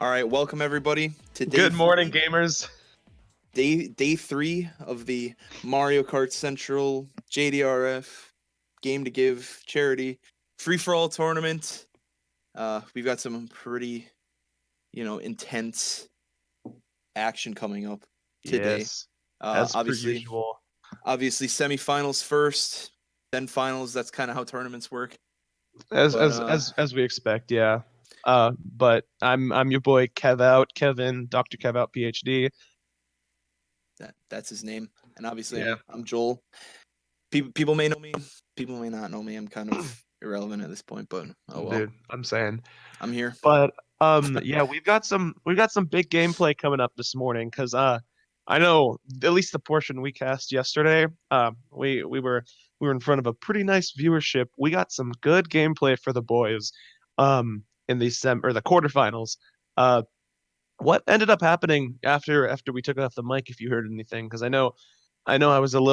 All right, welcome everybody to Good morning, gamers. day 3 of the Mario Kart Central JDRF Game2Give charity free-for-all tournament. We've got some pretty, intense action coming up today. Yes, as per Obviously, usual. semifinals first, then finals. That's kind of how tournaments work. As But, as we expect, yeah. But I'm your boy Kevout, Kevin, Dr. Kevout, PhD. that's his name. And obviously, Yeah. I'm Joel. People may know me, people may not know me. I'm kind of irrelevant at this point, but oh well. Dude, I'm saying. I'm here. But yeah, we've got some big gameplay coming up this morning because I know at least the portion we cast yesterday, we were in front of a pretty nice viewership. We got some good gameplay for the boys in the quarterfinals. What ended up happening after we took off the mic, if you heard anything? Because I know I was on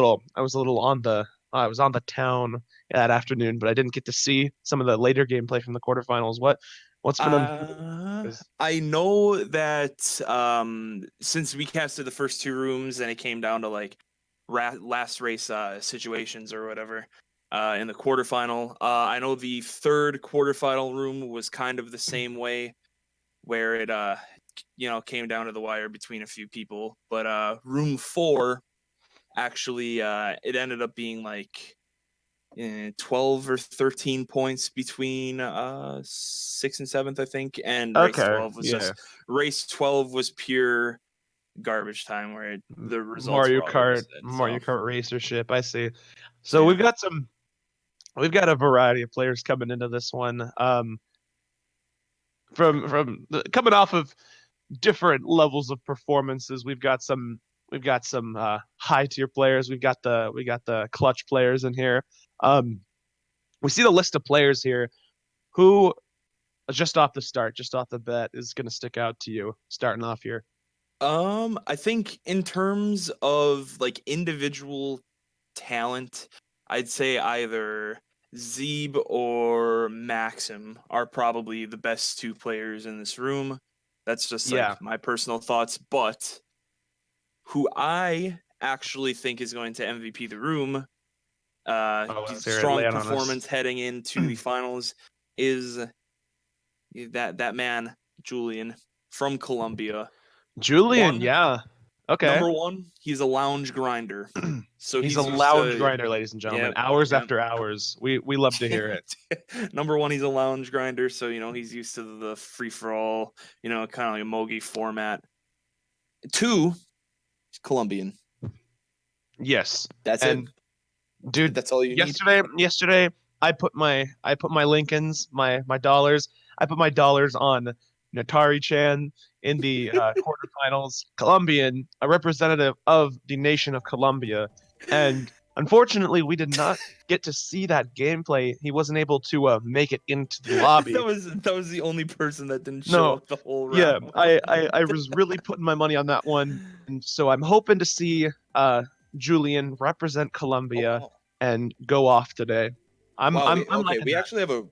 the town that afternoon, but I didn't get to see some of the later gameplay from the quarterfinals. What's been unfolding? I know that since we casted the first two rooms and it came down to like last race situations or whatever in the quarterfinal, I know the third quarterfinal room was kind of the same way, where it came down to the wire between a few people. But room 4 actually it ended up being like 12 or 13 points between 6th and 7th, I think, and Okay, yeah. race 12 was pure garbage time, where the results Mario were already Kart, set. Mario So Kart Racership. I see. So yeah. we've got a variety of players coming into this one. Coming off of different levels of performances. We've got some high tier players. We got the clutch players in here. Um, we see the list of players here who just off the bat is going to stick out to you starting off here. I think in terms of like individual talent, I'd say either Zebe or Maxim are probably the best two players in this room. That's just Yeah. like my personal thoughts. But who I actually think is going to MVP the room, Oh, let's hear it. Lay strong it on us. performance heading into the finals, is that man Julian from Colombia. Julian, One, yeah. Okay. number one, he's a lounge grinder, so He's a he's used lounge to. grinder, ladies and gentlemen. Yep, Hours yep. after hours. We love to hear it. Number one, he's a lounge grinder, so he's used to the free for all, kind of like a Mogi format. Two, he's Colombian. Yes. That's it. And dude, That's all you need. yesterday I put my Lincolns, my dollars. I put my dollars on Natari Chan in the quarterfinals, Colombian, a representative of the nation of Colombia. And unfortunately, we did not get to see that gameplay. He wasn't able to make it into the lobby. that was the only person that didn't show No, up the whole yeah, round. I was really putting my money on that one, and so I'm hoping to see Julian represent Oh Colombia wow. and go off today. I'm Wow, I'm I'm okay, liking we that. actually have a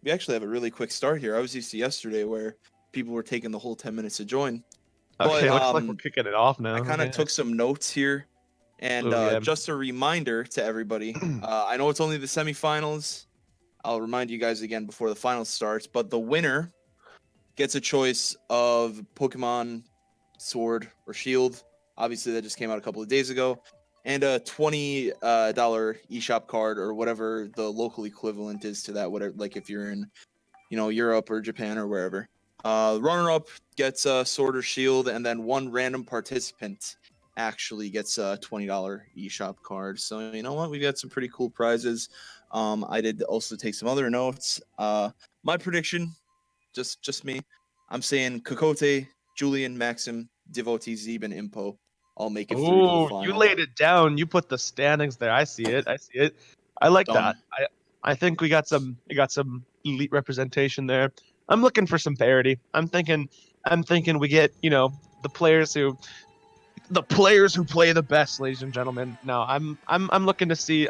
we actually have a really quick start here. I was used to yesterday where people were taking the whole 10 minutes to join. But Okay, looks like we're kicking it off I now. kind of Okay. took some notes here, and Oh yeah. just a reminder to everybody. I know it's only the semifinals. I'll remind you guys again before the finals starts, but the winner gets a choice of Pokemon Sword or Shield. Obviously, that just came out a couple of days ago, and a $20 eShop card or whatever the local equivalent is to that. Whatever, like if you're in, Europe or Japan or wherever. Runner-up gets a Sword or Shield, and then one random participant actually gets a $20 eShop card. So you know what? We've got some pretty cool prizes. I did also take some other notes. My prediction, just me. I'm saying Kokote, Julian, Maxim, Devotee, Zebe, and Impo all make it through to the Oh, you final. laid it down. You put the standings there. I see it. I see it. I like that. Done. I think we got some elite representation there. I'm looking for some parity. I'm thinking we get, the players who the players who play the best, ladies and gentlemen. Now, I'm looking to see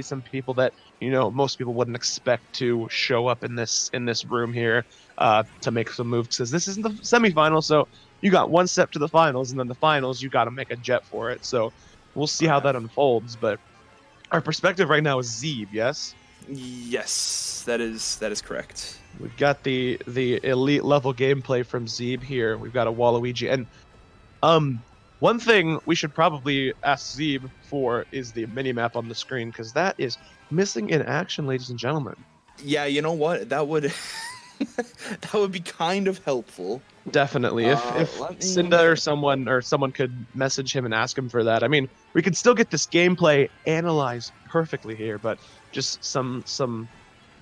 some people that most people wouldn't expect to show up in this room here to make some moves, because this isn't the semifinal, so you got one step to the finals, and then the finals you got to make a jet for it. So we'll see how that unfolds. But our perspective right now is Zebe, yes. Yes, that is correct. We've got the elite level gameplay from Zebe here. We've got a Waluigi, and one thing we should probably ask Zebe for is the minimap on the screen, because that is missing in action, ladies and gentlemen. Yeah, you know what? That would that would be kind of helpful. Definitely. If Cinda or someone could message him and ask him for that. I mean, we could still get this gameplay analyzed perfectly here, but just some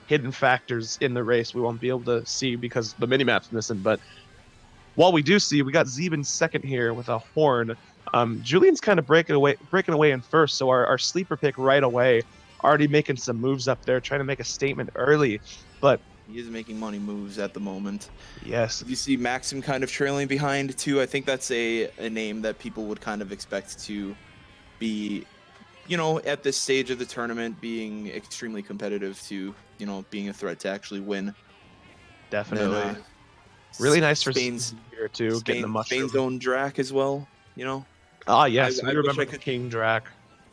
hidden factors in the race we won't be able to see because the minimap's missing. But while we do see, we got Zebe in second here with a horn. Julian's kind of breaking away in first, so our sleeper pick right away, already making some moves up there, trying to make a statement early. But he is making money moves at the moment. Yes. You see Maxim kind of trailing behind too. I think that's a name that people would kind of expect to be, at this stage of the tournament, being extremely competitive to, being a threat to actually win. Definitely. Really nice for Spain's here too, getting the mushroom. Spain's own Drac as well, Ah, yes, I remember King Drac.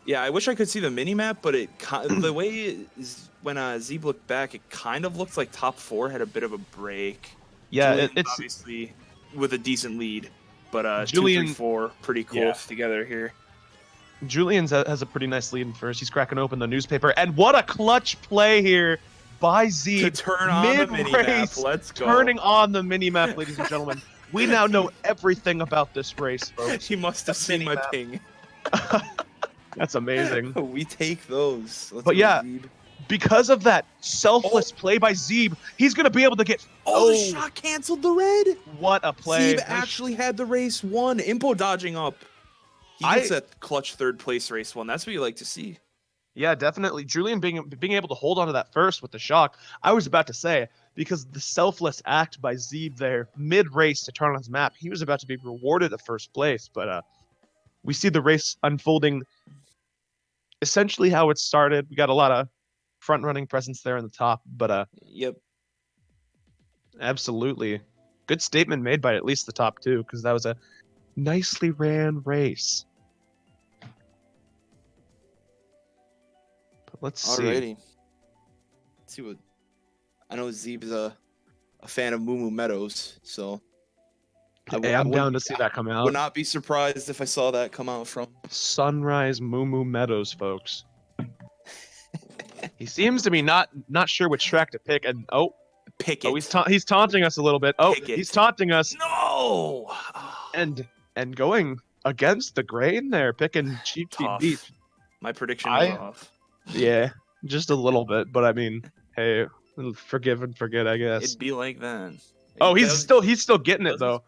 Yeah, I wish I could see the minimap, but the way when Zebe looked back, it kind of looked like top 4 had a bit of a break. Yeah, it's obviously with a decent lead, but Julian, 2, 3, 4 pretty close together here. Julian has a pretty nice lead in first. He's cracking open the newspaper, and what a clutch play here by Zebe to turn on the minimap. Let's go. Turning on the minimap, ladies and gentlemen. We now know everything about this race, folks. He must have seen my ping. That's amazing. We take those. But yeah, because of that selfless play by Zebe, he's going to be able to get... the shot canceled the red. What a play. Zebe actually had the race won. Impo dodging up. He gets a clutch third place race one. That's what you like to see. Yeah, definitely. Julian being able to hold on to that first with the shock. I was about to say, because the selfless act by Zebe there, mid-race to turn on his map, he was about to be rewarded at first place. But we see the race unfolding essentially how it started. We got a lot of front-running presence there in the top. But yep. Absolutely. Good statement made by at least the top 2, because that was a nicely ran race. Let's see. Alrighty. Let's see what. I know Zebe's a fan of Moo Moo Meadows, so. I'm down to see that come out. Would not be surprised if I saw that come out from Sunrise Moo Moo Meadows, folks. He seems to be not sure which track to pick, and pick it. Oh, he's taunting us a little bit. Oh, he's taunting us. No. And going against the grain there, picking Cheap Beach. My prediction was off. Yeah, just a little bit, but I mean, hey, forgive and forget, I guess. It'd be like that. Oh, he's still getting it though.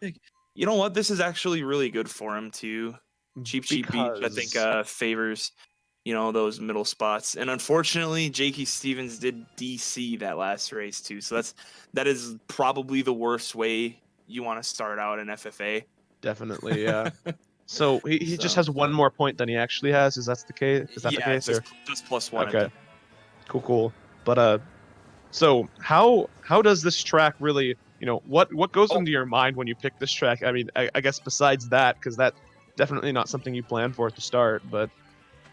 You know what? This is actually really good for him too. Cheap Beach, I think, favors those middle spots, and unfortunately, Jakey Stevens did DC that last race too. So that is probably the worst way you want to start out in FFA. Definitely, yeah. So he just has one more point than he actually has. Is that the case? Is that the case? Just +1. Okay. Cool. But so how does this track really? What goes into your mind when you pick this track? I mean, I guess besides that, because that's definitely not something you plan for at the start. But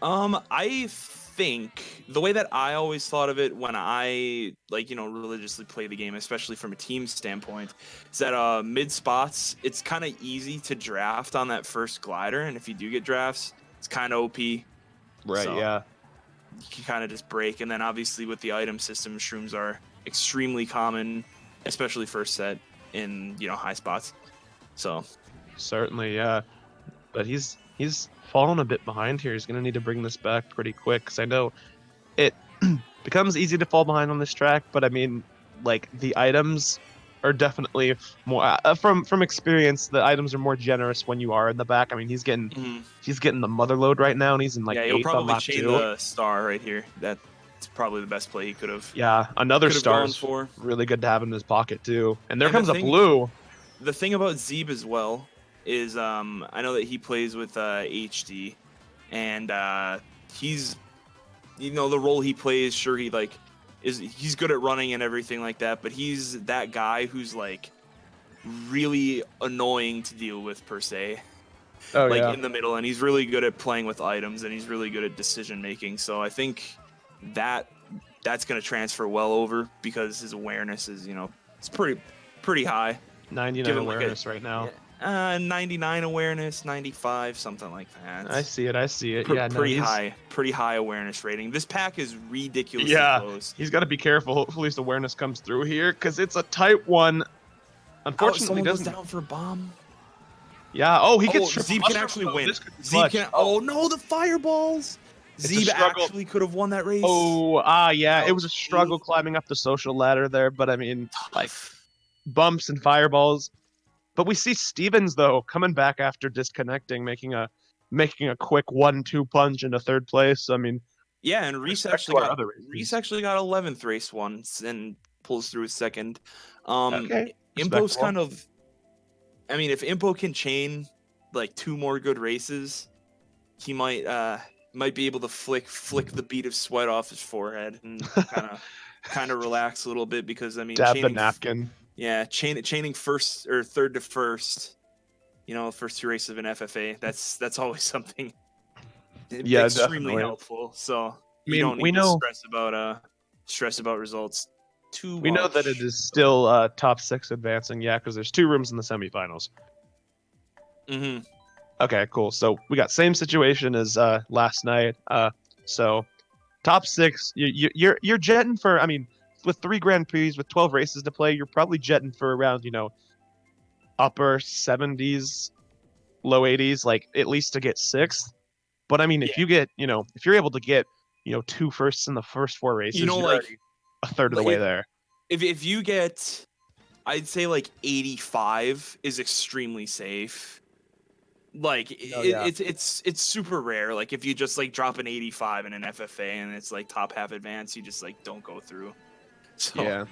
I think the way that I always thought of it when I religiously play the game, especially from a team standpoint, is that mid spots, it's kind of easy to draft on that first glider, and if you do get drafts, it's kind of OP. Right. So yeah. You can kind of just break, and then obviously with the item system, shrooms are extremely common, especially first set in high spots. So certainly, yeah. But he's fallen a bit behind here. He's going to need to bring this back pretty quick, because I know it becomes easy to fall behind on this track, but I mean, the items are definitely more from experience. The items are more generous when you are in the back. I mean, he's getting the mother load right now, and he's in he'll 8th probably on lap chain 2. The star right here. That's probably the best play he could have. Yeah, another star is really good to have in his pocket too. And there comes a blue. The thing about Zebe as well is I know that he plays with HD, and he's the role he plays. Sure, he's good at running and everything like that, but he's that guy who's like really annoying to deal with per se. Oh Like yeah. in the middle, and he's really good at playing with items, and he's really good at decision making. So I think that's going to transfer well over because his awareness is it's pretty high. 99 Give him awareness right now. 99 awareness, 95, something like that. I see it. Yeah, no, pretty high awareness rating. This pack is ridiculously close. He's got to be careful. Hopefully his awareness comes through here because it's a tight one. Unfortunately, someone doesn't goes down for a bomb. Yeah. Oh, he gets Zebe can actually win. Zebe can. Oh no, the fireballs. Zebe actually could have won that race. Oh, yeah. It was a struggle climbing up the social ladder there, but I mean, like bumps and fireballs. But we see Stevens though coming back after disconnecting, making a quick 1-2 punch into third place. I mean, yeah, and Reese actually got 11th race once and pulls through second. Okay. Impo's kind of. I mean, if Impo can chain like 2 more good races, he might be able to flick the bead of sweat off his forehead and kind of relax a little bit because I mean, dab the napkin. Yeah, chaining first or third to first, first 2 races of an FFA. That's always something. Yeah, extremely definitely helpful. So I mean, you don't need to stress about results. We know that it is still top 6 advancing, yeah, because there's 2 rooms in the semifinals. Mm-hmm. Okay, cool. So we got same situation as last night. So top 6, you're jetting for. I mean, with 3 Grand Prix, with 12 races to play, you're probably jetting for around upper 70s, low 80s, like at least to get 6th. But I mean, if you get if you're able to get 2 firsts in the first 4 races, you're already a third of the way there. If you get, I'd say like 85 is extremely safe. Like it's super rare. Like if you just like drop an 85 in an FFA and it's like top half advance, you just like don't go through. So yeah,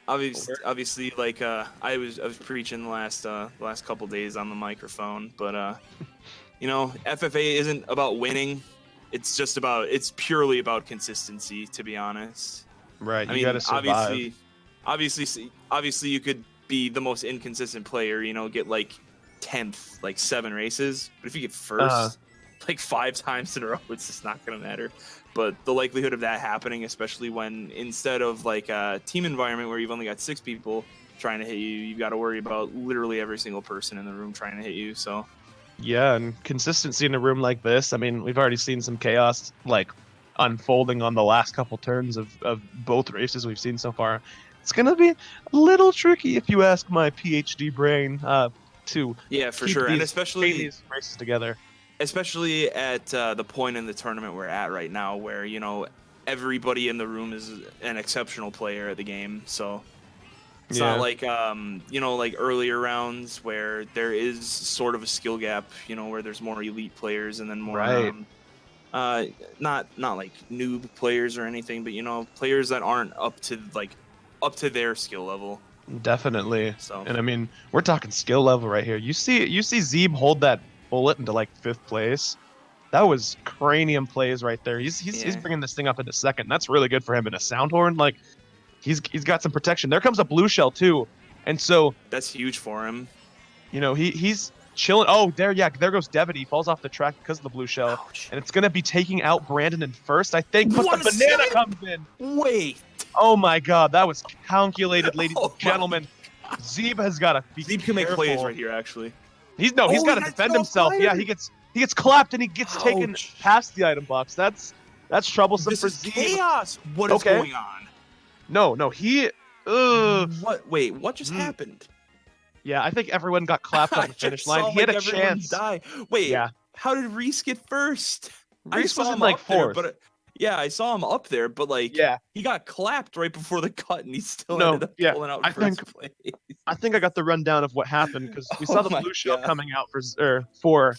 obviously like I was preaching the last couple days on the microphone, but FFA isn't about winning. It's purely about consistency, to be honest. Right. You gotta survive. Obviously, you could be the most inconsistent player. Get like 10th, like 7 races. But if you get first, like 5 times in a row, it's just not gonna matter. But the likelihood of that happening, especially when instead of like a team environment where you've only got 6 people trying to hit you, you've got to worry about literally every single person in the room trying to hit you. So. Yeah, and consistency in a room like this. I mean, we've already seen some chaos like unfolding on the last couple turns of both races we've seen so far. It's gonna be a little tricky if you ask my PhD brain to for sure, and especially these races together. Especially at the point in the tournament we're at right now, where everybody in the room is an exceptional player at the game, so. It's not like like earlier rounds where there is sort of a skill gap, where there's more elite players and then more not like noob players or anything, but players that aren't up to their skill level. Definitely. So. And I mean, we're talking skill level right here. You see Zebe hold that bullet into like 5th place. That was cranium plays right there. He's bringing this thing up into 2nd. That's really good for him. In a sound horn, like. He's got some protection. There comes a blue shell too, and so that's huge for him. He's chilling. Oh, there goes Devin. He falls off the track because of the blue shell, Ouch. And it's gonna be taking out Brandon in first, I think. But the banana comes in. Wait. Oh my God, that was calculated, ladies and gentlemen. Zebe has got to be. Zebe can make plays right here, actually. He's got to defend himself. Yeah, he gets clapped and he gets taken past the item box. That's troublesome for Zebe. Chaos. What is going on? No, he. What? Wait, what just happened? Yeah, I think everyone got clapped on the finish line. He had a chance. Die. Wait, how did Reese get first? Reese was in like 4th. But I saw him up there, but he got clapped right before the cut, and he still ended up pulling out first place. I think I got the rundown of what happened because we saw the blue shell coming out for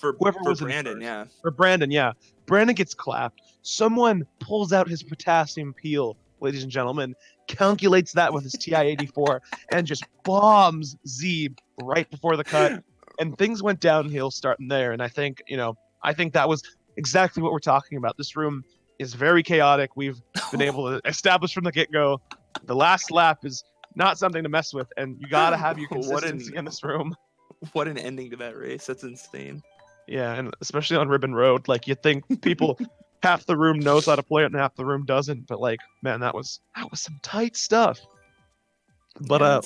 whoever was Brandon, For Brandon, Brandon gets clapped. Someone pulls out his potassium peel, ladies and gentlemen, calculates that with his TI-84 and just bombs Zebe right before the cut. and things went downhill starting there. And I think, I think that was exactly what we're talking about. This room is very chaotic. We've been able to establish from the get-go the last lap is not something to mess with, and you got to have your consistency in this room. What an ending to that race. That's insane. Yeah, and especially on Ribbon Road, like you think people half the room knows how to play it and half the room doesn't, but like, man, that was some tight stuff. But Yeah,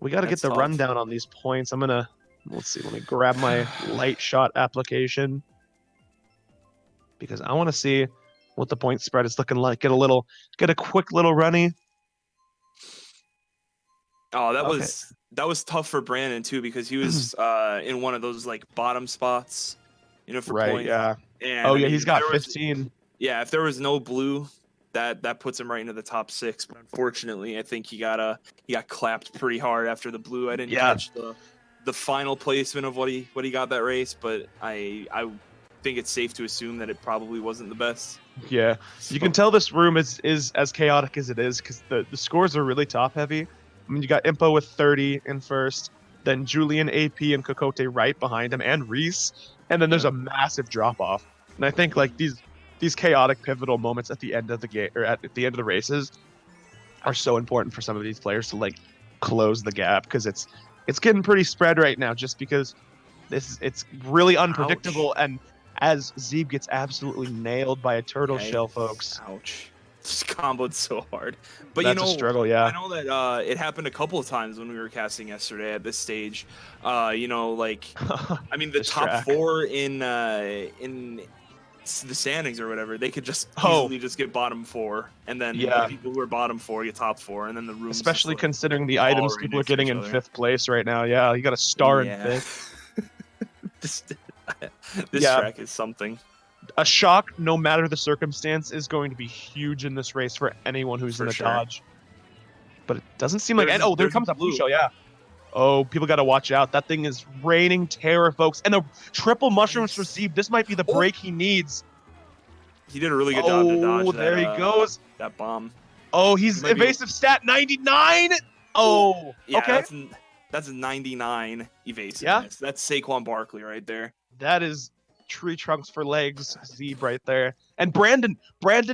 we got to get that's the tough. rundown on these points. Let's see, let me grab my light shot application because I want to see what the point spread is looking like. Get a quick little runny. Oh, that Okay. was tough for Brandon too because he was in one of those like bottom spots, for Right, points. yeah. And Oh I yeah, mean, he's if got there was- 15. yeah, if there was no blue, that puts him right into the top 6. But unfortunately, I think he got clapped pretty hard after the blue. I didn't catch the final placement of what he got that race, but I think it's safe to assume that it probably wasn't the best. Yeah, you can tell this room is as chaotic as it is because the scores are really top heavy. I mean, you got Impo with 30 in first, then Julian, AP, and Kokote right behind him, and Reese, and then there's a massive drop off. And I think like these chaotic pivotal moments at the end of the game or at the end of the races are so important for some of these players to like close the gap because it's getting pretty spread right now just because it's really unpredictable. And as Zebe gets absolutely nailed by a turtle shell, folks. Ouch. Just comboed so hard. But That's a struggle, yeah. I know that it happened a couple of times when we were casting yesterday at this stage. I mean the top track. 4 in the standings or whatever, they could just easily just get bottom 4, and then the people who are bottom 4 get top 4, and then the room. Especially considering the items people are getting in 5th place right now. Yeah, you got a star in 5th. This track is something. A shock, no matter the circumstance, is going to be huge in this race for anyone who's in a dodge. But it doesn't seem like. Oh, there comes a blue shell. Yeah. Oh, people got to watch out. That thing is raining terror, folks. And the triple mushrooms for Zebe. This might be the break he needs. He did a really good job to dodge that. There he goes. That bomb. Oh, he's evasive stat 99. Oh, yeah, okay. That's 99 evasiveness. Yeah. That's Saquon Barkley right there. That is tree trunks for legs, Zebe right there. And Brandon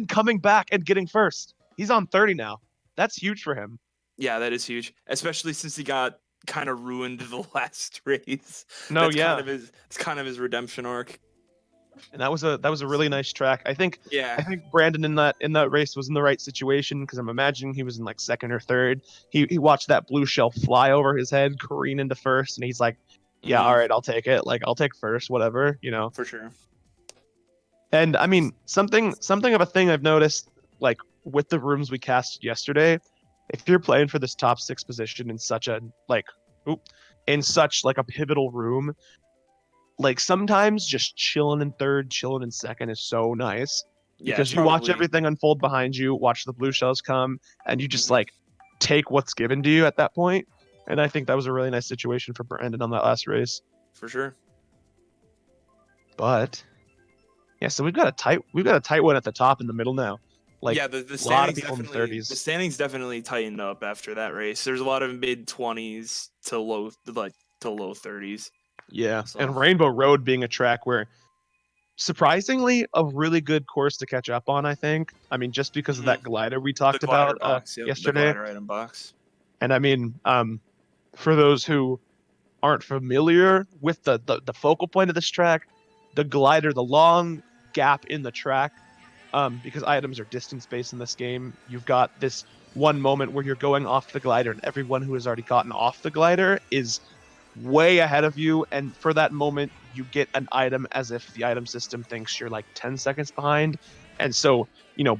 coming back and getting first. He's on 30 now. That's huge for him. Yeah, that is huge, especially since he got kind of ruined the last race. No, it's kind of his redemption arc. And that was a really nice track. I think Brandon in that race was in the right situation because I'm imagining he was in like 2nd or 3rd. He watched that blue shell fly over his head, careen into first, and he's like, yeah, all right, I'll take it. Like, I'll take first, whatever, For sure. And I mean, something of a thing I've noticed, like with the rooms we cast yesterday, if you're playing for this top 6 position in such a pivotal room, like sometimes just chilling in 3rd, chilling in 2nd is so nice because you watch everything unfold behind you, watch the blue shells come, and you just like take what's given to you at that point. And I think that was a really nice situation for Brandon on that last race. For sure. But yeah, so we've got a tight one at the top in the middle now. Like, yeah, the standings definitely tightened up after that race. There's a lot of mid 20s to low 30s. Yeah, and Rainbow Road being a track where surprisingly a really good course to catch up on, I think. I mean, just because of that glider we talked about yesterday. The glider item box. And I mean, for those who aren't familiar with the focal point of this track, the glider, the long gap in the track, because items are distance based in this game, you've got this one moment where you're going off the glider and everyone who has already gotten off the glider is way ahead of you, and for that moment you get an item as if the item system thinks you're like 10 seconds behind. And so,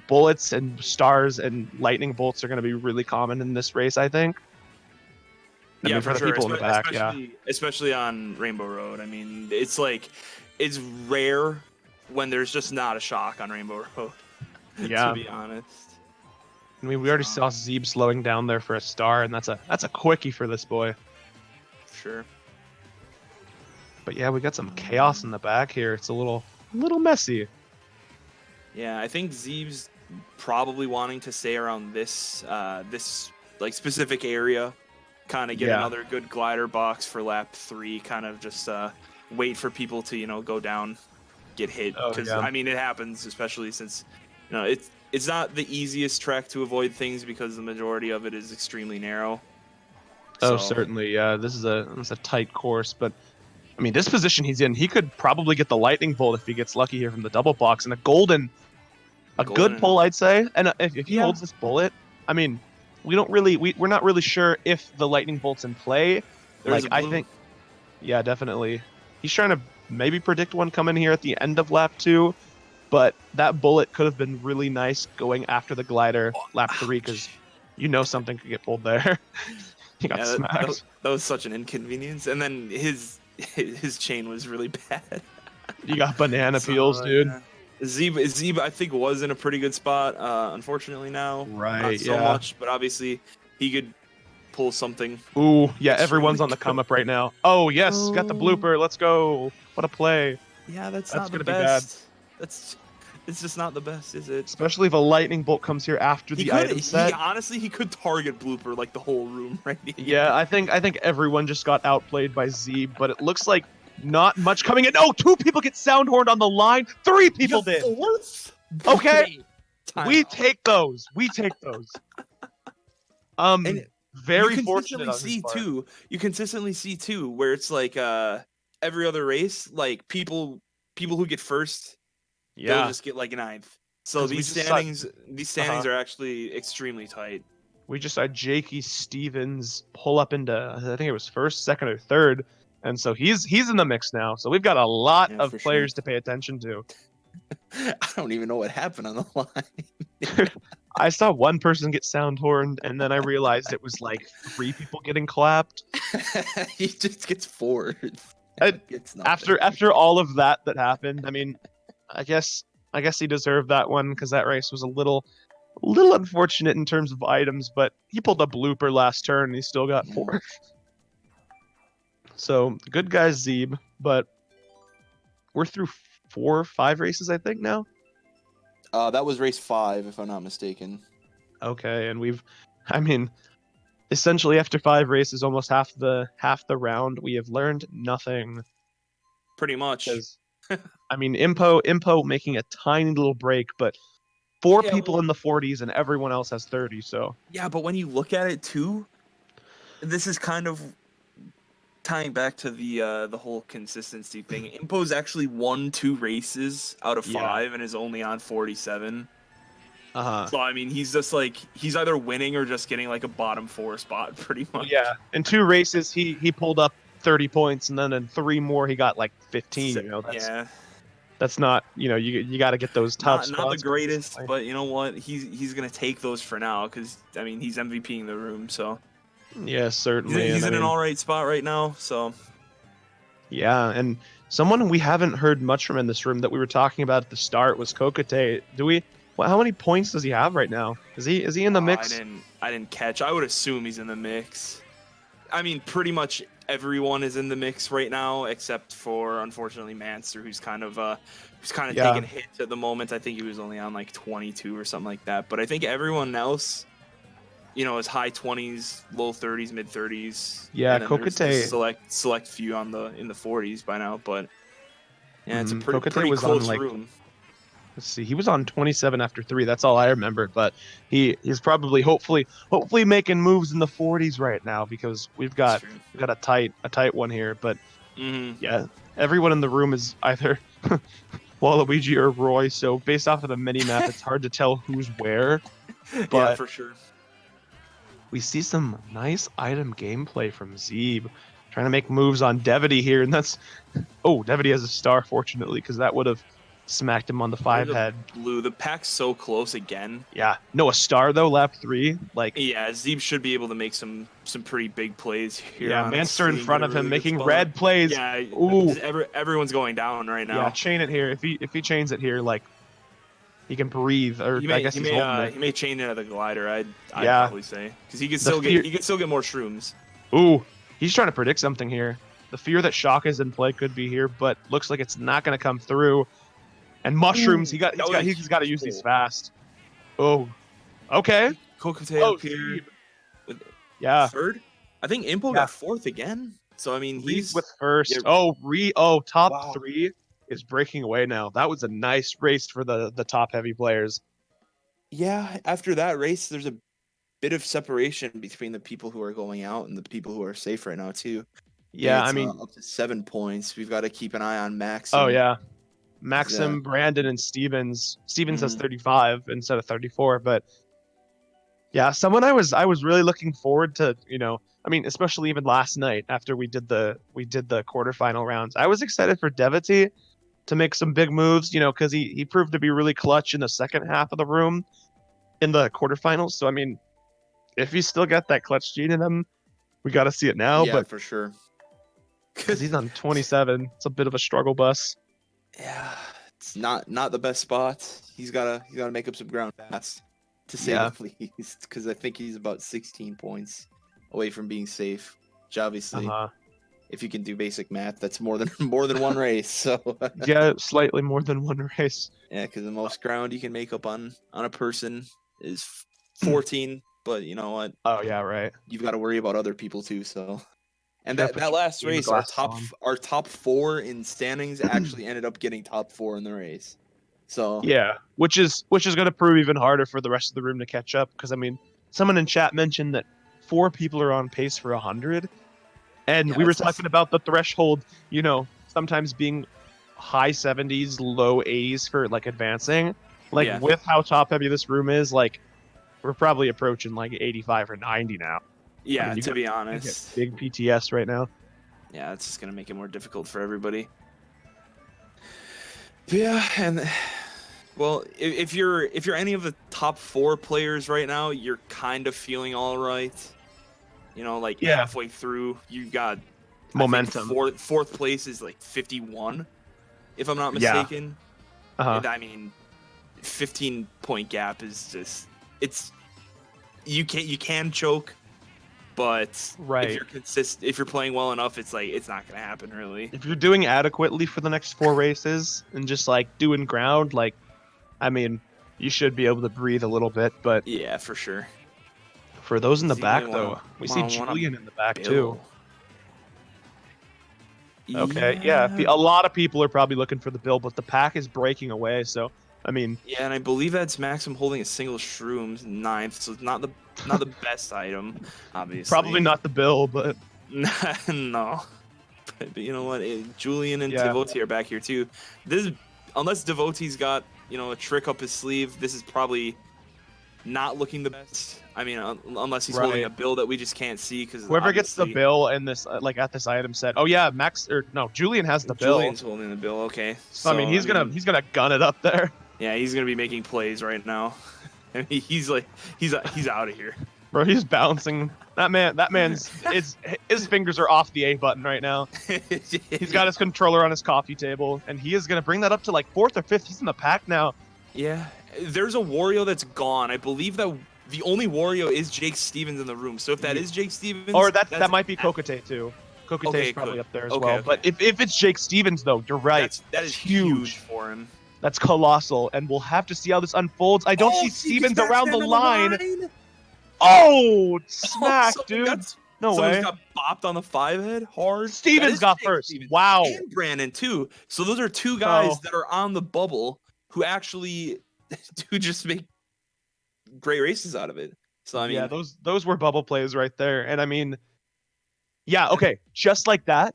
bullets and stars and lightning bolts are going to be really common in this race, I think. For the people in the back, especially on Rainbow Road. I mean, it's rare when there's just not a shock on Rainbow Road. To be honest. I mean, we already saw Zebe slowing down there for a star, and that's a quickie for this boy. Sure. But yeah, we got some chaos in the back here. It's a little messy. Yeah, I think Zebe's probably wanting to stay around this specific area, kind of get another good glider box for lap 3, kind of just wait for people to, go down, get hit. Because, I mean, it happens, especially since, it's not the easiest track to avoid things because the majority of it is extremely narrow. Oh, certainly. Yeah, this is a tight course, but I mean, this position he's in, he could probably get the lightning bolt if he gets lucky here from the double box, and a good pull, I'd say. And if he holds this bullet, I mean, we're not really sure if the lightning bolt's in play. I think, yeah, definitely. He's trying to maybe predict one coming here at the end of lap 2, but that bullet could have been really nice going after the glider lap 3 because something could get pulled there. He got smacked. That was such an inconvenience, and then his chain was really bad. You got banana peels, dude. Yeah. Zebe, I think, was in a pretty good spot. Unfortunately, now not so much, but obviously he could pull something. Ooh, yeah, everyone's on the come up right now. Oh yes, got the blooper. Let's go. What a play. Yeah, that's not the best. It's just not the best, is it? Especially if a lightning bolt comes here after the item set. Honestly, he could target blooper like the whole room right here. Yeah, I think everyone just got outplayed by Zebe, but it looks like not much coming in. Oh, 2 people get sound horned on the line. 3 people did. 4th? Okay. We take those. Very fortunate on his part. You consistently see too where it's like every other race, like people who get first, they'll just get like 9th. So these standings are actually extremely tight. We just saw Jakey Stevens pull up into, I think it was 1st, 2nd, or 3rd, and so he's in the mix now. So we've got a lot of players to pay attention to. I don't even know what happened on the line. I saw one person get sound horned, and then I realized it was like 3 people getting clapped. He just gets 4th. After all of that happened, I mean, I guess he deserved that one because that race was a little unfortunate in terms of items, but he pulled a blooper last turn and he still got 4th. So good guy Zebe, but we're through 4 or 5 races, I think now. That was race 5, if I'm not mistaken. Okay, and essentially after 5 races, almost half the round, we have learned nothing. Pretty much. I mean, Impo making a tiny little break, but 4 people in the 40s and everyone else has 30. So yeah, but when you look at it too, this is kind of tying back to the whole consistency thing. Impo's actually won 2 races out of 5 and is only on 47. So I mean, he's just like he's either winning or just getting like a bottom 4 spot, pretty much. Yeah, in 2 races he pulled up 30 points, and then in 3 more he got like 15. That's not, you got to get those top spots. Not the greatest, but you know what? He's gonna take those for now because I mean he's MVPing the room, so. Yeah, certainly. He's in an all right spot right now, so. Yeah, and someone we haven't heard much from in this room that we were talking about at the start was Kokate. How many points does he have right now? Is he in the mix? I didn't catch. I would assume he's in the mix. I mean, pretty much everyone is in the mix right now, except for unfortunately Manster, who's kind of taking hits at the moment. I think he was only on like 22 or something like that. But I think everyone else, is high 20s, low 30s, mid 30s. Yeah, Kokate select few in the 40s by now, but yeah, it's a pretty close room. Let's see, he was on 27 after 3. That's all I remember, but he's probably hopefully making moves in the 40s right now because we've got a tight one here. But yeah, everyone in the room is either Waluigi or Roy. So based off of the mini map, it's hard to tell who's where. But yeah, for sure. We see some nice item gameplay from Zebe, trying to make moves on Devity here, and Devity has a star fortunately because that would have smacked him on the 5 head. Blue. The pack's so close again. Yeah. No, a star though, lap 3. Yeah, Zebe should be able to make some pretty big plays here. Yeah, Manster in front of him making red plays. Yeah. Ooh. Everyone's going down right now. Yeah, chain it here. If he chains it here, he can breathe. Or I guess he's holding it. He may chain it at the glider. I'd probably say because he can still get more shrooms. Ooh, he's trying to predict something here. The fear that shock is in play could be here, but looks like it's not going to come through. And mushrooms, he's got to use these fast. Oh, okay. Kokate up here. Yeah. 3rd? I think Impo Yeah. got 4th again. So I mean, Reed's he's with first. yeah, Top wow. 3 is breaking away now. That was a nice race for the top heavy players. Yeah, after that race, there's a bit of separation between the people who are going out and the people who are safe right now too. I think Yeah, I it's mean, up to 7 points. We've got to keep an eye on oh Maxim. yeah. He's Maxim, Brandon, and Stevens. Stevens has mhm. 35 instead of 34, but yeah, someone I was really looking forward to, I mean, especially even last night after we did the quarterfinal rounds. I was excited for Devity to make some big moves, because he proved to be really clutch in the second half of the room in the quarterfinals. So I mean, if he's still got that clutch gene in him, we got to see it now. Yeah, But for sure. because he's on 27, it's a bit of a struggle bus. Yeah, it's not the best spot. He's gotta make up some ground fast, to say Yeah. the least. Because I think he's about 16 points away from being safe. Which obviously, Uh-huh. if you can do basic math, that's more than more than one race. So Yeah, slightly more than one race. yeah, because the most ground you can make up on a person is 14. But you know what? Oh yeah, right. You've got to worry about other people too. So You and gotta that put your last gamer race, our glasses top on. our top 4 in standings actually ended up getting top 4 in the race. So Yeah, which is going to prove even harder for the rest of the room to catch up. Because I mean, someone in chat mentioned that 4 people are on pace for 100, and yeah, we were it's talking about the threshold. Sometimes being high 70s, low 80s for like advancing. Like yeah. with how top heavy this room is, like we're probably approaching like 85 or 90 now. I Yeah, mean, to be you get honest. big PTS right now. Yeah, it's just gonna make it more difficult for everybody. Yeah, and well, if you're any of the top 4 players right now, you're kind of feeling all right. Like Yeah, halfway through, you got I think momentum. fourth place is like 51, if I'm not Yeah. mistaken. Uh-huh. And I mean, 15-point gap is just it's you can choke, but Right. if you're playing well enough, it's like it's not gonna happen really. If you're doing adequately for the next 4 races and just like doing ground, like I mean, you should be able to breathe a little bit. But Yeah, for sure. for those in the Zebe back, wanna though, we see wanna Julian in the back too. bill. Okay, yeah, Yeah, a lot of people are probably looking for the bill, but the pack is breaking away. So, I mean, yeah, and I believe that's Maxim holding a single shrooms 9th, so it's not the best item, probably obviously. not the bill, but No, but you know what? Julian and yeah, Devotee are back here too. This is, unless Devotee's got a trick up his sleeve, this is probably not looking the best. I mean, unless he's holding right. a bill that we just can't see, because Whoever gets the obviously bill in this, like at this item set. Oh yeah, Max or no, Julian has the bill. Julian's holding the bill. Okay, So I mean, so I mean, he's gonna gun it up there. yeah, he's gonna be making plays right now. I mean, he's out of here. Bro, he's bouncing. His fingers are off the A button right now. He's got his controller on his coffee table, and he is gonna bring that up to like fourth or fifth. He's in the pack now. Yeah, there's a Wario that's gone. I believe that the only Wario is Jake Stevens in the room. So if that is Jake Stevens, Or that that's might be Kokate too. Kokate's okay. probably Cool. up there as Okay, well. okay. But if it's Jake Stevens though, you're right. That is huge for him. That's colossal, and we'll have to see how this unfolds. I don't see Stevens around the line. Oh, smack, dude. No Someone's way. got bopped on the 5-head hard. Stevens got Jake first. Stevens. Wow. And Brandon too. So those are 2 guys Oh. that are on the bubble who actually do just make great races out of it. So I Yeah, mean, those were bubble plays right there. And I mean, yeah, okay, just like that,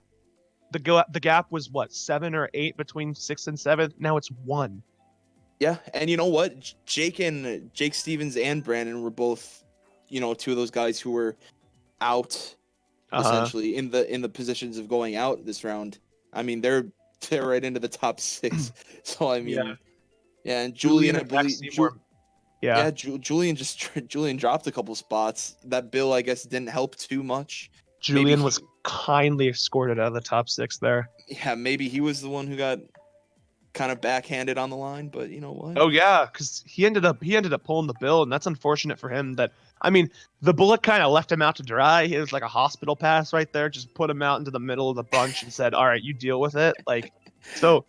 the gap was what, 7 or 8 between 6th and 7th. Now it's 1. yeah, and you know what? Jake Stevens and Brandon were both, 2 of those guys who were out Uh-huh. essentially in the positions of going out this round. I mean, they're right into the top 6. So I Yeah. mean, yeah, and Julian Julian, I and Max believe, Seymour. Yeah. yeah, Julian dropped a couple spots. That bill, I guess, didn't help too much. Maybe Julian was kindly escorted out of the top 6 there. maybe he was the one who got kind of backhanded on the line, but you know what? Oh yeah, because he ended up pulling the bill, and that's unfortunate for him. That I mean, the bullet kind of left him out to dry. It was like a hospital pass right there, just put him out into the middle of the bunch and said, "All right, you deal with it." Like, so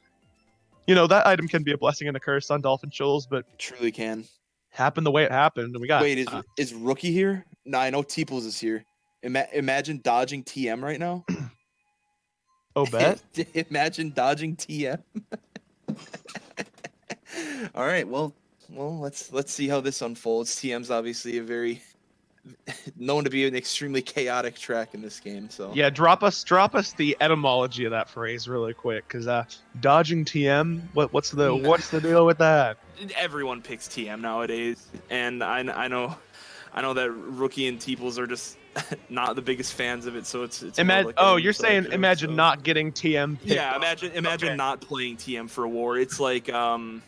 that item can be a blessing and a curse on Dolphin Shoals, but Truly can. happened the way it happened. And we got Wait, is Rookie here? No, I know Teeples is here. Imagine dodging TM right now. Oh, bet. Imagine dodging TM. All right, well, let's see how this unfolds. TM's obviously a very known to be an extremely chaotic track in this game. So Yeah, drop us the etymology of that phrase really quick, because dodging TM. What's the deal with that? everyone picks TM nowadays, and I know that Rookie and Teeples are just not the biggest fans of it. So it's more like an You're inside saying joke, imagine so. not getting TM picked Yeah, up. imagine Okay. not playing TM for a war. It's like I'm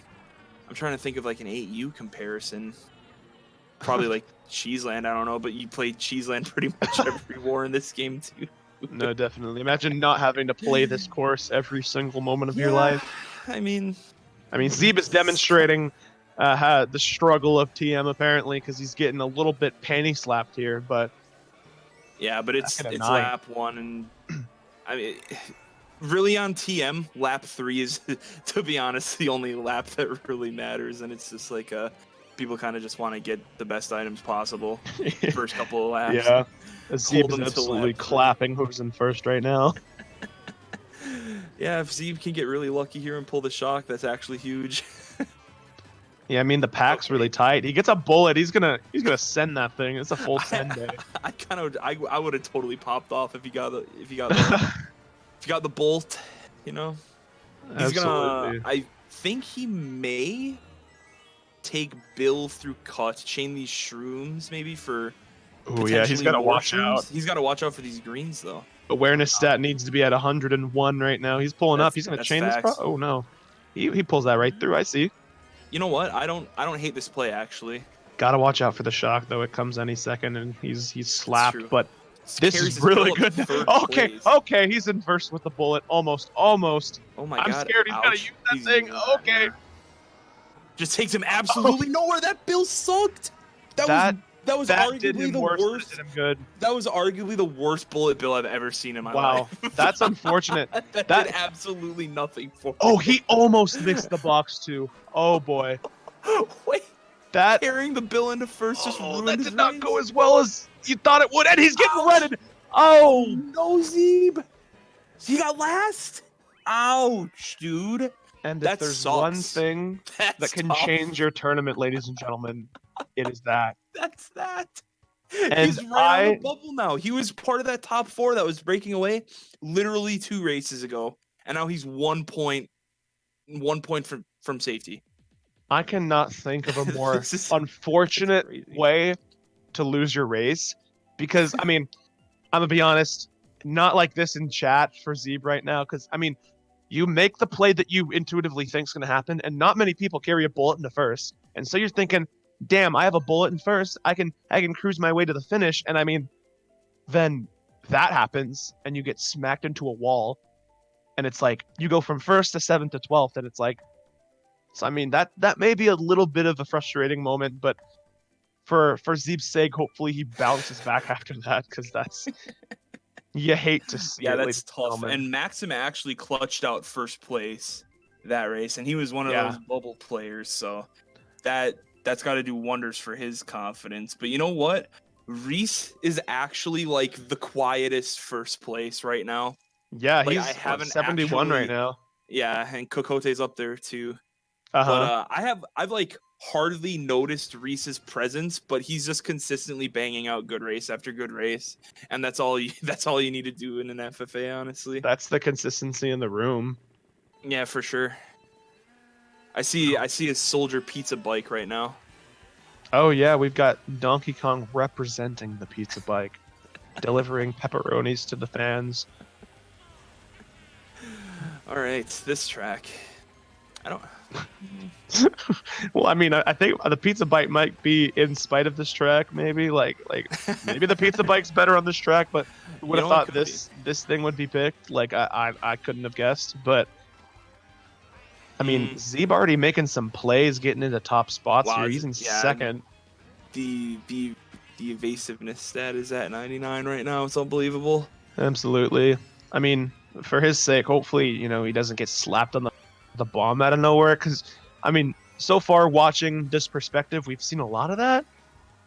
trying to think of like an 8U comparison. Probably like Cheeseland, I don't know, but you play Cheeseland pretty much every war in this game too. No, definitely. Imagine not having to play this course every single moment of your Yeah, life. I mean, Zebe is demonstrating the struggle of TM apparently, because he's getting a little bit panty slapped here, but yeah, but back it's at a 9. lap 1, and I mean, really on TM, lap 3 is, to be honest, the only lap that really matters, and it's just like people kind of just want to get the best items possible first couple of laps. Yeah, Hold Zebe's them till absolutely lap 3. clapping who's in first right now. Yeah, if Zebe can get really lucky here and pull the shock, that's actually huge. Yeah, I mean the pack's really tight. He gets a bullet. He's gonna send that thing. It's a full send day. I would have totally popped off if he got the bolt, you know. He's Absolutely. I think he may take Bill through cut, chain these shrooms maybe for Oh yeah, he's potentially got to more watch shrooms. out. He's got to watch out for these greens though. Awareness stat needs to be at 101 right now. He's pulling up. He's gonna That's chain this. facts. Oh no, he pulls that right through. I see. You know what? I don't hate this play actually. Gotta watch out for the shock though. It comes any second, and he's slapped. True. But this Carries is his really Bill up to good. third Okay, place. okay, he's in first with the bullet. Almost. Oh my I'm god. scared he's gonna Ouch. use that He's thing. using that. Okay. Just takes him absolutely nowhere. That Bill sucked. That was That did arguably him the worse than it worst. did him good. That was arguably the worst bullet bill I've ever seen in my Wow, life. that's unfortunate. that did absolutely nothing for Oh, he almost missed the box too. Oh boy, Wait, that carrying the bill into first just ruined that his did not race? go as well as you thought it would, and he's getting Ouch. redded. Oh, no, Zebe. He got last. Ouch, dude. and That if there's sucks. one thing That's that can tough. change your tournament, ladies and gentlemen, it is that. That's that. And He's right on the bubble now. He was part of that top 4 that was breaking away literally 2 races ago, and now he's 1 point from safety. I cannot think of a more This is unfortunate crazy. way to lose your race, because I mean, I'm gonna be honest, not like this in chat for Zebe right now, because I mean, you make the play that you intuitively think's gonna happen, and not many people carry a bullet into first, and so you're thinking, damn, I have a bullet in first, I can cruise my way to the finish, and I mean, then that happens, and you get smacked into a wall, and it's like you go from first to 7th to 12th, and it's like, so I mean that may be a little bit of a frustrating moment, but for Zebe's sake, hopefully he bounces back after that, because that's you hate to see. Yeah, it, that's ladies tough. gentlemen. And Maxim actually clutched out first place that race, and he was one of those bubble players. So that's got to do wonders for his confidence. But you know what? Reese is actually like the quietest first place right now. Yeah, Like, he's I haven't 71 right actually- now. Yeah, and Kokote's up there too. Uh-huh. But I've like hardly noticed Reese's presence, but he's just consistently banging out good race after good race, and that's all you need to do in an FFA, honestly. That's the consistency in the room. Yeah, for sure. I see a Soldier Pizza bike right now. Oh yeah, we've got Donkey Kong representing the pizza bike, delivering pepperonis to the fans. All right, this track. I don't. Well, I mean, I think the pizza bike might be in spite of this track. Maybe maybe the pizza bike's better on this track, but who would have thought this thing would be picked? Like I couldn't have guessed, but I mean, Zebe already making some plays, getting into top spots here. He's in second. The evasiveness stat is at 99 right now. It's unbelievable. Absolutely. I mean, for his sake, hopefully, he doesn't get slapped on the bomb out of nowhere. Because, I mean, so far watching this perspective, we've seen a lot of that.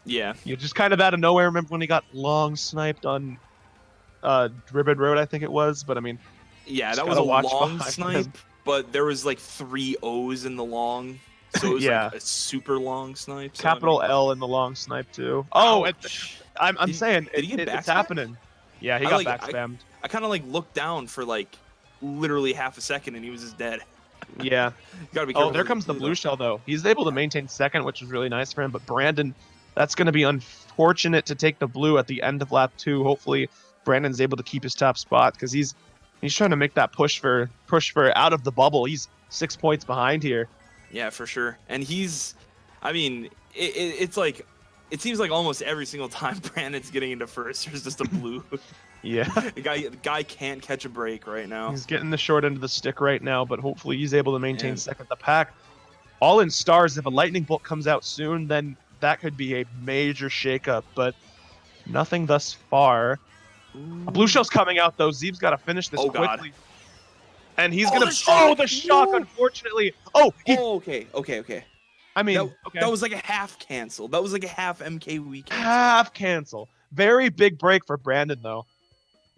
Yeah. You just kind of out of nowhere. Remember when he got long sniped on Ribbon Road, I think it was. But I mean, Yeah, just that was gotta a watch long behind snipe, him. but there was like 3 O's in the long. So it was like Yeah, a super long snipe. So I mean, capital L in the long snipe too. Oh, ouch. I'm Did, saying did he get it's backspammed? happening. Yeah, he I got like back spammed. I kind of like looked down for like literally half a second and he was just dead. Yeah. You gotta be Oh, careful there with the comes the blue blue though. shell though. He's able to Yeah. maintain second, which is really nice for him. But Brandon, that's going to be unfortunate to take the blue at the end of lap 2. Hopefully, Brandon's able to keep his top spot because he's trying to make that push for out of the bubble. He's 6 points behind here. Yeah, for sure. And I mean, it's like, it seems like almost every single time Brandon's getting into first, there's just a blue. Yeah, The guy can't catch a break right now. he's getting the short end of the stick right now, but hopefully he's able to maintain And second. The pack, all in stars. If a lightning bolt comes out soon, then that could be a major shakeup. But nothing thus far. A blue ooh. shell's coming out though. Zeeb's got to finish this Oh God. quickly, and he's Oh, gonna. the Oh, shock! the shock! No! Unfortunately. Oh, he. Oh, okay. I That mean, okay. that was like a half cancel. That was like a half MK cancel. Half cancel. Very big break for Brandon though.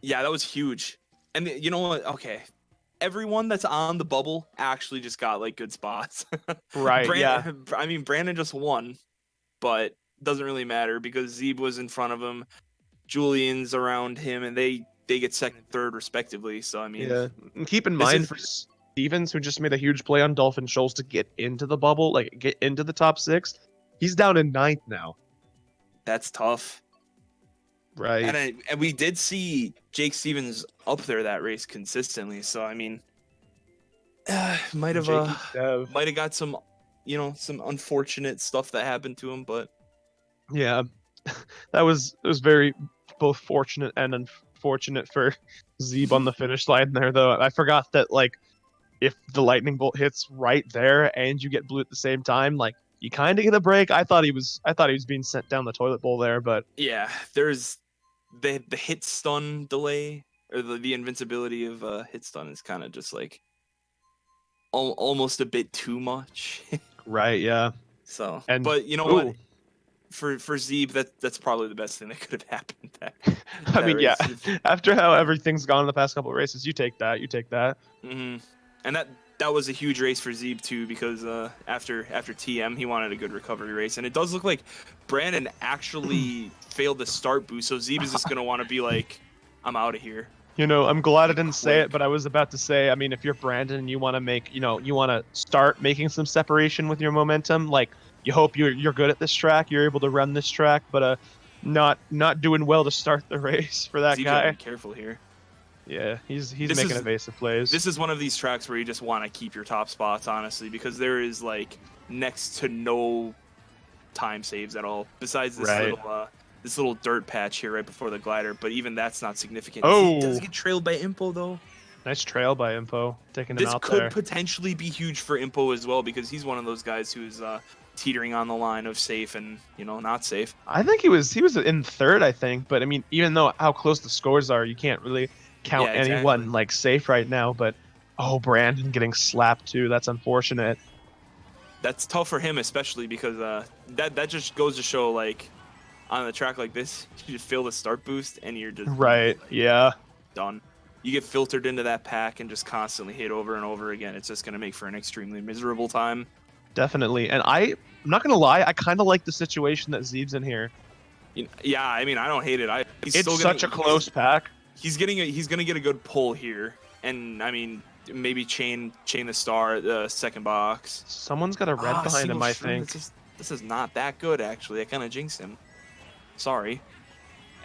Yeah, that was huge. And you know what? Okay. Everyone that's on the bubble actually just got like good spots. Right. Yeah. I mean, Brandon just won, but doesn't really matter because Zebe was in front of him, Julian's around him, and they get second, third respectively. So I mean, Yeah. And keep in this mind is for Stevens, who just made a huge play on Dolphin Shoals to get into the bubble, like get into the top 6. He's down in ninth now. that's tough. Right. And we did see Jake Stevens up there that race consistently. So I mean, might have Jakey Dev. got some, some unfortunate stuff that happened to him, but Yeah. It was very both fortunate and unfortunate for Zeeb on the finish line there though. I forgot that like if the lightning bolt hits right there and you get blue at the same time, like you kind of get a break. I thought he was being sent down the toilet bowl there, but yeah, there's the hit stun delay or the invincibility of hit stun is kind of just like almost a bit too much. right, yeah. So, And but you know ooh, what? For Zebe, that's probably the best thing that could have happened. I That mean, yeah. race. After how everything's gone in the past couple of races, you take that. You take that. Hmm. And that was a huge race for Zebe too, because after TM he wanted a good recovery race, and it does look like Brandon actually failed the start boost, so Zebe is just gonna want to be like, I'm out of here. You know, I'm glad I didn't say it, Quick. but I was about to say, I mean, if you're Brandon and you want to make, you want to start making some separation with your momentum, like you hope you're good at this track, you're able to run this track, but not doing well to start the race for that Zebe's gotta guy. be careful here. Yeah, he's This making is- evasive plays. This is one of these tracks where you just want to keep your top spots, honestly, because there is like next to no time saves at all, besides this Right. little dirt patch here right before the glider. But even that's not significant. Oh. He does get trailed by Impo though. Nice trail by Info, taking him This out could there. potentially be huge for Impo as well, because he's one of those guys who's teetering on the line of safe and not safe. I think he was in third, I think, but I mean, even though how close the scores are, you can't really count Yeah, exactly. anyone like safe right now. But oh, Brandon getting slapped too. That's unfortunate. That's tough for him, especially because that just goes to show, like, on a track like this, you just feel the start boost and you're just Right. Yeah. done. You get filtered into that pack and just constantly hit over and over again. It's just going to make for an extremely miserable time. Definitely. And I'm not gonna lie, I kind of like the situation that Zeeb's in here. Yeah, I mean, I don't hate it. He's It's still such a close pack. He's going to get a good pull here, and I mean, maybe chain the star at the second box. Someone's got a red behind Single him, I shroom. think. This is not that good, actually. I kind of jinxed him. Sorry. You're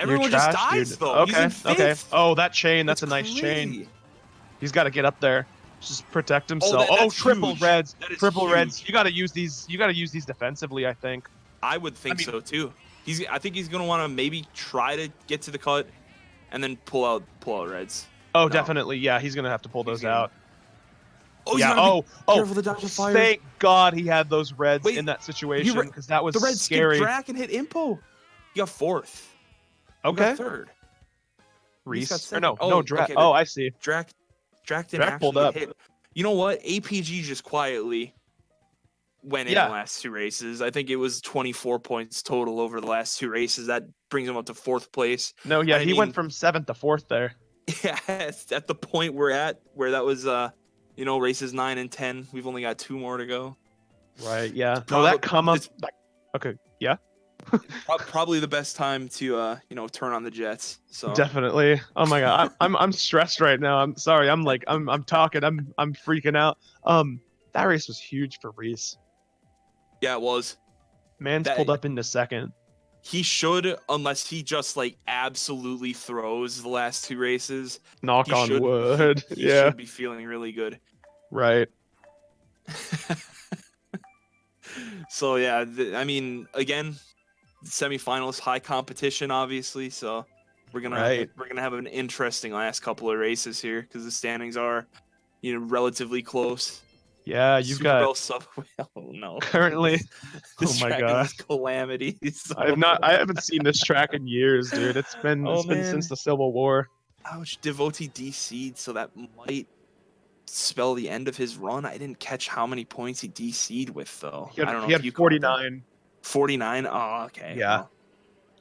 Everyone just trash, dies, dude. though. Okay. He's in fifth. Okay. Oh, that chain. That's a nice crazy. chain. He's got to get up there. Just protect himself. that's triple huge. reds. That is Triple huge. reds. You got to use these. You got to use these defensively, I think. I would think so too. I think he's gonna want to maybe try to get to the cut, and then pull out reds. Oh, No. definitely. Yeah, he's gonna have to pull those gonna- out. Oh, he's Yeah. gotta be Oh. careful to dodge the fire. Thank God he had those reds Wait, in that situation because that was The red scary. skipped Drac and hit Impo. He got fourth. Who Okay. got third. Reese. got Or second. no, Oh, no, Drac. okay, Oh, but- I see. Drac didn't Drac pulled actually up. hit. You know what? APG just quietly went in the Yeah. last 2 races. I think it was 24 points total over the last 2 races. That brings him up to 4th place. No, yeah, And I he went mean, from 7th to 4th there. yeah, it's at the point we're at where that was, races 9 and 10. We've only got 2 more to go. Right, yeah. No, that come up. It's Okay, yeah, probably the best time to, turn on the jets. So definitely. Oh my God, I'm stressed right now. I'm sorry. I'm talking. I'm freaking out. That race was huge for Reese. yeah, it was. Man's That pulled up into 2nd. he should, unless he just like absolutely throws the last 2 races. Knock He on should. wood. He Yeah, should be feeling really good. right. So yeah, I mean, again, semifinals, high competition, obviously. So we're Right. gonna have an interesting last couple of races here because the standings are, relatively close. Yeah, you've Super got Bowl Subway. Oh no! currently. This Oh my track God. is a calamity. I haven't seen this track in years, dude. It's been Oh been since man! the Civil War. Ouch! Devotee DC'd, so that might spell the end of his run. I didn't catch how many points he DC'd with though. I don't know He if had you caught that. 49. 49. Oh, okay. Yeah. Well,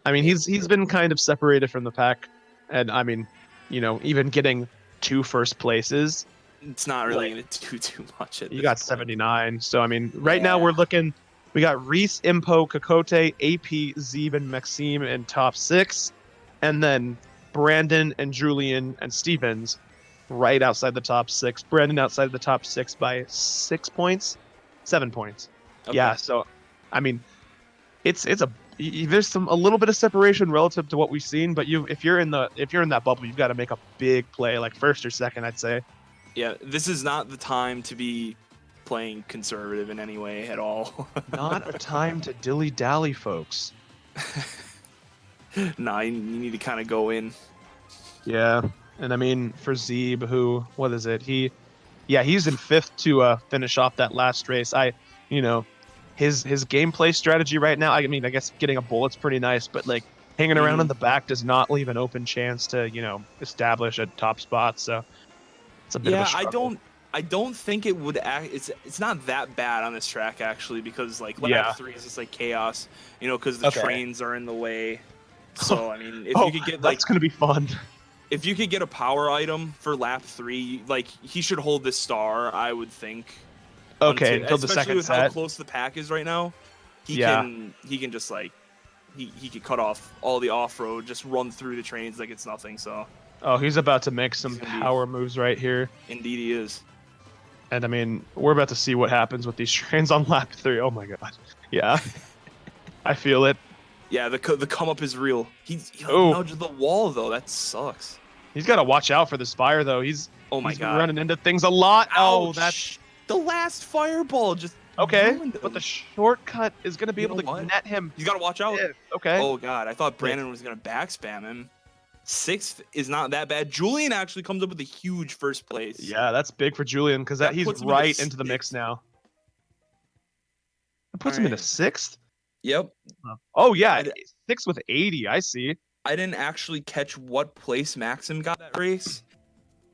I mean, he's been kind of separated from the pack, and I mean, even getting 2 first places, it's not really like, gonna do too much at you this got point. 79. So I mean, right now Yeah. we got Reese, Impo, Kokote, AP, Zebe, and Maxime in top 6, and then Brandon and Julian and Stevens right outside the top 6. Brandon outside the top 6 by 6 points, 7 points. Okay. Yeah. So, I mean, there's a little bit of separation relative to what we've seen, but if you're in that bubble, you've got to make a big play, like 1st or 2nd, I'd say. Yeah, this is not the time to be playing conservative in any way at all. Not a time to dilly dally, folks. Nah, you need to kind of go in. Yeah, and I mean for Zebe, what is it? He's in 5th to finish off that last race. His gameplay strategy right now. I mean, I guess getting a bullet's pretty nice, but like hanging around in the back does not leave an open chance to establish a top spot. So it's a bit of a struggle. I don't think it would act. It's not that bad on this track actually because like lap Yeah. 3 is just like chaos, because the Okay. trains are in the way. So I mean, if you could get that's gonna be fun. if you could get a power item for lap 3, like he should hold this star, I would think. Okay, until the especially 2nd with how set. close the pack is right now, he Yeah. can just like he could cut off all the off road, just run through the trains like it's nothing. So Oh, he's about to make some He's gonna be- power moves right here. indeed he is. And I mean, we're about to see what happens with these trains on lap 3. Oh my God. Yeah. I feel it. Yeah, the come up is real. He Oh. nudged the wall though. That sucks. He's got to watch out for this fire though. Oh my He's been god. running into things a lot. Oh, Ouch. that's the last fireball just okay. ruined him. But the shortcut is going to be You able know to what? net him. He's got to watch out. Okay. Oh god, I thought Brandon was gonna backspam him. 6th is not that bad. Julian actually comes up with a huge 1st place. Yeah, that's big for Julian because That he's puts him in right the into the mix 6th. now. It puts him into Alright. 6th. Yep. Oh yeah, I d- 6th with 80. I see. I didn't actually catch what place Maxim got that race,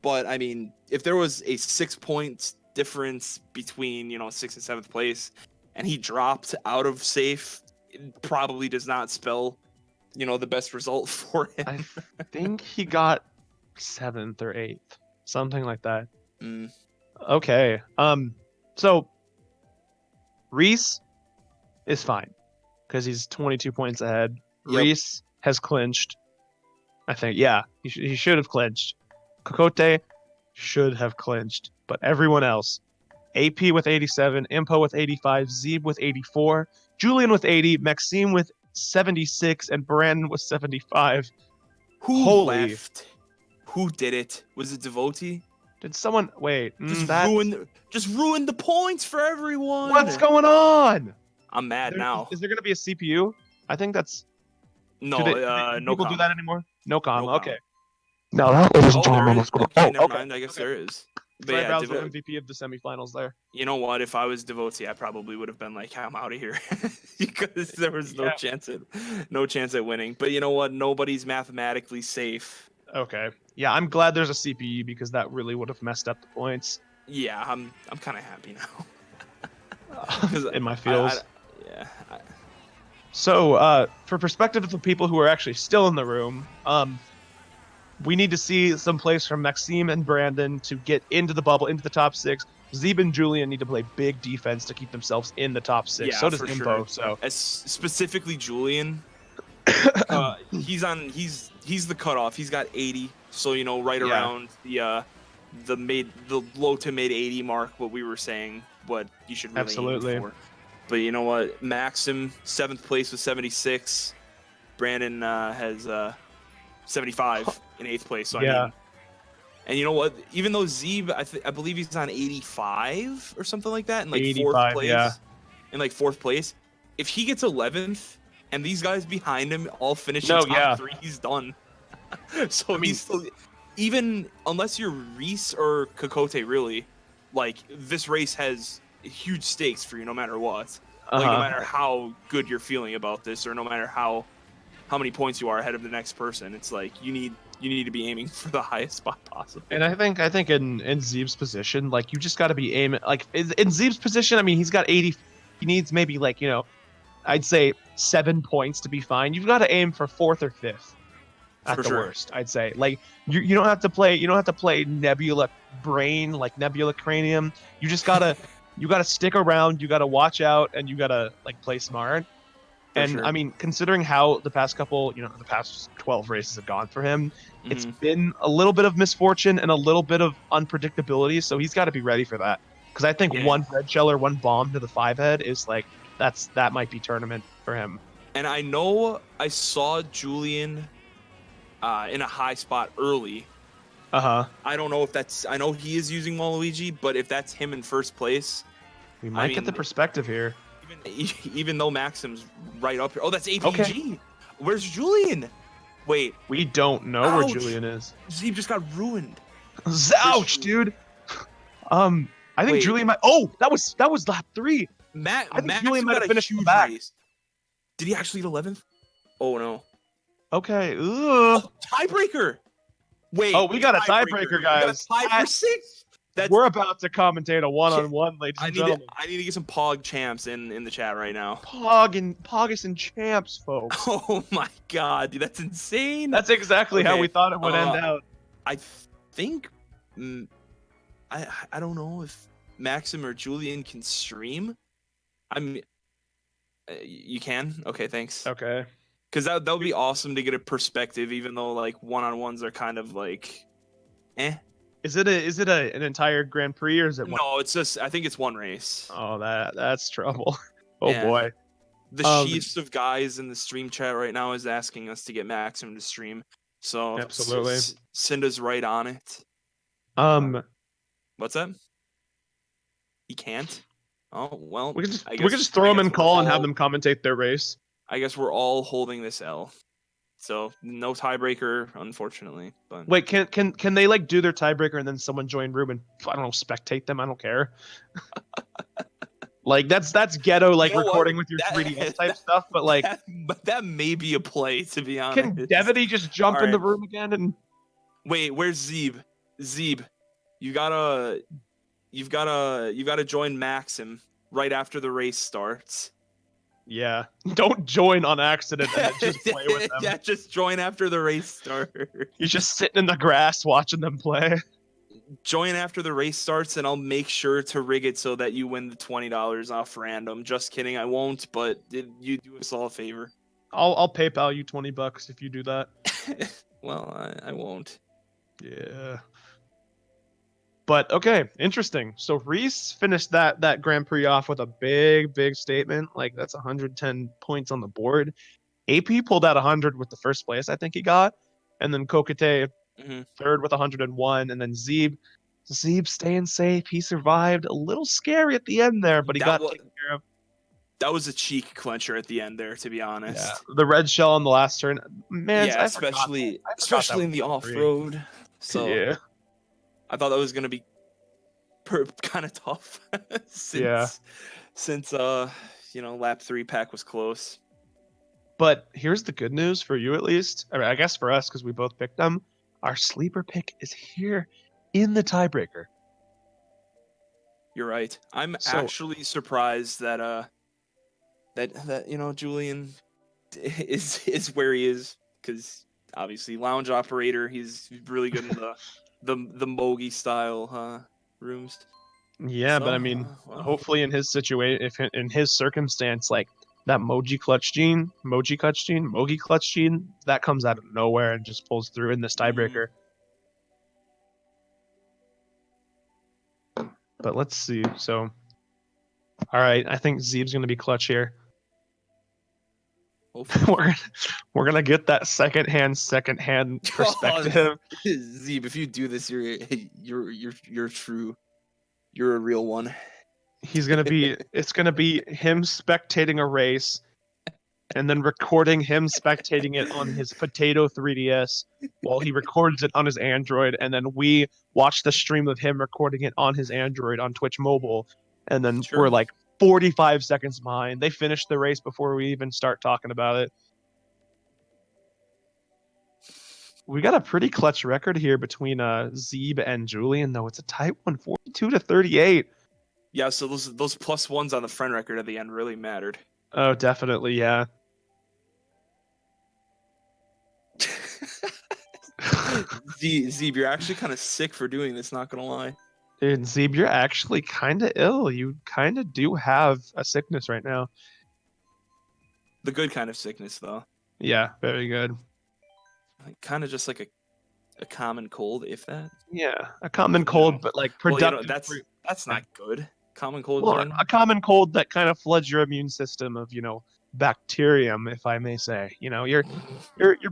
but I mean, if there was a 6 points difference between 6th and 7th place, and he dropped out of safe, it probably does not spell the best result for him. I think he got 7th or 8th, something like that. Mm. Okay. So Reese is fine because he's 22 points ahead. Yep. Reese has clinched. I think, yeah, he should have clinched. Kokote should have clinched, but everyone else, AP with 87, Impo with 85, Zebe with 84, Julian with 80, Maxime with 76, and Brandon with 75. Who Holy. left? Who did it? Was it Devotee? Did someone wait? Just ruined the points for everyone. What's going on? I'm mad now. Is there going to be a CPU? I think that's No, do no people do comment. that anymore? No com. No com. Okay. Now that, ladies and Oh, there gentlemen, is. is going Okay, to. never mind. I guess there is. But So I yeah, browsed the MVP of the semifinals there. you know what? If I was Devotee, I probably would have been like, "I'm out of here," because there was no chance at winning. But you know what? Nobody's mathematically safe. Okay. Yeah, I'm glad there's a CPU because that really would have messed up the points. Yeah, I'm kind of happy now. in my I, feels. yeah. So, for perspective of the people who are actually still in the room, we need to see some plays from Maxime and Brandon to get into the bubble, into the top six. Zebe and Julian need to play big defense to keep themselves in the top six. Yeah, So does for sure. Imbo. So, As specifically Julian, he's the cutoff. He's got 80, so right yeah, around the low to mid 80 mark. What we were saying, what you should really aim absolutely. for. But you know what, Maxim 7th place with 76. Brandon has 75 in 8th place. So I Yeah, mean, and you know what? Even though Zebe, I believe he's on 85 or something like that, in like 4th 85. Yeah. place. In like 4th place, if he gets 11th and these guys behind him all finish in No, top yeah. 3, he's done. So I mean, he's still, even unless you're Reese or Kokote, really, like this race has huge stakes for you no matter what. Like no matter how good you're feeling about this, or no matter how many points you are ahead of the next person, it's like you need to be aiming for the highest spot possible. And I think in Zeeb's position, like you just got to be aiming. Like in Zeeb's position, I mean, he's got 80. He needs maybe like I'd say 7 points to be fine. You've got to aim for 4th or 5th at For the sure. worst. I'd say like you don't have to play Nebula Brain, like Nebula Cranium. You just gotta you gotta stick around. You gotta watch out, and you gotta like play smart. For And sure. I mean, considering how the past the past 12 races have gone for him, it's been a little bit of misfortune and a little bit of unpredictability. So he's got to be ready for that. Because I think Yeah. one red shell or one bomb to the 5 head is like that might be tournament for him. And I know I saw Julian in a high spot early. I don't know if that's. I know he is using Waluigi, but if that's him in 1st place, We might get the perspective here. Even though Maxim's right up here. Oh, that's APG. Okay. Where's Julian? Wait. We don't know where Julian is. Zebe just got ruined. Ouch, dude. I think Julian might. Oh, that was lap 3. I think Julian might have finished in the back. Race. Did he actually get 11th? Oh no. Okay. Oh, tiebreaker. Wait. Oh, we got a tiebreaker, guys. We got a tie for 6. We're about to commentate a one-on-one, ladies and gentlemen. I need to get some Pog champs in the chat right now. Pogus and champs, folks. Oh my god, dude, that's insane. That's exactly how we thought it would end out. I think I don't know if Maxim or Julian can stream. You can? Okay, thanks. Okay. Because that would be awesome to get a perspective, even though like one-on-ones are kind of like, eh. Is it an entire Grand Prix or is it one? No, it's just I think it's one race. Oh, that's trouble. Oh yeah. Boy. The chiefs of guys in the stream chat right now is asking us to get Maxim to stream. So absolutely, Cinda's right on it. What's that? He can't. Oh well. We could just throw them in call and have them commentate their race. I guess we're all holding this L. So no tiebreaker, unfortunately. But wait, can they like do their tiebreaker and then someone join room and I don't know, spectate them? I don't care. Like that's ghetto, like recording with your 3DS type stuff. But like, that may be a play, to be honest. Can Devity just jump in the room again and wait? Where's Zebe? Zebe, you've gotta join Maxim right after the race starts. Yeah, don't join on accident and just play with them. Yeah, just join after the race starts. You're just sitting in the grass watching them play. Join after the race starts, and I'll make sure to rig it so that you win the $20 off random. Just kidding, I won't. But you do us all a favor. I'll PayPal you $20 if you do that. Well, I won't. Yeah. But okay, interesting. So Reese finished that Grand Prix off with a big statement. Like that's 110 points on the board. AP pulled out 100 with the 1st place I think he got, and then Kokite 3rd with 101, and then Zebe staying safe. He survived. A little scary at the end there, but he got taken care of. That was a cheek clencher at the end there, to be honest. Yeah, the red shell on the last turn, man. Yeah, especially in the off-road. So yeah. I thought that was gonna be kind of tough since lap 3 pack was close. But here's the good news for you, at least. I mean, I guess for us, because we both picked them. Our sleeper pick is here in the tiebreaker. You're right. I'm So actually surprised that Julian is where he is, because obviously lounge operator, he's really good in the Mogi style rooms. yeah, So but I mean, well, hopefully in his situation, if in his circumstance, like that Mogi clutch gene, that comes out of nowhere and just pulls through in this mm, tiebreaker. But let's see. So, all right, I think Zeeb's gonna be clutch here. hopefully. we're we're gonna get that second hand Oh, perspective. Zeeb, if you do this, you're true. You're a real one. It's gonna be him spectating a race and then recording him spectating it on his potato 3DS while he records it on his Android, and then we watch the stream of him recording it on his Android on Twitch Mobile, and then we're Sure. like 45 seconds behind. They finish the race before we even start talking about it. We got a pretty clutch record here between Zebe and Julian, though. It's a tight one, 42-38. Yeah, so those plus ones on the friend record at the end really mattered. Oh, definitely, yeah. Zebe, you're actually kind of sick for doing this, not gonna lie. Dude, Zebe, you're actually kind of ill. You kind of do have a sickness right now. The good kind of sickness, though. Yeah, very good. Like, kind of just like a common cold, if that. Yeah, a common You know. cold, but like Well, productive. that's not good. Common cold. Well, a common cold that kind of floods your immune system of, bacterium, if I may say. You're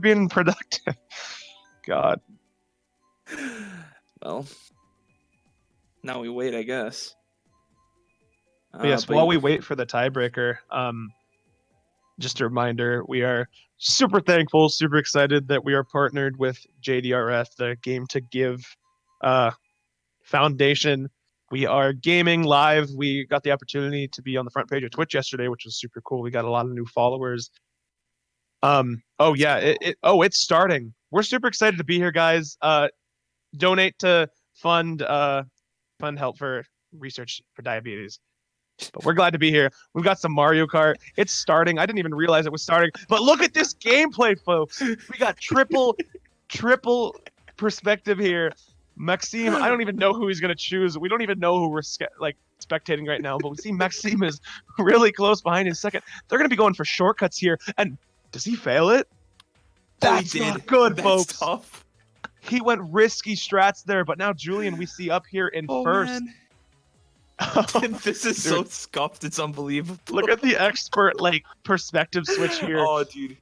being productive. God. Well, now we wait, I guess. But yes, while we wait for the tiebreaker, just a reminder, we are super thankful, super excited that we are partnered with JDRF, the Game2Give Foundation. We are gaming live. We got the opportunity to be on the front page of Twitch yesterday, which was super cool. We got a lot of new followers. Oh yeah, it's starting. We're super excited to be here, guys. Donate to fund help for research for diabetes. But we're glad to be here. We've got some Mario Kart. It's starting. I didn't even realize it was starting. But look at this gameplay, folks. We got triple perspective here. Maxime, I don't even know who he's gonna choose. We don't even know who we're spectating right now. But we see Maxime is really close behind in second. They're gonna be going for shortcuts here. And does he fail it? That's not good, folks. Tough. He went risky strats there. But now Julian, we see up here in first. Man. This is so scuffed, it's unbelievable. Look at the expert perspective switch here. Oh, dude.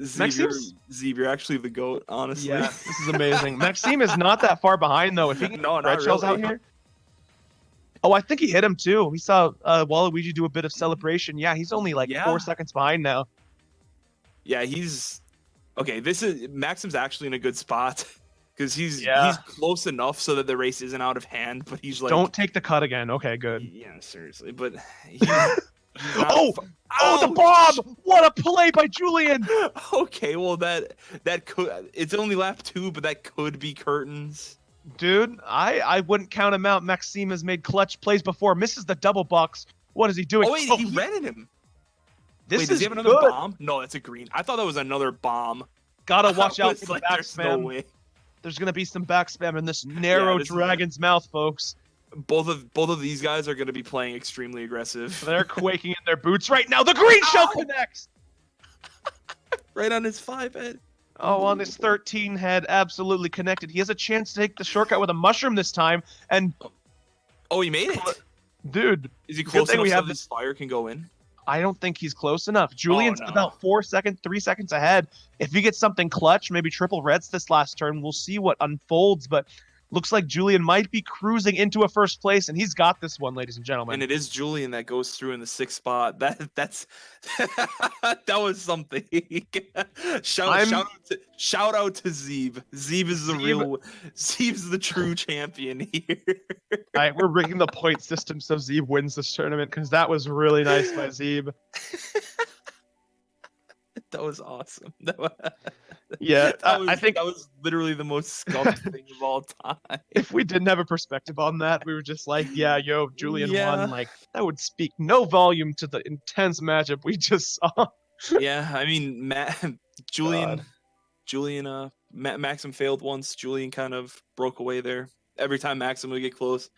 Zebe, you're actually the GOAT, honestly. Yeah, this is amazing. Maxime is not that far behind, though. If he can get red shells out here. Oh, I think he hit him, too. We saw Waluigi do a bit of celebration. Yeah, he's only 4 seconds behind now. Yeah, okay, Maxim's actually in a good spot. Because he's close enough so that the race isn't out of hand, but he's don't take the cut again. Okay, good. Yeah, seriously, but the bomb! What a play by Julian! Okay, well that could, it's only lap 2, but that could be curtains. Dude, I wouldn't count him out. Maxime has made clutch plays before, misses the double box. What is he doing? Oh wait, he ran at him. Does he have another bomb? No, that's a green. I thought that was another bomb. Gotta watch out for the back there's spam. No way. There's gonna be some back spam in this narrow dragon's mouth, folks. Both of these guys are gonna be playing extremely aggressive. They're quaking in their boots right now. The green shell connects. Right on his 5 head. Oh, on his 13 head, absolutely connected. He has a chance to take the shortcut with a mushroom this time, and he made it. Dude, is he close enough so this fire can go in? I don't think he's close enough. Julian's about 3 seconds ahead. If he gets something clutch, maybe triple reds this last turn, we'll see what unfolds. But looks like Julian might be cruising into a first place, and he's got this one, ladies and gentlemen. And it is Julian that goes through in the 6th spot. That's that was something. Shout out to Zebe. Zebe is Zebe's the true champion here. All right, we're rigging the point system so Zebe wins this tournament because that was really nice by Zebe. That was awesome. Yeah, I think That was literally the most scuffed thing of all time. if we didn't have a perspective on that, we were just like, yeah, yo, Julian won. Yeah. Like that would speak no volume to the intense matchup we just saw. Yeah, I mean, Julian, God. Julian, Maxim failed once. Julian kind of broke away there. Every time Maxim would get close,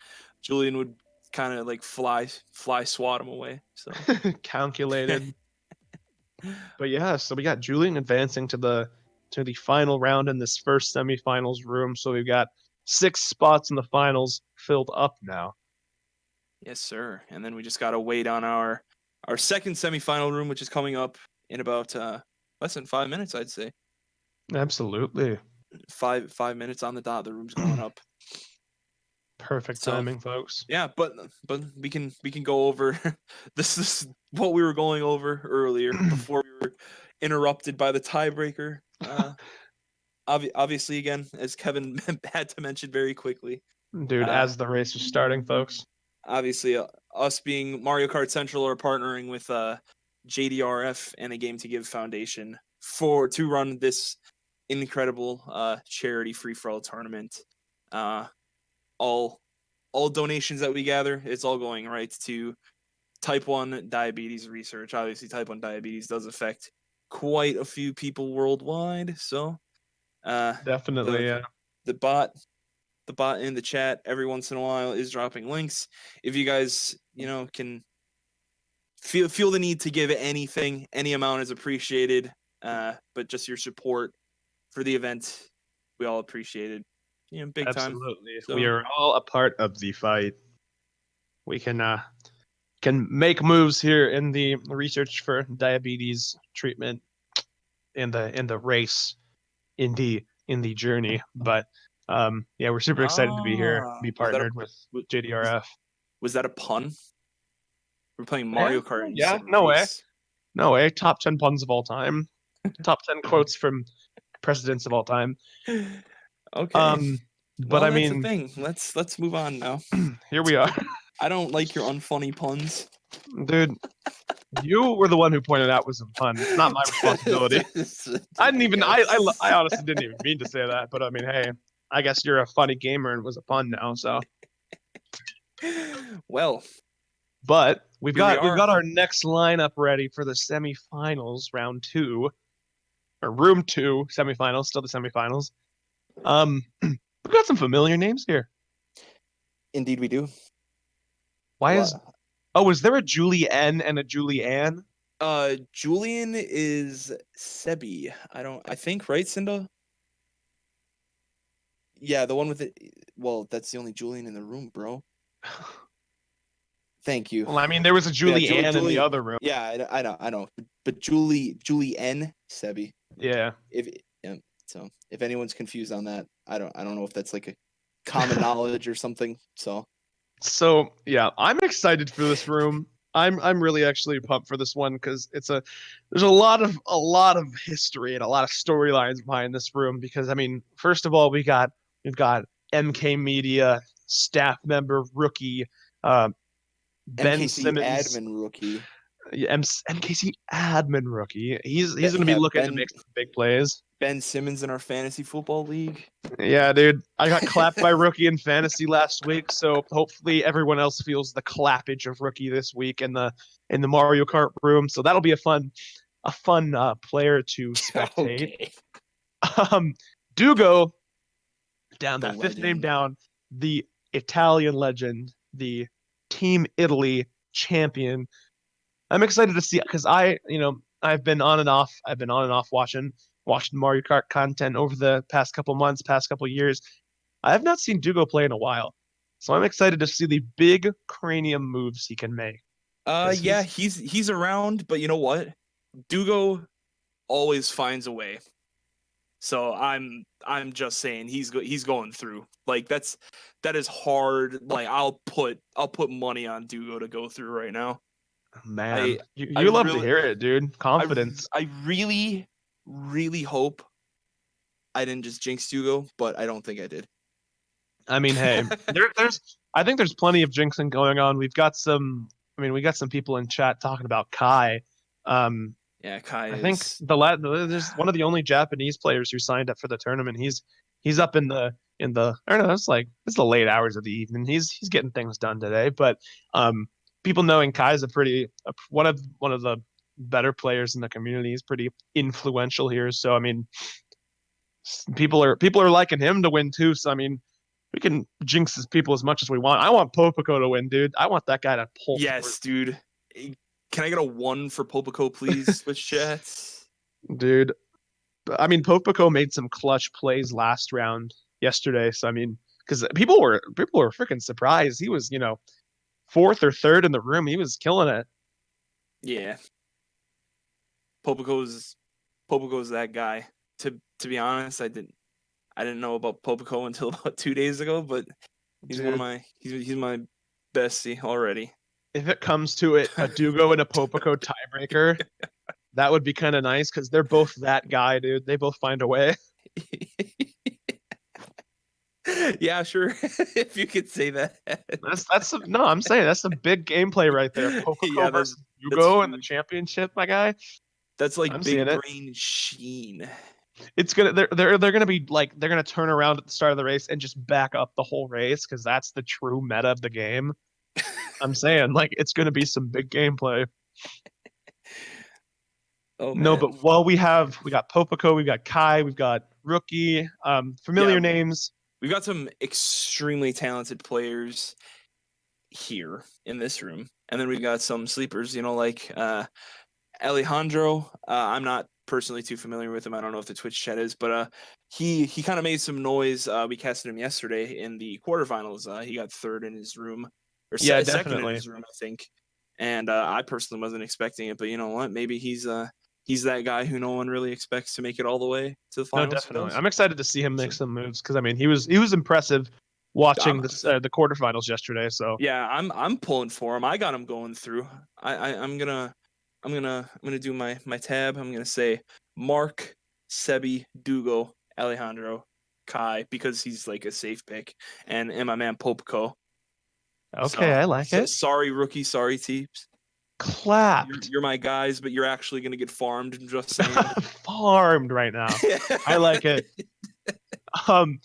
Julian would kind of like fly swat him away. So, Calculated. But yeah, so we got Julian advancing to the final round in this first semifinals room. So we've got 6 spots in the finals filled up now. yes, sir. And then we just gotta wait on our second semifinal room, which is coming up in about less than 5 minutes, I'd say. Absolutely. 5 minutes on the dot. The room's going up. Perfect So timing, folks. yeah, but we can go over this is what we were going over earlier before we were interrupted by the tiebreaker. Obviously, again, as Kevin had to mention very quickly, Dude, uh, as the race was starting, folks. obviously us being Mario Kart Central are partnering with JDRF and a Game2Give Foundation to run this incredible charity free for all tournament. All donations that we gather, it's all going right to type 1 diabetes research. Obviously, type 1 diabetes does affect quite a few people worldwide. So, Definitely, the yeah. the bot in the chat every once in a while is dropping links. If you guys, can feel the need to give anything, any amount is appreciated. But just your support for the event, we all appreciate it. Big time. Absolutely. We So, are all a part of the fight. We can make moves here in the research for diabetes treatment in the race in the journey. But yeah, we're super excited to be here, be was that a partnered with was, JDRF. was that a pun? We're playing Yeah, Mario Kart and you yeah, said no way. race. No way. Top 10 puns of all time. Top 10 quotes from presidents of all time. Okay. But Well, I that's the mean, thing. Let's move on now. here we are. I don't like your unfunny puns. Dude, you were the one who pointed out was a pun. It's not my responsibility. I didn't even. I honestly didn't even mean to say that. But I mean, hey, I guess you're a funny gamer and it was a pun now. So, Well, but here we we've are. got our next lineup ready for the semifinals, round 2 or room 2 semifinals. Still the semifinals. We've got some familiar names here. Indeed, we do. Why What? is? Oh, is there a Julie N and a Julie Ann? Julian is Sebi. I think, right, Cinda? Yeah, the one with it. Well, that's the only Julian in the room, bro. Thank you. Well, I mean, there was a Yeah, Julie Ann in the other room. Yeah, I know. But Julie N Sebi. Yeah. Yeah, so if anyone's confused on that, I don't know if that's like a common knowledge or something. So yeah, I'm excited for this room. I'm really actually pumped for this one because there's a lot of history and a lot of storylines behind this room. Because I mean, first of all, we've got MK Media staff member rookie Ben MKC Simmons, admin rookie. MKC admin rookie. He's going to be Yeah, looking to make some big plays. Ben Simmons in our fantasy football league. Yeah, dude. I got clapped by rookie in fantasy last week, so hopefully everyone else feels the clappage of rookie this week in the Mario Kart room. So that'll be a fun player to spectate. Okay. Dugo down The that fifth name legend. down, the Italian legend, the Team Italy champion. I'm excited to see because I've been on and off. I've been on and off watching Mario Kart content over the past couple months, past couple years. I have not seen Dugo play in a while, so I'm excited to see the big cranium moves he can make. Yeah, he's around, but you know what? Dugo always finds a way. So I'm just saying he's going through. Like that is hard. Like I'll put money on Dugo to go through right now. Man, I you love to really hear it, dude. Confidence. I really hope I didn't just jinx Dugo, but I don't think I did. I mean, hey, I think there's plenty of jinxing going on. We got some people in chat talking about Kai. Yeah, Kai I think is. there's one of the only Japanese players who signed up for the tournament. He's up I don't know, it's the late hours of the evening. He's getting things done today, but people knowing Kai's one of the better players in the community. He's pretty influential here. So I mean, people are liking him to win too. So I mean, we can jinx his people as much as we want. I want Popico to win, dude. I want that guy to pull through. Yes, dude. Can I get a 1 for Popico, please? Switch chats. Dude. I mean, Popico made some clutch plays last round yesterday. So I mean, because people were freaking surprised. He was, fourth or third in the room. He was killing it. Yeah, Popico's Popico's that guy. To be honest, I didn't know about Popico until about 2 days ago, but he's one of Dude, my he's my bestie already. if it comes to it, a Dugo and a Popico tiebreaker, that would be kind of nice because they're both that guy, dude. They both find a way. Yeah, sure. If you could say that. No, I'm saying that's some big gameplay right there. Yeah, Popico versus that's Dugo in the huge. championship, my guy. That's like I'm big seeing it. brain Sheen. It's gonna they're gonna be like they're gonna turn around at the start of the race and just back up the whole race because that's the true meta of the game. I'm saying like it's gonna be some big gameplay. Oh No, man. but while we got Popico, we've got Kai, we've got Rookie, Yeah, familiar names. we've got some extremely talented players here in this room. And then we've got some sleepers, like Alejandro. I'm not personally too familiar with him. I don't know if the Twitch chat is, but he kind of made some noise. We casted him yesterday in the quarterfinals. He got third in his room, or Yeah, second in definitely. his room, I think. And I personally wasn't expecting it, but you know what? Maybe he's that guy who no one really expects to make it all the way to the No, finals. Who definitely. does? I'm excited to see him make So, some moves because I mean he was impressive watching I'm, the quarterfinals yesterday. So yeah, I'm pulling for him. I got him going through. I'm gonna do my tab. I'm gonna say Mark, Sebi, Dugo, Alejandro, Kai because he's like a safe pick, and my man Popco. okay, I like it. Sorry rookie, sorry teeps. Clapped. You're my guys, but you're actually gonna get farmed. Just saying. Farmed right now. I like it. Um,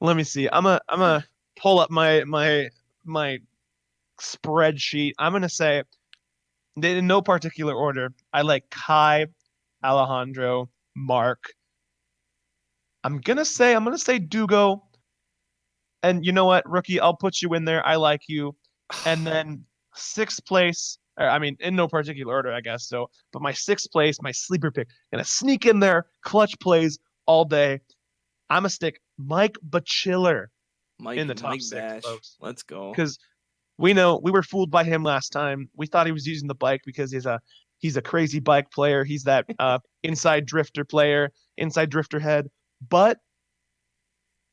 let me see. I'm a pull up my spreadsheet. I'm gonna say in no particular order. I like Kai, Alejandro, Mark. I'm gonna say Dugo. And you know what, rookie, I'll put you in there. I like you. And then sixth place, or, I mean, in no particular order, I guess. So, but my sixth place, my sleeper pick, gonna sneak in there, clutch plays all day. I'm gonna stick Mike Bachiller in the top Mike six, Bash. folks, Let's go. because we know we were fooled by him last time. We thought he was using the bike because he's a crazy bike player. He's that inside drifter player, inside drifter head. But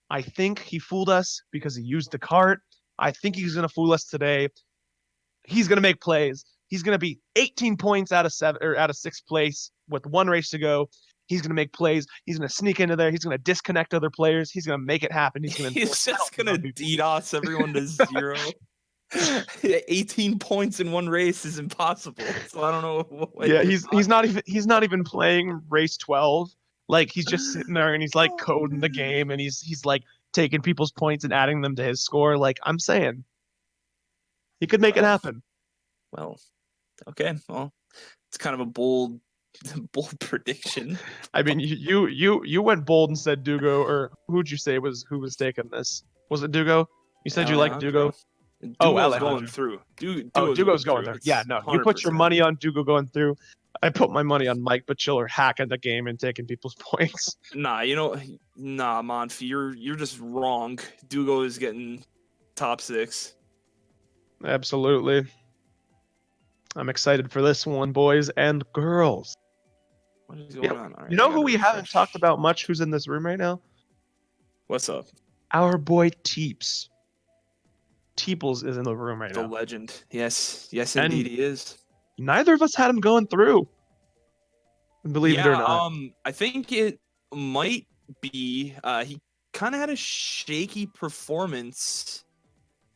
I think he fooled us because he used the cart. I think he's going to fool us today. He's going to make plays. He's going to be 18 points out of sixth place with one race to go. He's going to make plays. He's going to sneak into there. He's going to disconnect other players. He's going to make it happen. He's going to He's enforce just penalties on gonna people. DDoS everyone to 0. 18 points in one race is impossible. So I don't know what Yeah, you're he's not even playing race 12. Like he's just sitting there and he's like Oh coding the man. game and he's like taking people's points and adding them to his score. Like I'm saying, he could make it Well, happen. well, okay. Well, it's kind of a bold, bold prediction. I mean, you went bold and said Dugo, or who'd you say who was taking this? Was it Dugo? You said you liked Dugo. Alejandro. Oh, Duo's going Alejandro. through. Oh, Duo's going Dugo's going through. there. Yeah, It's no, you put your 100%. money on Dugo going through. I put my money on Mike Bachiller hacking the game and taking people's points. Nah, Monfi, you're just wrong. Dugo is getting top 6. Absolutely. I'm excited for this one, boys and girls. What is Yeah, going on? All you right, I know who gotta we haven't talked refresh. about much who's in this room right now? What's up? Our boy Teeps. Teeples is in the room right The now. legend. Yes, indeed And he is. neither of us had him going through, believe it or Yeah, not. I think it might be he kind of had a shaky performance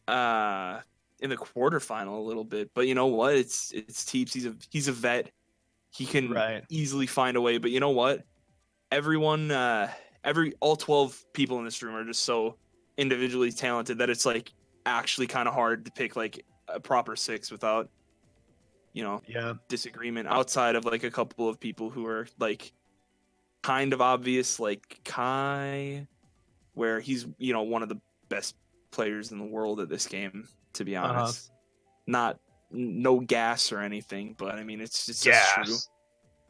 in the quarterfinal a little bit, but you know what? It's Teeps. He's a vet. he can Right. easily find a way. But you know what? Everyone, all 12 people in this room are just so individually talented that it's like actually kind of hard to pick like a proper 6 without, Yeah. disagreement outside of like a couple of people who are like kind of obvious, like Kai, where he's, one of the best players in the world at this game, to be honest. No gas or anything, but I mean it's just true. Gas.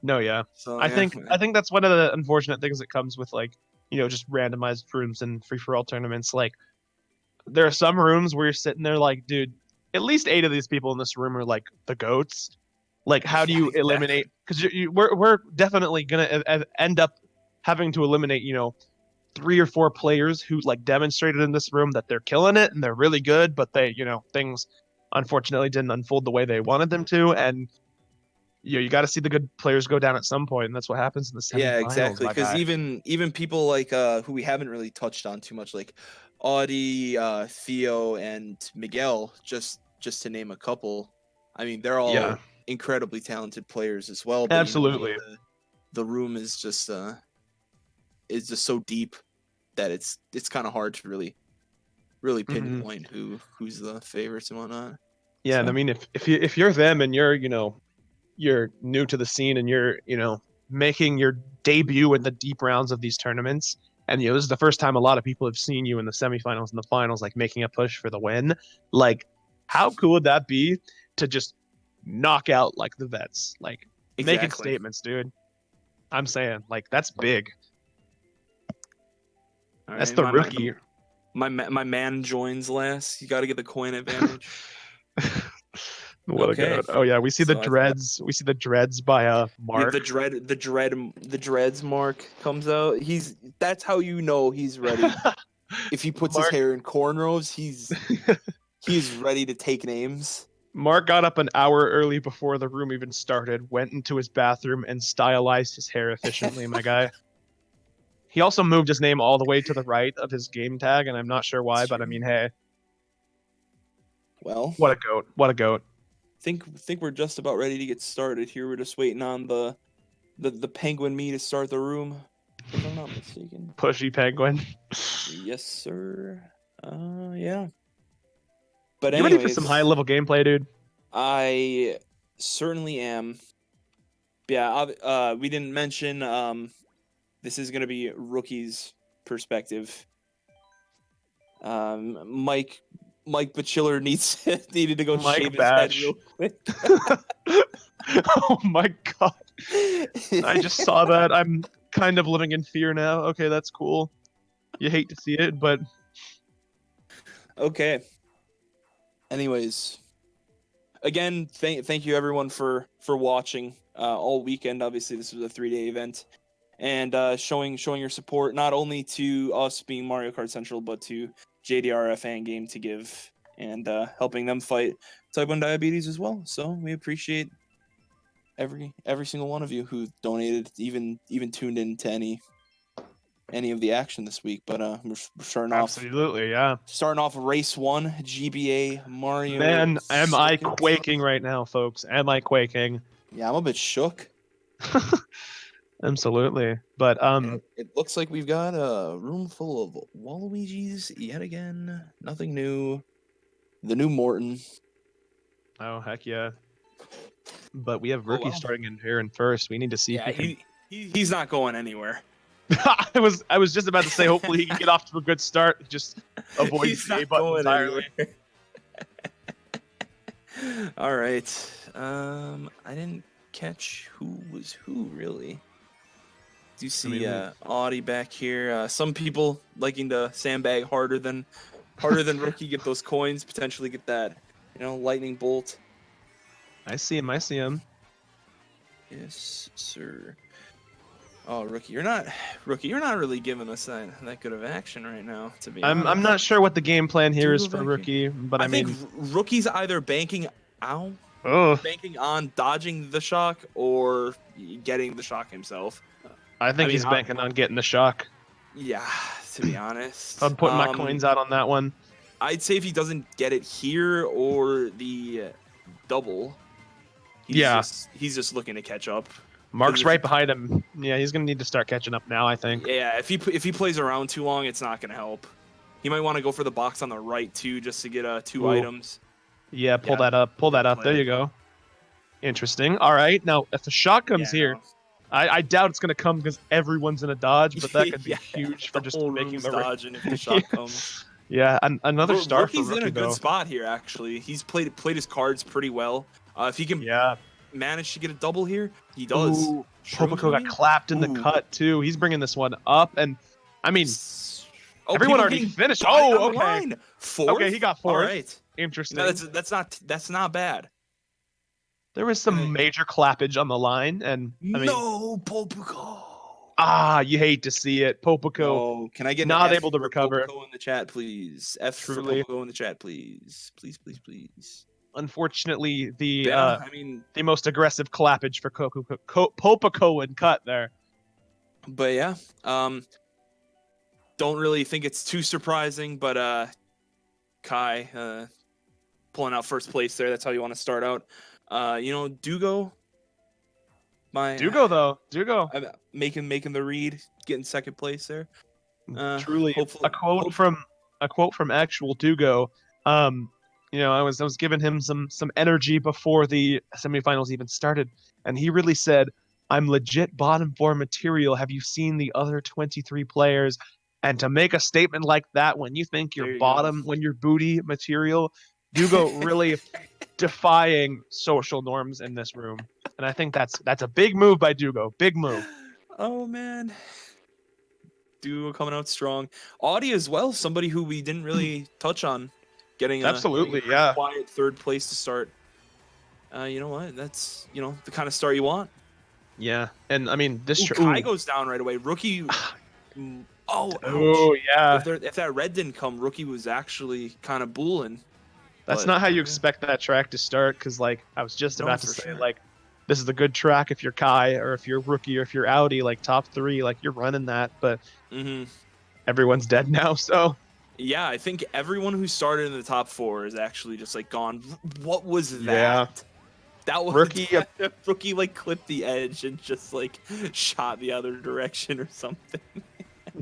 No, yeah. So I yeah, think that's one of the unfortunate things that comes with like, just randomized rooms and free for all tournaments. Like there are some rooms where you're sitting there like, dude, at least 8 of these people in this room are like the goats. Like, how do yeah, you exactly. eliminate? Because we're definitely gonna end up having to eliminate, 3 or 4 players who like demonstrated in this room that they're killing it and they're really good, but they, things unfortunately didn't unfold the way they wanted them to, and you got to see the good players go down at some point, and that's what happens in the Yeah, semifinals, exactly. my Because guy. even people like who we haven't really touched on too much, like Audie, Theo, and Miguel, just to name a couple. I mean, they're all Yeah, incredibly talented players as well. But you know what? absolutely. The room is just so deep that it's kind of hard to really Hmm. pinpoint who's the favorites and whatnot. Yeah, and I So mean, if you're them and you're new to the scene and you're making your debut in the deep rounds of these tournaments, and this is the first time a lot of people have seen you in the semifinals and the finals, like making a push for the win. Like, how cool would that be to just knock out like the vets, like making exactly. statements, dude? I'm saying, like, that's big. All That's right, the my my rookie. my man joins last. You got to get the coin advantage. What a Okay, goat. Oh yeah, we see the so dreads. We see the dreads by yeah, Mark. the dreads mark comes out. That's how you know he's ready. If he puts his Mark hair in cornrows, he's ready to take names. Mark got up an hour early before the room even started, went into his bathroom, and stylized his hair efficiently, my guy. He also moved his name all the way to the right of his game tag, and I'm not sure why, That's but I true. mean, hey, Well, what a goat. What a goat. think we're just about ready to get started here. We're just waiting on the penguin me to start the room, if I'm not mistaken. Pushy penguin. Yes, sir. Yeah. But You ready for some high anyways, level gameplay, dude? I certainly am. Yeah, we didn't mention this is gonna be rookie's perspective. Mike Bachiller needed to go Mike shave his head Batch. real quick. Oh my god. I just saw that. I'm kind of living in fear now. Okay, that's cool. You hate to see it, but Okay. Anyways, again, thank you everyone for watching all weekend. Obviously, this was a 3-day event, and showing your support not only to us being Mario Kart Central, but to JDRF and Game2Give, and helping them fight type 1 diabetes as well. So we appreciate every single one of you who donated, even tuned in to any of the action this week. But we're absolutely, yeah. starting off race 1, GBA Mario. Man, am I Circuit. quaking right now, folks? Am I quaking? Yeah, I'm a bit shook. Absolutely. But It looks like we've got a room full of Waluigi's yet again. Nothing new. The new Morton. oh heck yeah. But we have rookie Wow. starting in here in first. We need to see if Yeah, he can he's not going anywhere. I was just about to say hopefully he can get off to a good start. Just avoid He's the A not button going entirely. anywhere. All right. I didn't catch who was who really. Do you see Audie back here? Some people liking to sandbag harder than rookie, get those coins, potentially get that, lightning bolt. I see him. Yes, sir. Oh, rookie, you're not really giving us that good of action right now, to be honest. I'm not sure what the game plan here is for back here. rookie, but I I mean think rookie's either banking on dodging the shock or getting the shock himself. I think he's banking on getting the shock. Yeah, to be honest. I'm putting my coins out on that one. I'd say if he doesn't get it here or the double, Yeah. He's just looking to catch up. Mark's If right he- behind him. Yeah, he's gonna need to start catching up now, I think. Yeah, if he plays around too long, it's not gonna help. He might want to go for the box on the right too, just to get 2 Ooh. items. Yeah, pull Yeah, that up. Pull good that up. There play. you go. Interesting. All right. Now, if the shot comes Yeah, here, no. I doubt it's gonna come because everyone's in a dodge, but that could be Yeah, huge for the just whole making room's the dodging if the yeah. shot comes. Yeah, another star for Rookie's in Rookie a good though. spot here. Actually, he's played his cards pretty well. If he can Yeah. manage to get a double here, he does. Ooh, Shrooms, Popico got maybe? clapped in the Ooh. cut too. He's bringing this one up, and I mean, Oh, everyone people already getting finished. bodied Oh, on the okay. line. Fourth. Okay, he got All fourth. right. Interesting. No, that's not bad. There was some major clappage on the line, and I mean, No, Popico. you hate to see it. Popico No, can I get an not F able to for recover. Popico in the chat, please? F Truly. for Popico in the chat, please. Please, please, please. Unfortunately, Yeah, I mean, the most aggressive clappage for Popico and cut there. but yeah, don't really think it's too surprising, but Kai pulling out first place there. That's how you want to start out. Dugo. Dugo. I'm making the read, getting second place there. Truly, hopefully, a quote from actual Dugo. I was giving him some energy before the semifinals even started, and he really said, "I'm legit bottom 4 material. Have you seen the other 23 players?" And to make a statement like that when you think you're There you bottom, go. when you're booty material, Dugo really defying social norms in this room. And I think that's a big move by Dugo. Big move. Oh man. Duo coming out strong. Audie as well, somebody who we didn't really touch on getting Absolutely, getting yeah. quiet third place to start. You know what? That's the kind of start you want. Yeah. And I mean this Kai goes down right away. Rookie ouch. Oh yeah. If that red didn't come, Rookie was actually kind of booling. That's But, not how you expect that track to start, because like I was just about to for say, sure. like this is a good track if you're Kai, or if you're Rookie, or if you're Audi, like top 3, like you're running that, but everyone's dead now, so yeah, I think everyone who started in the top 4 is actually just like gone. What was that? Yeah. That was Rookie like clipped the edge and just like shot the other direction or something.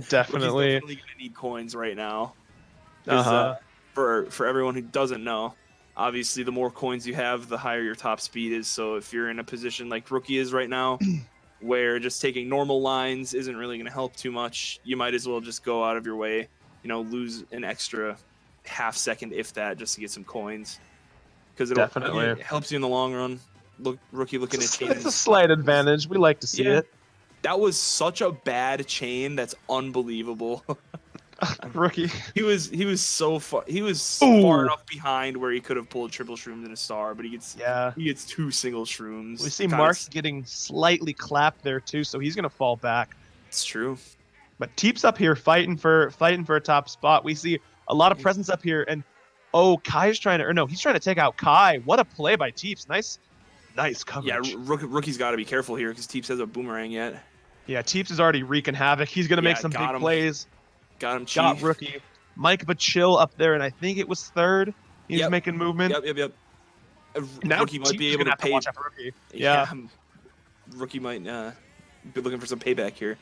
definitely. Rookie's definitely gonna need coins right now. For everyone who doesn't know, obviously the more coins you have, the higher your top speed is. So if you're in a position like Rookie is right now, where just taking normal lines isn't really going to help too much, you might as well just go out of your way, lose an extra half second, if that, just to get some coins. Because it helps you in the long run. Rookie looking at chains. It's a slight advantage. We like to see it. That was such a bad chain. That's unbelievable. Rookie. He was so far. He was far enough behind where he could have pulled triple shrooms in a star, but he gets 2 single shrooms. We see Mark getting slightly clapped there too, so he's gonna fall back. It's true. But Teep's up here fighting for a top spot. We see a lot of presence up here, and Kai's trying to, he's trying to take out Kai. What a play by Teeps. Nice coverage. Yeah, Rookie's got to be careful here because Teeps has a boomerang yet. Yeah, Teeps is already wreaking havoc. He's gonna make some big plays. Got him. Got Rookie. Mike Bachill up there, and I think it was third. He's making movement. Yep. Now Rookie might be able to pay. Watch out for Rookie. Yeah. Rookie might be looking for some payback here.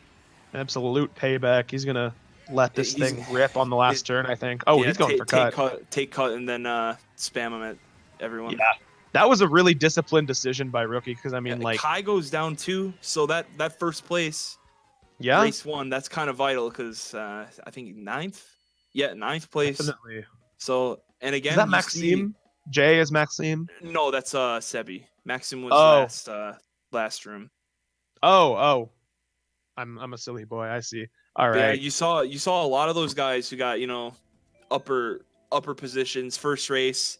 Absolute payback. He's gonna let this thing rip on the last turn, I think. Oh, he's going for cut. Take cut and then spam him at everyone. Yeah. That was a really disciplined decision by Rookie, because I mean, like Kai goes down too, so that first place. Yeah. Race 1, that's kind of vital because I think 9th. Yeah, 9th place. Definitely. So, and again, is that Maxime? Jay is Maxime? No, that's Sebe. Maxime was last room. Oh. I'm a silly boy. I see. All right. Yeah, you saw a lot of those guys who got upper positions first race.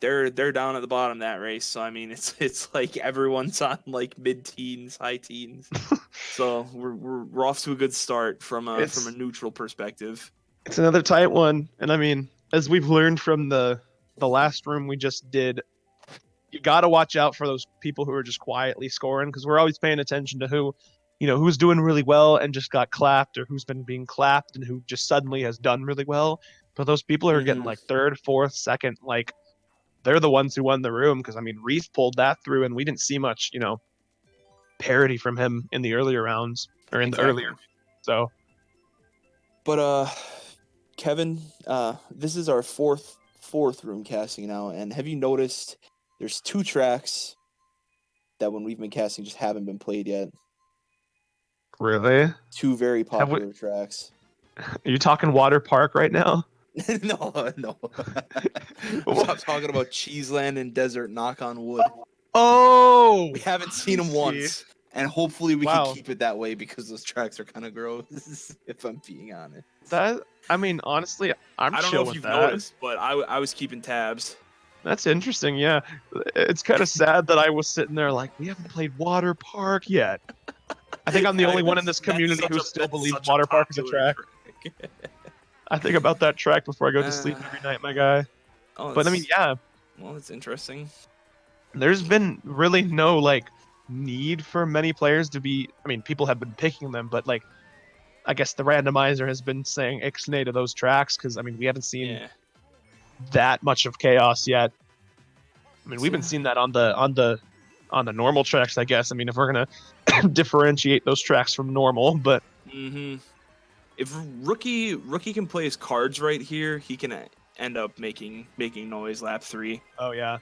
They're down at the bottom that race. So I mean, it's like everyone's on like mid-teens, high teens. So we're off to a good start from a neutral perspective. It's another tight one, and I mean, as we've learned from the last room we just did, you got to watch out for those people who are just quietly scoring, because we're always paying attention to who's doing really well and just got clapped, or who's been being clapped and who just suddenly has done really well. But those people who are getting like third, fourth, second, like they're the ones who won the room because I mean Reef pulled that through, and we didn't see much, parity from him in the earlier rounds or in the Exactly. earlier. So, But Kevin, this is our fourth room casting now, and have you noticed there's 2 tracks that when we've been casting just haven't been played yet? really, 2 very have we? popular tracks. Are you talking Water Park right now? No. I'm talking about Cheeseland and Desert Knock on Wood. Oh, We haven't seen them I see. once, and hopefully we Wow. can keep it that way because those tracks are kind of gross. If I'm being honest. That I mean, honestly, I'm I don't chill know if with you've that. noticed, but I was keeping tabs. That's interesting. Yeah, it's kind of sad that I was sitting there like we haven't played Water Park yet. I think I'm the only one in this community who still believes Water Park is a track. I think about that track before I go to sleep every night, my guy. Oh, But I mean, yeah, well, it's interesting. there's been really no like need for many players to be. I mean, people have been picking them, but like, I guess the randomizer has been saying ixnay to those tracks because I mean, we haven't seen that much of chaos yet. I mean, we've been seeing that on the normal tracks, I guess. I mean, if we're gonna differentiate those tracks from normal, but if rookie can play his cards right here, he can end up making noise lap 3. Oh yeah.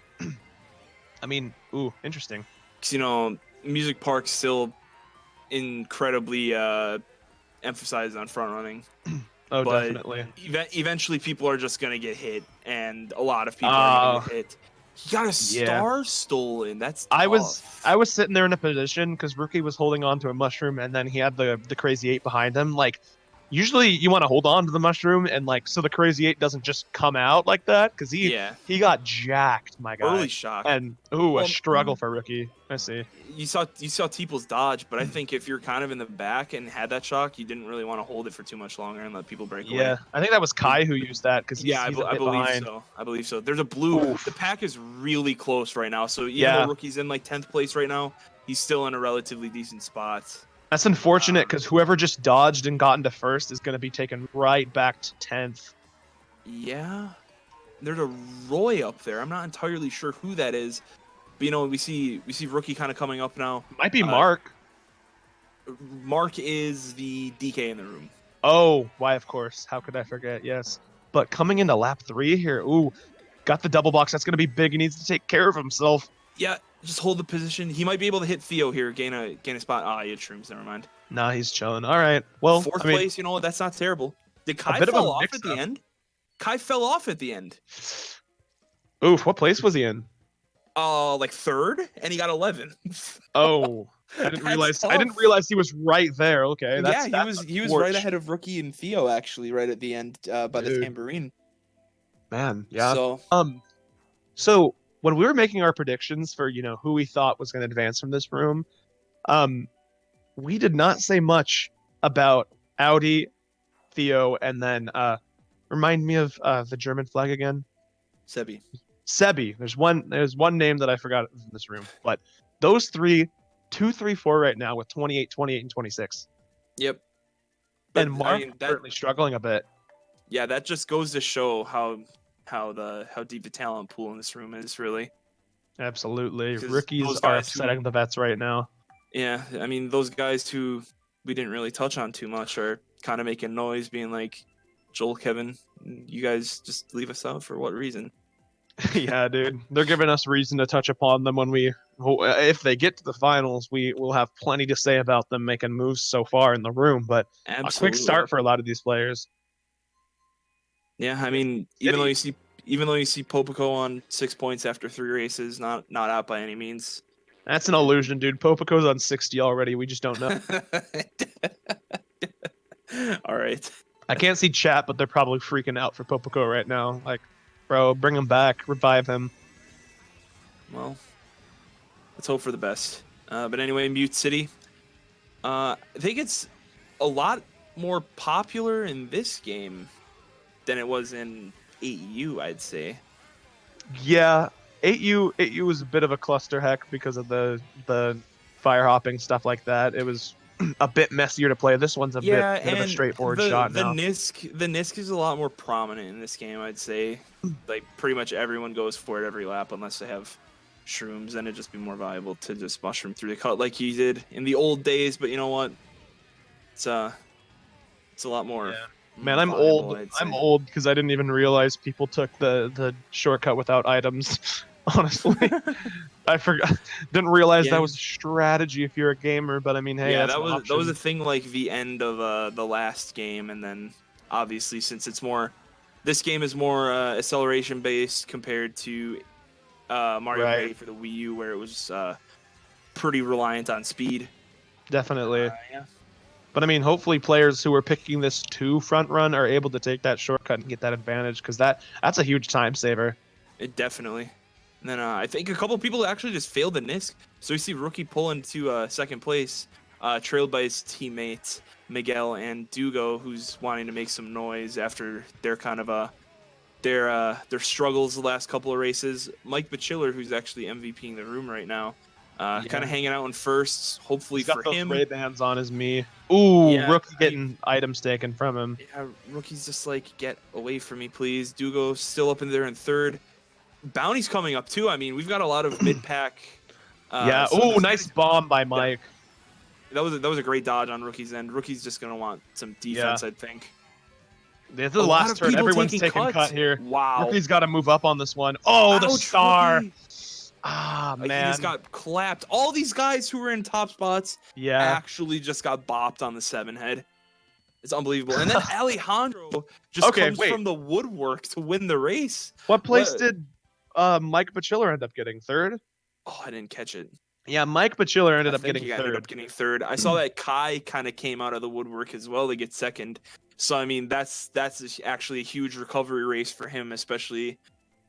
I mean, ooh, interesting. Because Music Park's still incredibly emphasized on front running. Oh, but definitely. Eventually, people are just gonna get hit, and a lot of people are gonna get hit. He got a star stolen. That's tough. I was sitting there in a position because Rookie was holding on to a mushroom, and then he had the Crazy 8 behind him. Like, usually you want to hold on to the mushroom, and like so the Crazy 8 doesn't just come out like that because he got jacked, my guy. Early shock. And a struggle for Rookie. I see. You saw Teeple's dodge, but I think if you're kind of in the back and had that shock, you didn't really want to hold it for too much longer and let people break away. Yeah, I think that was Kai who used that because I believe so. There's a blue. Oof. The pack is really close right now, so even though Rookie's in like 10th place right now, he's still in a relatively decent spot. That's unfortunate because whoever just dodged and got into first is going to be taken right back to 10th. Yeah, there's a Roy up there. I'm not entirely sure who that is. But we see Rookie kind of coming up now. Might be Mark. Mark is the DK in the room. Oh, why? Of course. How could I forget? Yes. But coming into lap 3 here, ooh, got the double box. That's gonna be big. He needs to take care of himself. Yeah, just hold the position. He might be able to hit Theo here, gain a spot. He had shrooms. Never mind. Nah, he's chilling. All right. Well, 4th place. That's not terrible. Did Kai fall off at the end? Kai fell off at the end. Oof. What place was he in? Like 3rd, and he got 11th. Oh, I didn't realize. I didn't realize he was right there. Okay, he was right ahead of Rookie and Theo actually, right at the end by the tambourine. Man, yeah. So when we were making our predictions for who we thought was going to advance from this room, we did not say much about Audi, Theo, and then remind me of the German flag again. Zebe. There's one name that I forgot in this room, but those 3, 2, 3, 4 right now with 28, 28, and 26. Yep. And Mark currently struggling a bit. Yeah, that just goes to show how deep the talent pool in this room is, really. Absolutely. Rookies are upsetting the vets right now. Yeah, I mean, those guys who we didn't really touch on too much are kind of making noise, being like, Joel, Kevin, you guys just leave us out for what reason? Yeah, dude. They're giving us reason to touch upon them if they get to the finals, we will have plenty to say about them making moves so far in the room, but a quick start for a lot of these players. Yeah, I mean, even though you see Popico on 6 points after 3 races, not out by any means. That's an illusion, dude. Popico's on 60 already. We just don't know. All right. I can't see chat, but they're probably freaking out for Popico right now. Like, bro, bring him back, revive him. Well, let's hope for the best. But anyway, Mute City. I think it's a lot more popular in this game than it was in 8U, I'd say. Yeah, 8U was a bit of a cluster heck because of the fire hopping stuff like that. It was a bit messier to play. This one's a bit Yeah, of a and straightforward the shot the now. Nisk is a lot more prominent in this game, I'd say. Like pretty much everyone goes for it every lap unless they have shrooms, and it'd just be more valuable to just mushroom through the cut like he did in the old days. But you know what? It's it's a lot more Yeah. Man, I'm viable, old. I'd I'm say. old because I didn't even realize people took the shortcut without items. Honestly, I forgot. Didn't realize that Yeah, was a strategy if you're a gamer. But I mean, hey, yeah, that's an that was a option. thing like the end of the last game, and then obviously since it's more, this game is more acceleration based compared to Mario Kart Right. 8 for the Wii U, where it was pretty reliant on speed. Definitely. Yeah, But I mean, hopefully players who are picking this to front run are able to take that shortcut and get that advantage because that's a huge time saver. it definitely. And then I think a couple people actually just failed the Nisk. So we see Rookie pull into second place, trailed by his teammates Miguel and Dugo, who's wanting to make some noise after their kind of their struggles the last couple of races. Mike Bachiller, who's actually MVPing the room right now, kind of Yeah. hanging out in first. Hopefully He's got for those him. Ray-Bans on his me. Ooh, Yeah, rookie getting items taken from him. yeah, Rookie's just like, get away from me, please. Dugo still up in there in third. Bounty's coming up too. I mean, we've got a lot of mid pack. Yeah. So Ooh, this nice bomb by Mike. that was a great dodge on Rookie's end. Rookie's just gonna want some Yeah. defense, I think. This is A the lot last of turn. people Everyone's taking taking cut cuts. here. Wow. Rookie's got to move up on this one. Oh, the Ouch, star. Rookie. Ah, He just man. got clapped. All these guys who were in top spots Yeah. actually just got bopped on the 7-head. It's unbelievable. And then Alejandro just Okay, comes wait. from the woodwork to win the race. What place What? did Mike Bachiller end up getting? Third? Oh, I didn't catch it. Yeah, Mike Bachiller I ended up think getting he ended third. up getting third. I saw that Kai kind of came out of the woodwork as well to get second. So I mean, that's actually a huge recovery race for him, especially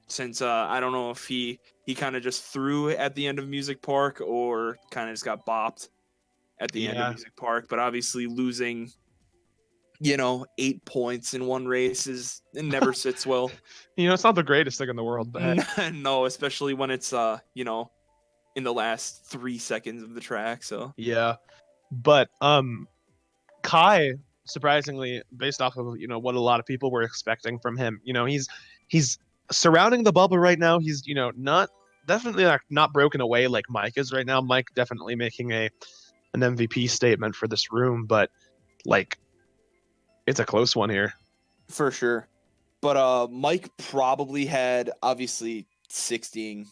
since I don't know if he kind of just threw at the end of Music Park or kind of just got bopped at the end of Yeah. Music Park. But obviously losing, 8 points in one race it never sits well. It's not the greatest thing in the world, but hey. No, especially when it's in the last 3 seconds of the track. So Yeah. But Kai, surprisingly, based off of what a lot of people were expecting from him, he's surrounding the bubble right now. He's not definitely not broken away like Mike is right now. Mike definitely making an MVP statement for this room, but like it's a close one here. for sure. But Mike probably had obviously 60ing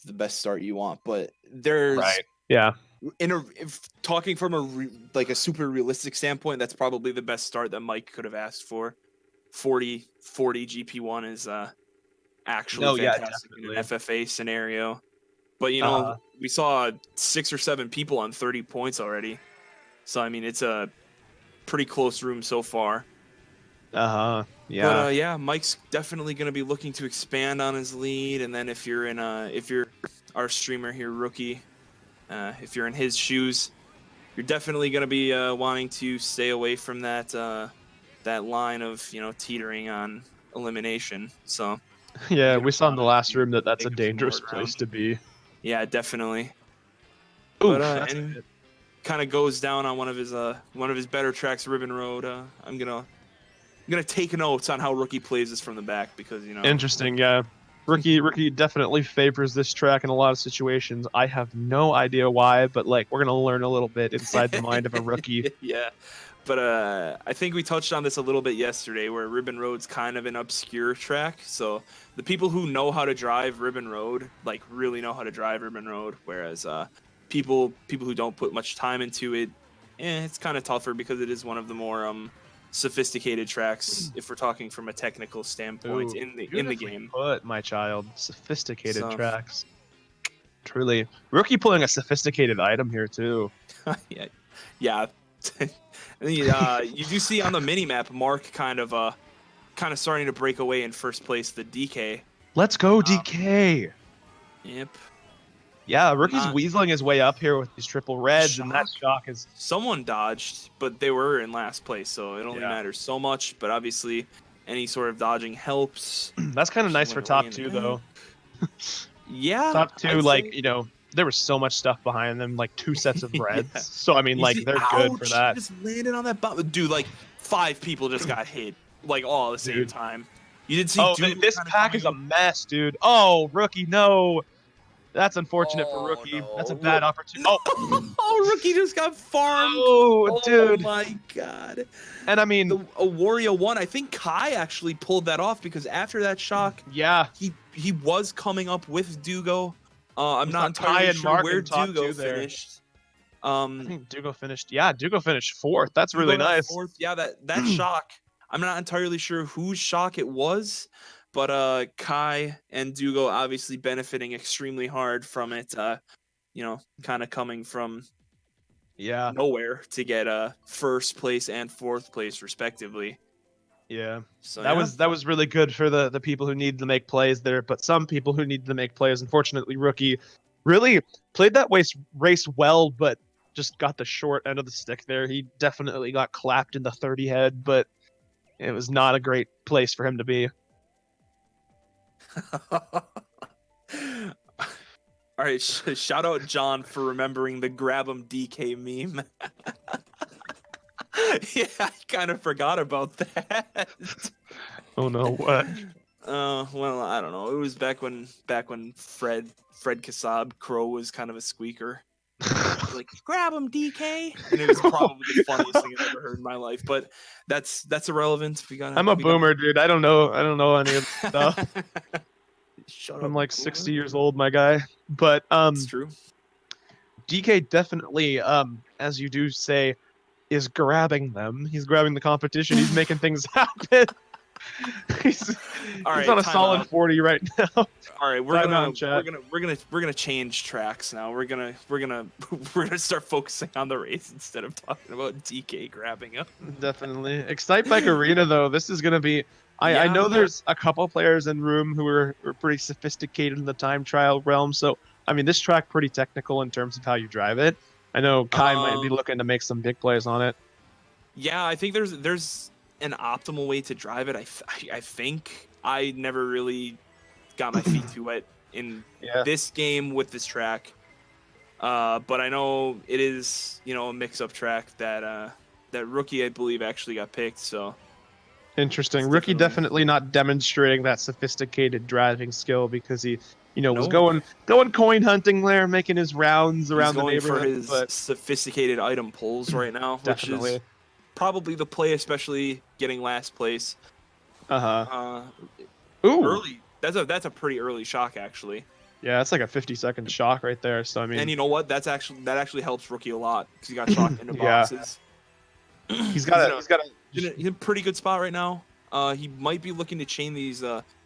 the best start you want, but there's Yeah. if talking from a super realistic standpoint, that's probably the best start that Mike could have asked for. 40 GP1 is actually No, yeah, fantastic in an definitely. FFA scenario. But Uh, we saw 6 or 7 people on 30 points already. So I mean, it's a pretty close room so far. yeah. But yeah, Mike's definitely going to be looking to expand on his lead. And then if you're our streamer here, Rookie, if you're in his shoes, you're definitely going to be wanting to stay away from that line of teetering on elimination. So Yeah, you're we gonna saw in the wanna last room that that's a think of some dangerous workaround. place to be. Yeah, definitely. But Oof, that's and it. kind of goes down on one of his better tracks, Ribbon Road. I'm gonna take notes on how Rookie plays this from the back because Interesting, yeah. Ricky definitely favors this track in a lot of situations. I have no idea why, but we're gonna learn a little bit inside the mind of a rookie. Yeah. But I think we touched on this a little bit yesterday, where Ribbon Road's kind of an obscure track. So the people who know how to drive Ribbon Road, really know how to drive Ribbon Road, whereas people who don't put much time into it, it's kind of tougher because it is one of the more sophisticated tracks if we're talking from a technical standpoint Ooh, in the beautifully game. put, my child. Sophisticated So tracks. Truly. Rookie pulling a sophisticated item here too. yeah, yeah. You do see on the mini map Mark kind of starting to break away in first place, the DK. Let's go, DK. Yep. Yeah, Rookie's Not weaseling his way up here with these triple reds, and that shock. shock is Someone dodged, but they were in last place, so it only yeah. matters so much. But obviously, any sort of dodging helps. That's kind of nice for top two though. Yeah, Top two, I'd say. there was so much stuff behind them, like 2 sets of reds. Yeah. So I mean, You like see, they're good for ouch! that, Just landed on that bomb, dude. Like 5 people just got hit, like all at the same dude. time. You did see Oh, Dougal this kind of pack coming is a up. mess, dude. Oh, rookie, no. That's unfortunate for Oh rookie. That's a no! bad opportunity. No! Oh, Oh, rookie just got farmed. oh, Oh dude. my god! And I mean, A Wario won. I think Kai actually pulled that off because after that shock, yeah. he was coming up with Dugo. I'm I not saw Kai entirely and sure Mark where in top Dugo 2 there. finished. I think Dugo finished. Yeah, Dugo finished 4th. That's Dugo really got nice. 4th. Yeah, that shock. I'm not entirely sure whose shock it was, but Kai and Dugo obviously benefiting extremely hard from it. Kind of coming from Yeah. nowhere to get first place and 4th place respectively. Yeah. So That was really good for the people who needed to make plays there, but some people who needed to make plays, unfortunately, rookie really played that race well, but just got the short end of the stick there. He definitely got clapped in the 30 head, but it was not a great place for him to be. All right, shout out John for remembering the grab 'em DK meme. Yeah, I kind of forgot about that. Oh no, what? Well, I don't know. It was back when Fred Kassab Crow was kind of a squeaker. Like, grab him, DK, and it was probably the funniest thing I've ever heard in my life. But that's irrelevant. I'm a boomer, dude. I don't know any of the stuff. Shut up. I'm like boomer. 60 years old, my guy. But It's true. DK definitely, as you do say, is grabbing them. He's grabbing the competition. He's making things happen. he's All he's right, on a time solid out. 40 right now. All right, Time out in chat. we're gonna change tracks now. We're gonna we're gonna start focusing on the race instead of talking about DK grabbing him. Definitely. Excite Bike Arena though, this is gonna be I Yeah. know there's a couple players in room who are pretty sophisticated in the time trial realm, so I mean this track pretty technical in terms of how you drive it. I know Kai might be looking to make some big plays on it. Yeah, I think there's an optimal way to drive it. I think I never really got my feet too wet in this game with this track. But I know it is, a mix-up track that rookie, I believe, actually got picked. So Interesting. Rookie definitely not demonstrating that sophisticated driving skill because he, was going coin hunting there, making his rounds around the neighborhood. He's going for his but sophisticated item pulls right now, which is probably the play, especially getting last place. Ooh. Early. That's a pretty early shock, actually. Yeah, that's like a 50-second shock right there. So I mean, and you know what? That actually helps rookie a lot because he got shocked into boxes. He's in a pretty good spot right now. He might be looking to chain these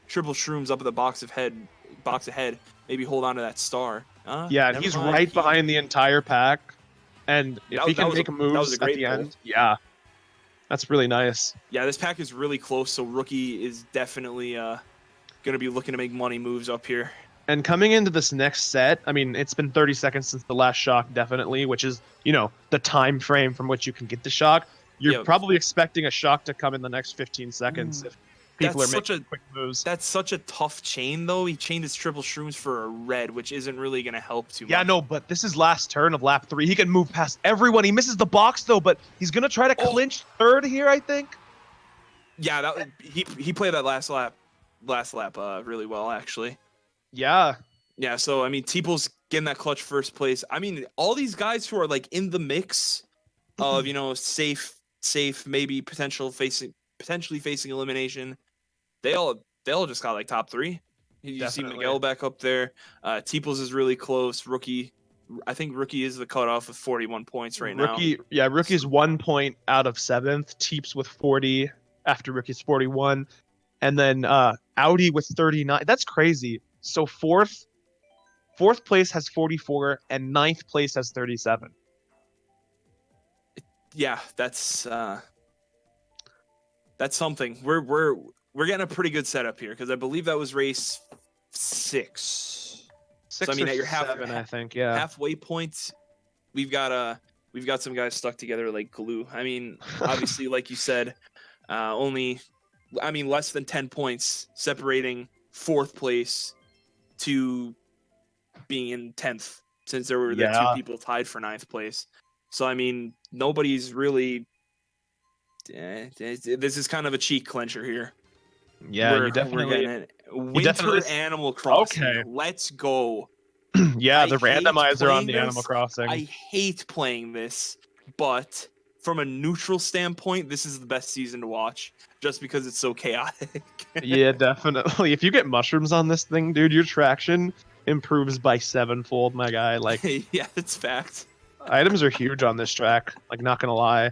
triple shrooms up at the box ahead. Maybe hold on to that star. Yeah, he's right behind the entire pack, and if he can make moves at the end, that's really nice. Yeah, this pack is really close, so rookie is definitely going to be looking to make money moves up here. And coming into this next set, I mean, it's been 30 seconds since the last shock, definitely, which is, the time frame from which you can get the shock. You're probably expecting a shock to come in the next 15 seconds if people are making quick moves. That's such a tough chain, though. He chained his triple shrooms for a red, which isn't really going to help too much. Yeah, no, but this is last turn of lap 3. He can move past everyone. He misses the box, though, but he's going to try to clinch third here, I think. Yeah, he played that last lap really well, actually. Yeah. Yeah, so, I mean, T-Pole's getting that clutch first place. I mean, all these guys who are, like, in the mix of, safe, maybe potentially facing elimination, they all just got, like, top 3. You see Miguel back up there. T-Pole's is really close. I think Rookie is the cutoff with 41 points now. Yeah, Rookie's 1 point out of 7th. Teeps with 40 after Rookie's 41. And then Audi with 39. That's crazy. So fourth place has 44 and 9th place has 37. Yeah, that's something. We're getting a pretty good setup here because I believe that was race 6. So I mean, at your 7, I think, yeah. Halfway point, we've got some guys stuck together like glue. I mean, obviously, like you said, less than 10 points separating 4th place to being in 10th. since there were the two Yeah. people tied for 9th place. So I mean, nobody's really. This is kind of a cheek clencher here. Yeah, We're getting it. Winter definitely Animal Crossing. okay. Let's go. Yeah, I the hate randomizer on playing the Animal this. Crossing. I hate playing this, but from a neutral standpoint, this is the best season to watch just because it's so chaotic. Yeah, definitely. If you get mushrooms on this thing, dude, your traction improves by 7-fold, my guy. Like, Yeah, it's fact. items are huge on this track. Like, not gonna lie.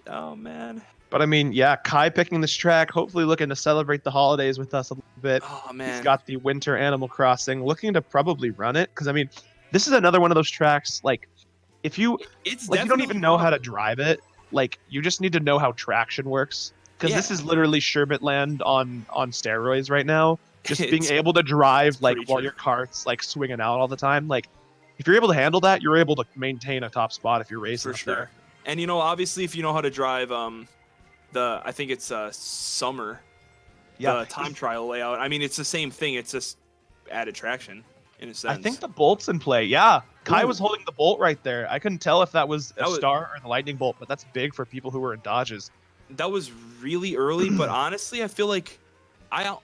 Oh man. But I mean, yeah, Kai picking this track, hopefully looking to celebrate the holidays with us a little bit. Oh He's man. got the Winter Animal Crossing, looking to probably run it. Because I mean, this is another one of those tracks. Like, if you It's like, you don't definitely even know how to runnable. drive it. Like, you just need to know how traction works. Because this Yeah. is literally Sherbet Land on steroids right now. Just being It's able to drive like pretty while true. your cart's like swinging out all the time. Like, if you're able to handle that, you're able to maintain a top spot if you're racing For up sure. there. And you know, obviously if you know how to drive I think it's summer, Yeah, the time trial layout. I mean, it's the same thing. It's just added traction in a sense. I think the bolt's in play. Yeah, Kai was Ooh. holding the bolt right there. I couldn't tell if that was a That was- star or the lightning bolt, but that's big for people who were in dodges. that was really early, but honestly, I feel like I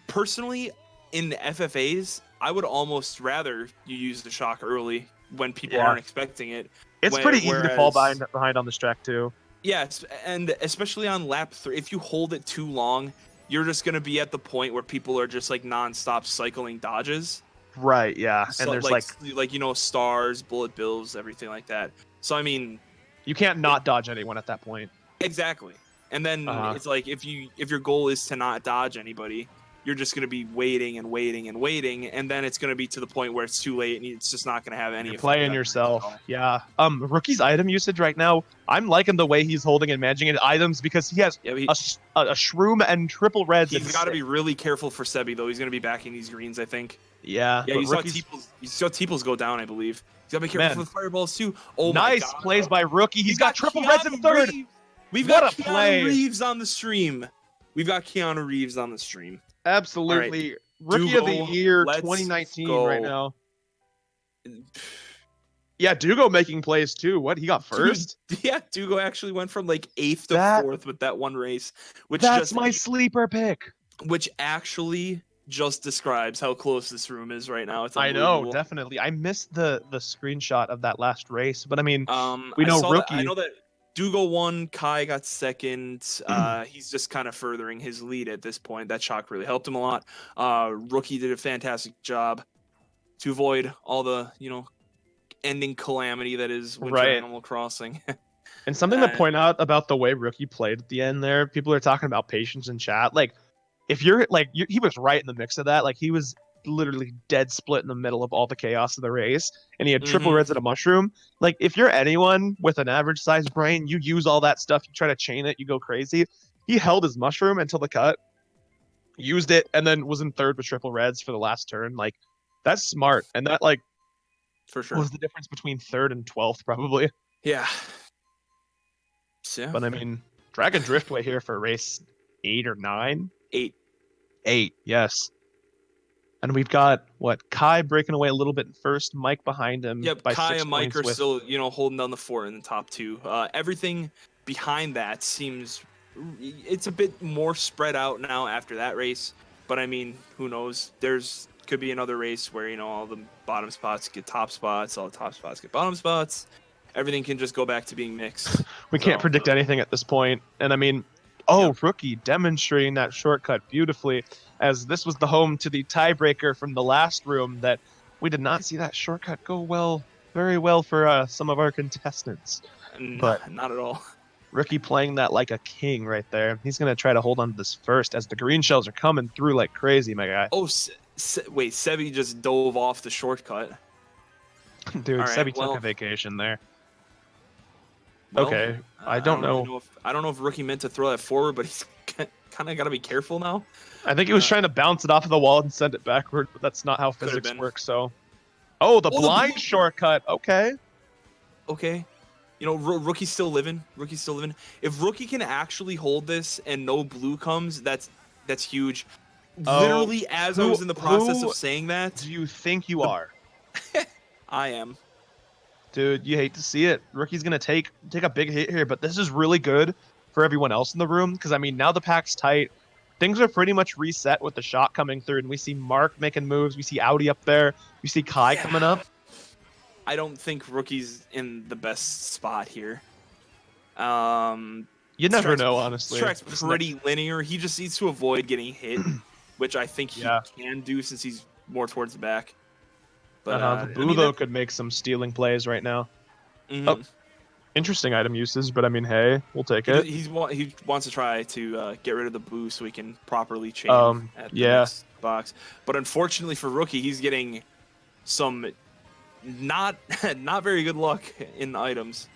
personally in the FFAs, I would almost rather you use the shock early when people Yeah. aren't expecting it. It's pretty easy to fall Whereas- behind on this track too. Yes, and especially on lap 3, if you hold it too long, you're just gonna be at the point where people are just like nonstop cycling dodges. Right. Yeah, So, and there's like you know, stars, bullet bills, everything like that. So I mean, you can't not dodge anyone at that point. exactly. And then Uh-huh. it's like if your goal is to not dodge anybody, you're just gonna be waiting and waiting and waiting, and then it's gonna be to the point where it's too late and it's just not gonna have any. You're effect playing on it yourself. at all. Yeah. Rookie's item usage right now. I'm liking the way he's holding and managing his items because he has Yeah, a shroom and triple reds. he's got to be really careful for Sebi though. He's gonna be backing these greens, I think. Yeah. Yeah, but you saw Rookie's Teeples go down, I believe. He's gotta be careful Man. for the fireballs too. Oh my nice god. plays by Rookie. He's got triple Keanu reds in third. Reeves. We've What got a Keanu play. Reeves on the stream. We've got Keanu Reeves on the stream. Absolutely. Rookie of the Dugo, year let's 2019 right go. now. Yeah, Dugo making plays too. What? He got first? Yeah, Dugo actually went from like 8th to That- 4th with that one race, which That's my sleeper pick. actually just describes how close this room is right now. It's I know, unbelievable. definitely. I missed the screenshot of that last race, but I mean, we I know saw Rookie. I know that Dugo won, Kai got second. He's just kind of furthering his lead at this point. That shock really helped him a lot. Rookie did a fantastic job to avoid all the, ending calamity that is Winter Right. Animal Crossing. And something to point out about the way Rookie played at the end there, people are talking about patience in chat. Like, if you're like, he was right in the mix of that. Like, he was literally dead split in the middle of all the chaos of the race, and he had triple Mhm. reds and a mushroom. Like, if you're anyone with an average sized brain, you use all that stuff, you try to chain it, you go crazy. He held his mushroom until the cut, used it, and then was in third with triple reds for the last turn. Like, that's smart. And that, like, For sure. was the difference between third and 12th, probably. Yeah. So, But I mean, Dragon Driftway here for race 8 or 9? 8. 8, yes. And we've got Kai breaking away a little bit in first, Mike behind him. Yep, by Kai 6 and Mike points are with, still, holding down the fort in the top 2. Everything behind that seems it's a bit more spread out now after that race. But I mean, who knows? Could be another race where, all the bottom spots get top spots, all the top spots get bottom spots. Everything can just go back to being mixed. we can't So, predict anything at this point. And I mean, Rookie demonstrating that shortcut beautifully, as this was the home to the tiebreaker from the last room that we did not see that shortcut go very well for some of our contestants. But not at all. Rookie playing that like a king right there. He's going to try to hold on to this first as the green shells are coming through like crazy, my guy. Oh, wait, Sebi just dove off the shortcut. Dude, all right, Sebi well- took a vacation there. Well, Okay, I don't know. I don't know if Rookie meant to throw that forward, but he's kind of got to be careful now. I think he was trying to bounce it off of the wall and send it backward, but that's not how Could've physics been. works. So, the the blind blue- shortcut. Okay, Okay. Rookie's still living. Rookie's still living. If Rookie can actually hold this and no blue comes, that's huge. Oh, Literally, as I who- was in the process who- of saying that, do you think you are? I am. Dude, you hate to see it. Rookie's gonna take a big hit here, but this is really good for everyone else in the room because I mean now the pack's tight. Things are pretty much reset with the shot coming through, and we see Mark making moves. We see Audi up there. We see Kai Yeah. coming up. I don't think Rookie's in the best spot here. Um, You this never track's, know, this honestly. track's pretty linear. He just needs to avoid getting hit, which I think he Yeah. can do since he's more towards the back. But The I Boo mean, though could make some stealing plays right now. Oh, mhm. interesting item usage, but I mean, hey, we'll take it. He wants to try to get rid of the boost so he can properly chain at the Yeah. next box. But unfortunately for Rookie, he's getting some not not very good luck in items.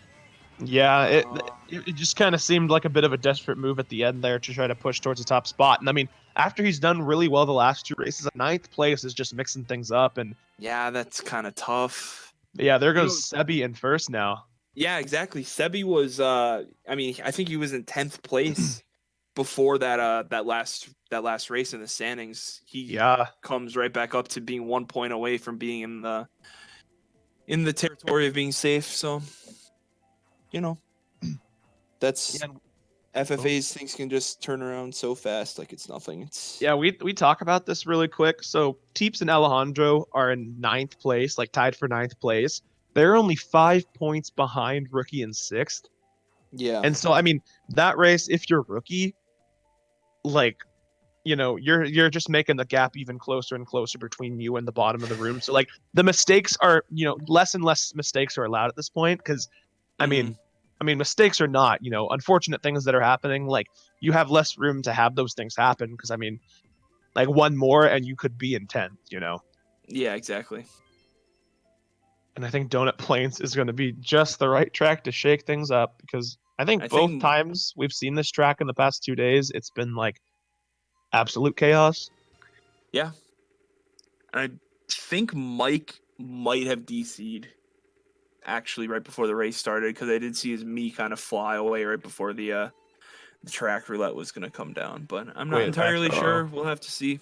Yeah, it Uh, it just kind of seemed like a bit of a desperate move at the end there to try to push towards the top spot. And I mean, after he's done really well the last two races, ninth place is just mixing things up. And yeah, that's kind of tough. yeah, there You goes know, Sebi in first now. yeah, exactly. Sebi was I mean, I think he was in 10th place before that last race in the standings. He Yeah, comes right back up to being 1 point away from being in the territory of being safe. So, you know, that's yeah, FFA's things can just turn around so fast, like it's nothing. It's yeah. We talk about this really quick. So Teeps and Alejandro are in ninth place, like tied for ninth place. They're only 5 points behind Rookie in sixth. yeah, And so I mean, that race, if you're Rookie, like you're just making the gap even closer and closer between you and the bottom of the room. So like the mistakes are, less and less mistakes are allowed at this point because I hmm mean, mistakes are not, unfortunate things that are happening. Like you have less room to have those things happen because I mean, like one more and you could be in 10th. yeah, exactly. And I think Donut Plains is going to be just the right track to shake things up because I I think both think times we've seen this track in the past 2 days, it's been like absolute chaos. yeah, I think Mike might have DC'd actually right before the race started because I did see his me kind of fly away right before the track roulette was gonna come down. But I'm not Wait, entirely actually, sure. We'll have to see.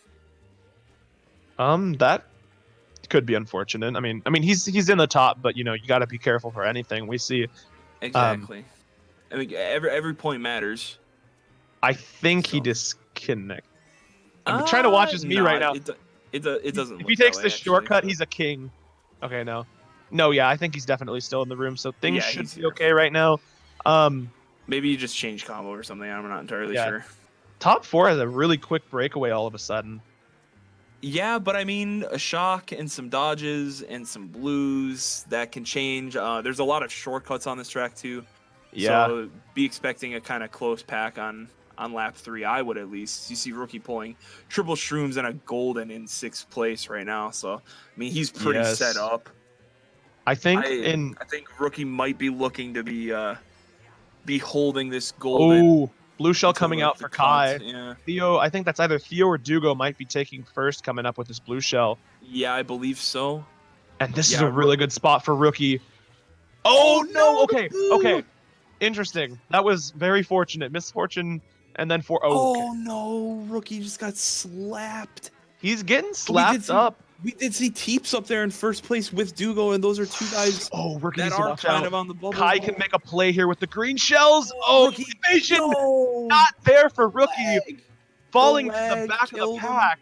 that could be unfortunate. I mean, he's in the top, but you got to be careful for anything. We see. Um, Exactly. I mean, every point matters. I think he So, disconnect. I'm trying to watch his me right no, now. it doesn't If he look that takes way the actually. shortcut, But he's a king. Okay, no, yeah, I think he's definitely still in the room, so things yeah, should he's be here. okay right now. Um, Maybe you just change combo or something. I'm not entirely yeah, sure. top four has a really quick breakaway all of a sudden. Yeah, but I mean, a shock and some dodges and some blues that can change. There's a lot of shortcuts on this track too, Yeah, so be expecting a kind of close pack on lap 3. I would at least. You see Rookie pulling triple shrooms and a golden in 6th place right now, so I mean he's pretty set yes. up. I think I in I think Rookie might be looking to be holding this golden Oh, blue shell until coming like out the for cut. Kai. Yeah, Theo, I think that's either Theo or Dugo might be taking first coming up with this blue shell. yeah, I believe so. And this is a Yeah. really good spot for rookie. Oh Oh no, no, the okay. boo! Interesting. That was very fortunate. Misfortune and then okay. Oh no, Rookie just got slapped. He's getting But we did slapped see up. we did see Teeps up there in first place with Dugo, and those are two guys Oh, rookie that needs to are watch kind out. of on the bubble. Kai can make a play here with the green shells. Oh, Oh, Rookie, evasion no, not there for rookie, lag. The falling to the lag back of the killed him. pack.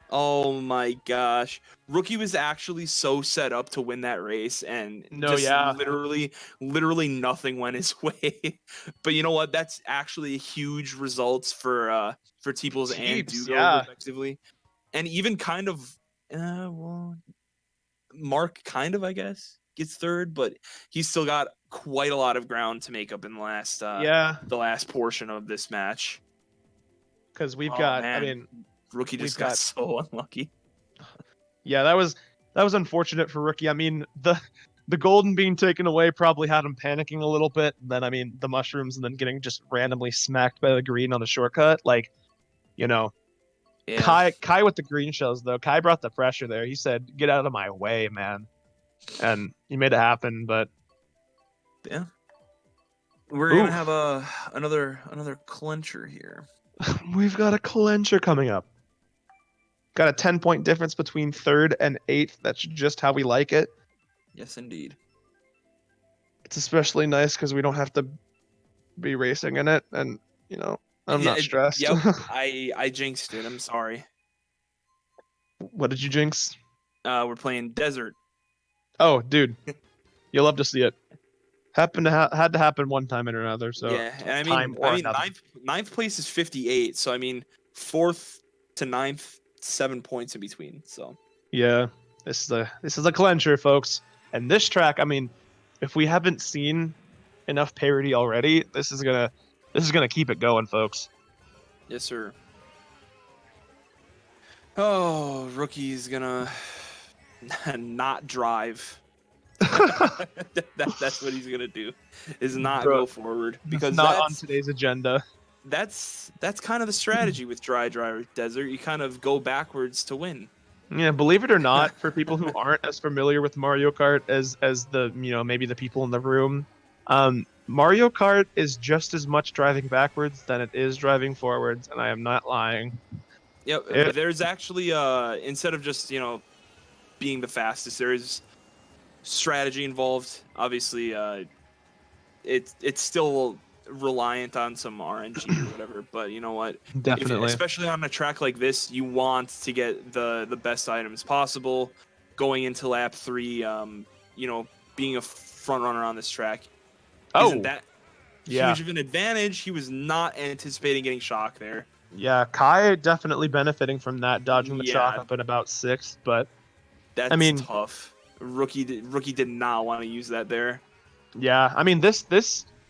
Oh my gosh. Rookie was actually so set up to win that race and No, just yeah. literally nothing went his way. But you know what? That's actually a huge results for Teeples and Teeps, Dugo yeah. respectively. And even kind of well, Mark kind of, I guess, gets third, but he's still got quite a lot of ground to make up in Yeah. the last portion of this match. Because we've Oh got, I man. mean, Rookie we've just got got so unlucky. yeah, that was unfortunate for rookie. I mean, the golden being taken away probably had him panicking a little bit. And then I mean, the mushrooms and then getting just randomly smacked by the green on a shortcut. Like, you know, Yeah. Kai with the green shells though. Kai brought the pressure there. He said, "Get out of my way, man," and he made it happen. But Yeah. We're ooh, gonna have another clincher here. we've got a clincher coming up. Got a 10-point difference between third and eighth. That's just how we like it. Yes, indeed. It's especially nice because we don't have to be racing in it, and I'm not stressed. Yep. I jinxed it. I'm sorry. What did you jinx? We're playing desert. Oh, dude, you'll love to see it. Had to happen one time or another. So Yeah, and time or another. ninth place is 58. So I mean, fourth to ninth, 7 points in between. So Yeah, this is a clincher, folks. And this track, I mean, if we haven't seen enough parity already, this is gonna keep it going, folks. yes, sir. Oh, rookie's gonna not drive. That's what he's gonna do, is not Bro, go forward, that's because not on today's agenda. that's kind of the strategy with dry desert. You kind of go backwards to win. Yeah, believe it or not, for people who aren't as familiar with Mario Kart as the maybe the people in the room, Mario Kart is just as much driving backwards than it is driving forwards, and I am not lying. Yep. It There's actually instead of just being the fastest, there is strategy involved. Obviously, it's still reliant on some RNG or whatever. But you know what? definitely. Especially on a track like this, you want to get the best items possible. Going into lap 3, being a front runner on this track isn't Oh, that yeah. huge of an advantage. He was not anticipating getting shocked there. Yeah, Kai definitely benefiting from that, dodging the shock Yeah, up at about 6th, but I that's mean, tough. Rookie did not want to use that there. yeah, I mean this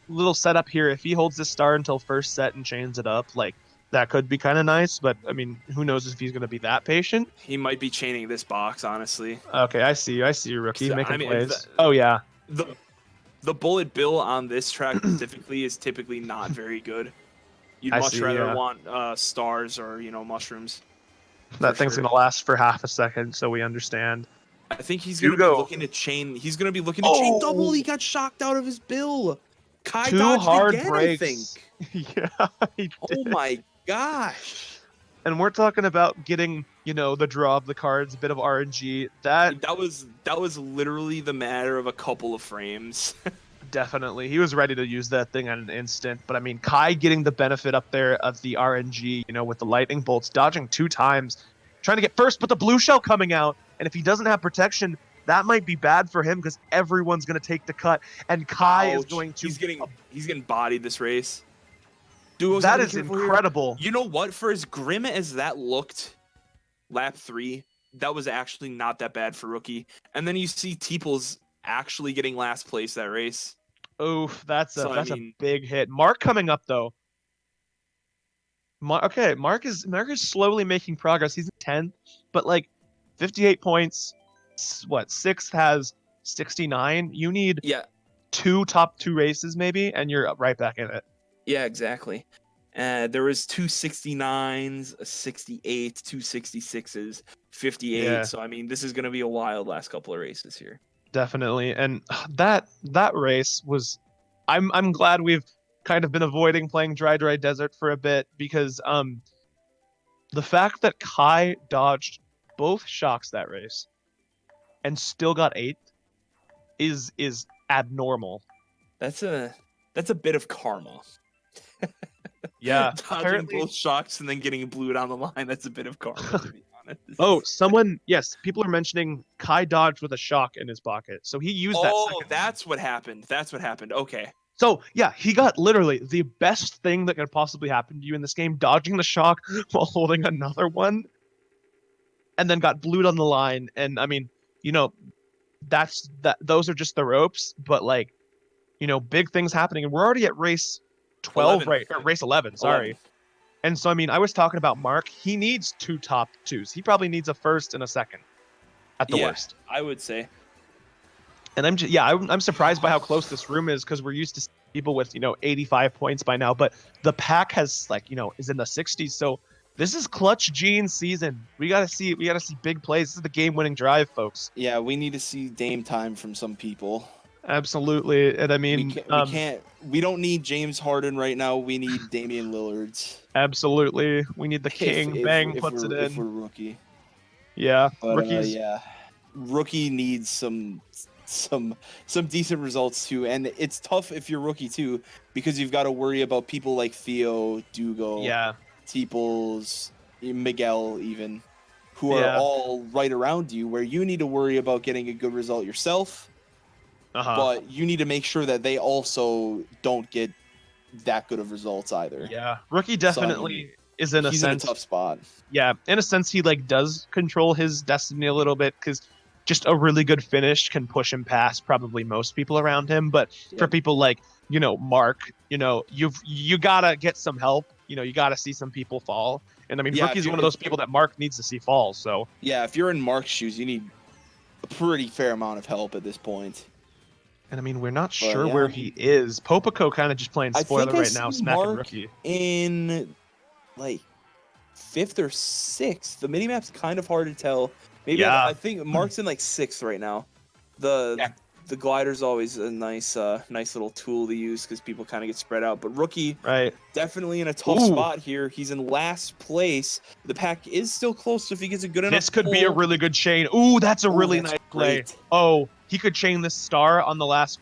little setup here, if he holds this star until first set and chains it up, like that could be kind of nice, but I mean, who knows if he's going to be that patient? He might be chaining this box, honestly. Okay, I see you. I see you, rookie, I making mean, plays. Oh yeah. the bullet bill on this track specifically is typically not very good. You'd I much see, rather yeah. want stars or mushrooms. That For thing's sure. going to last for half a second, so we understand. I think he's gonna be Hugo. looking to chain. He's gonna be looking to chain double. Oh, He got shocked out of his bill. Kai two dodged hard again, I breaks. think. Yeah, he Oh did. my gosh. And we're talking about getting, the draw of the cards, a bit of RNG. That That was literally the matter of a couple of frames. definitely, he was ready to use that thing at an instant. But I mean, Kai getting the benefit up there of the RNG, with the lightning bolts, dodging 2 times, trying to get first, but the blue shell coming out. And if he doesn't have protection, that might be bad for him because everyone's going to take the cut. And Kai is Ouch. going to. He's getting bodied this race. Duo's That gotta be is careful here. incredible. You know what? For as grim as that looked, lap 3, that was actually not that bad for rookie. And then you see Teeples actually getting last place that race. Oof, that's So a big hit. Mark coming up though. Okay, Mark is slowly making progress. He's in 10th, but like 58 points. What, 6th has 69. You need yeah, 2 top 2 races maybe, and you're right back in it. yeah, exactly. There was 269s, a 68, 266s, 58. Yeah, So I mean, this is gonna be a wild last couple of races here. definitely. And that race was. I'm glad we've kind of been avoiding playing dry desert for a bit because the fact that Kai dodged both shocks that race and still got 8th is abnormal. That's a bit of karma. Yeah, Dodging apparently. both shocks and then getting blue down the line. That's a bit of karma, to be honest. Oh, yes, people are mentioning Kai dodged with a shock in his pocket, so he used that second one. That's what happened. That's what happened. Okay. So yeah, he got literally the best thing that could possibly happen to you in this game, dodging the shock while holding another one, and then got blued on the line. And I mean, that's that. Those are just the ropes, but like, big things happening, and we're already at race 12, 11. right? Or race 11, sorry. 11. And so I mean, I was talking about Mark. He needs 2 top 2s. He probably needs a first and a second, at the worst. I would say. And I'm surprised by how close this room is because we're used to people with 85 points by now, but the pack has is in the 60s. So this is clutch Gene season. We gotta see big plays. This is the game-winning drive, folks. Yeah, we need to see Dame time from some people. Absolutely, and I mean we don't need James Harden right now. We need Damian Lillard. Absolutely, we need the king. Bang if puts it if in. we're rookie. Yeah, But rookies. rookie needs some some decent results too. And it's tough if you're rookie too, because you've got to worry about people like Theo, Dugo, Yeah. Teeples, Miguel even, who are Yeah. all right around you, where you need to worry about getting a good result yourself, but you need to make sure that they also don't get that good of results either. Yeah. Rookie So, I definitely mean, is in a he's in a sense. tough spot. Yeah, in a sense, he like does control his destiny a little bit because just a really good finish can push him past probably most people around him. But for Yep. people like Mark, you gotta get some help. You gotta see some people fall. And I mean, Yeah, Rookie's one of those people that Mark needs to see fall. So yeah, if you're in Mark's shoes, you need a pretty fair amount of help at this point. and I mean, we're not But sure yeah, where he is. Popico kind of just playing I spoiler think I right now, see smacking Mark Rookie. in like 5th or 6th. The minimap's kind of hard to tell. Maybe Yeah. I think Mark's in like 6th right now. The Yeah. the glider's always a nice little tool to use because people kind of get spread out. But Rookie Right. definitely in a tough spot here. He's in last place. The pack is still close, so if he gets a good enough This could be a really good chain. Ooh, that's a really that's nice play. great. Oh, he could chain this star on the last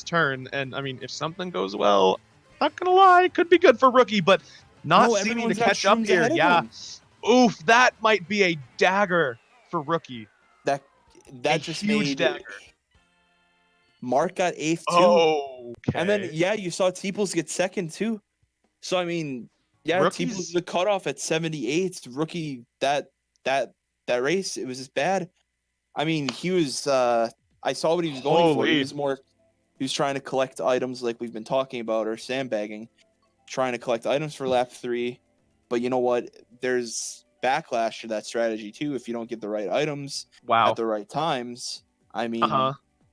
turn, and I mean, if something goes well, not gonna lie, it could be good for Rookie, but not seeming to everyone's got catch up shrooms here. ahead of Yeah. him. Oof, that might be a dagger for Rookie. That A just huge made dagger. Mark got 8th too. Oh, okay. And then yeah, you saw Teeples get 2nd too. So I mean, yeah, Teeples the cutoff at 78. Rookie that race, it was just bad. I mean, he was I saw what he was going for. He was trying to collect items like we've been talking about, or sandbagging, trying to collect items for lap 3. But you know what? There's backlash to that strategy too. If you don't get the right items at the right times, I mean,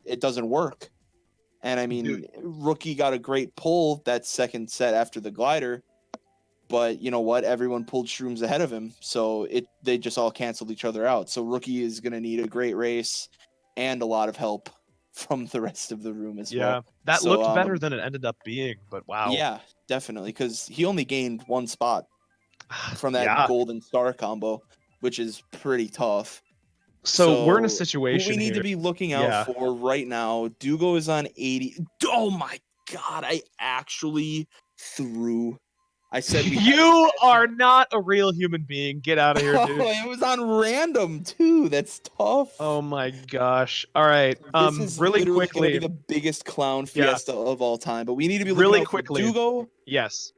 it doesn't work. And I mean, Rookie got a great pull that second set after the glider, but you know what? Everyone pulled shrooms ahead of him, so they just all canceled each other out. So Rookie is going to need a great race and a lot of help from the rest of the room as well. Yeah, that looked better than it ended up being, but wow. Yeah, definitely, because he only gained 1 spot from that golden star combo, which is pretty tough. So we're in a situation who we need to be looking out for right now. Dugo is on 80. Oh my god, I actually threw. I said you are not a real human being. Get out of here, dude. It was on random too. That's tough. Oh my gosh. All right. This is really literally quickly gonna be the biggest clown fiesta of all time. But we need to be looking really out quickly. For Dugo, yes,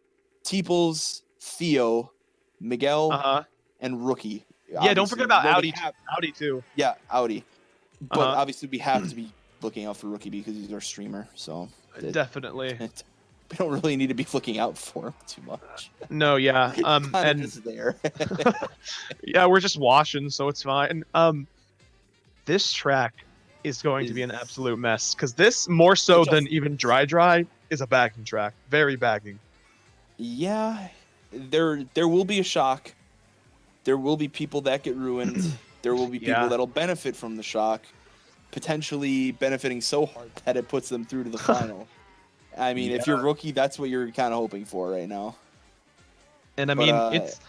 Teeples, Theo, Miguel, and Rookie. Yeah, don't forget about Audi. Audi too. Yeah, Audi. But obviously, we have to be looking out for Rookie because he's our streamer. So definitely, we don't really need to be looking out for him too much. No, yeah. And just there. Yeah, we're just washing, so it's fine. This track is going to be an absolute mess because this more so than even dry is a bagging track. Very bagging. Yeah, there will be a shock. There will be people that get ruined. There will be people that'll benefit from the shock, potentially benefiting so hard that it puts them through to the final. I mean, if you're Rookie, that's what you're kind of hoping for right now. And I mean,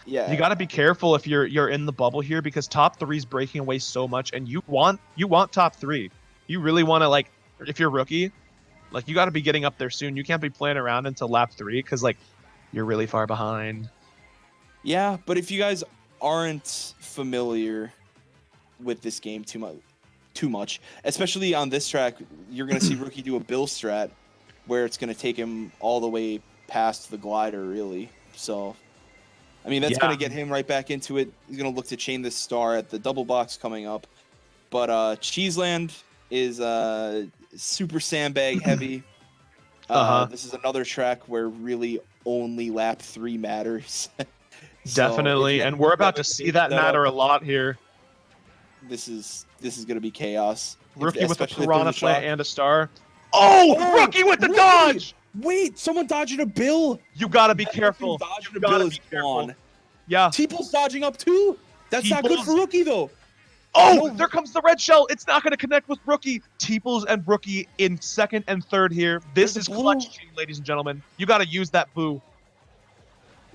you got to be careful if you're in the bubble here because top 3 is breaking away so much, and you want top 3. You really want to, like, if you're Rookie, like, you got to be getting up there soon. You can't be playing around until lap 3 because, like, you're really far behind. Yeah, but if you guys aren't familiar with this game too much, especially on this track, you're going to see Rookie do a Bill strat where it's going to take him all the way past the glider, really. So, I mean, that's going to get him right back into it. He's going to look to chain this star at the double box coming up. But Cheeseland is super sandbag heavy. This is another track where really only lap 3 matters. Definitely, and we're about to see that matter a lot here. This is going to be chaos. Rookie with a piranha plant and a star. Oh, Rookie with the dodge! Wait, someone dodging a Bill. You gotta be careful. Dodging a Bill is gone. Yeah. Teeple's dodging up too. That's not good for Rookie though. Oh, there comes the red shell. It's not going to connect with Rookie. Teeples and Rookie in 2nd and 3rd here. This is clutch, ladies and gentlemen. You got to use that boo.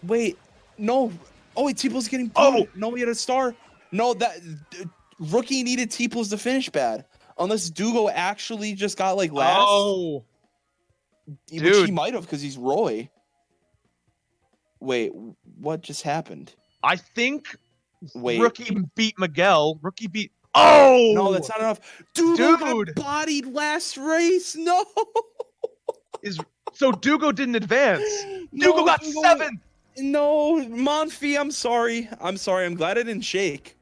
Wait, no. Oh, wait, Teeple's getting booed. No, he had a star. No, that Rookie needed Teeples to finish bad. Unless Dugo actually just got like last, Oh, which he dude. might have because he's Roy. Wait, what just happened? I think Wait, Rookie beat Miguel. Rookie beat. no, Oh, that's not enough. Dugo got dude. bodied last race. No, So Dugo didn't advance. Dugo no, got Dugo. 7th. No, Monfy. I'm sorry. I'm sorry. I'm glad I didn't shake.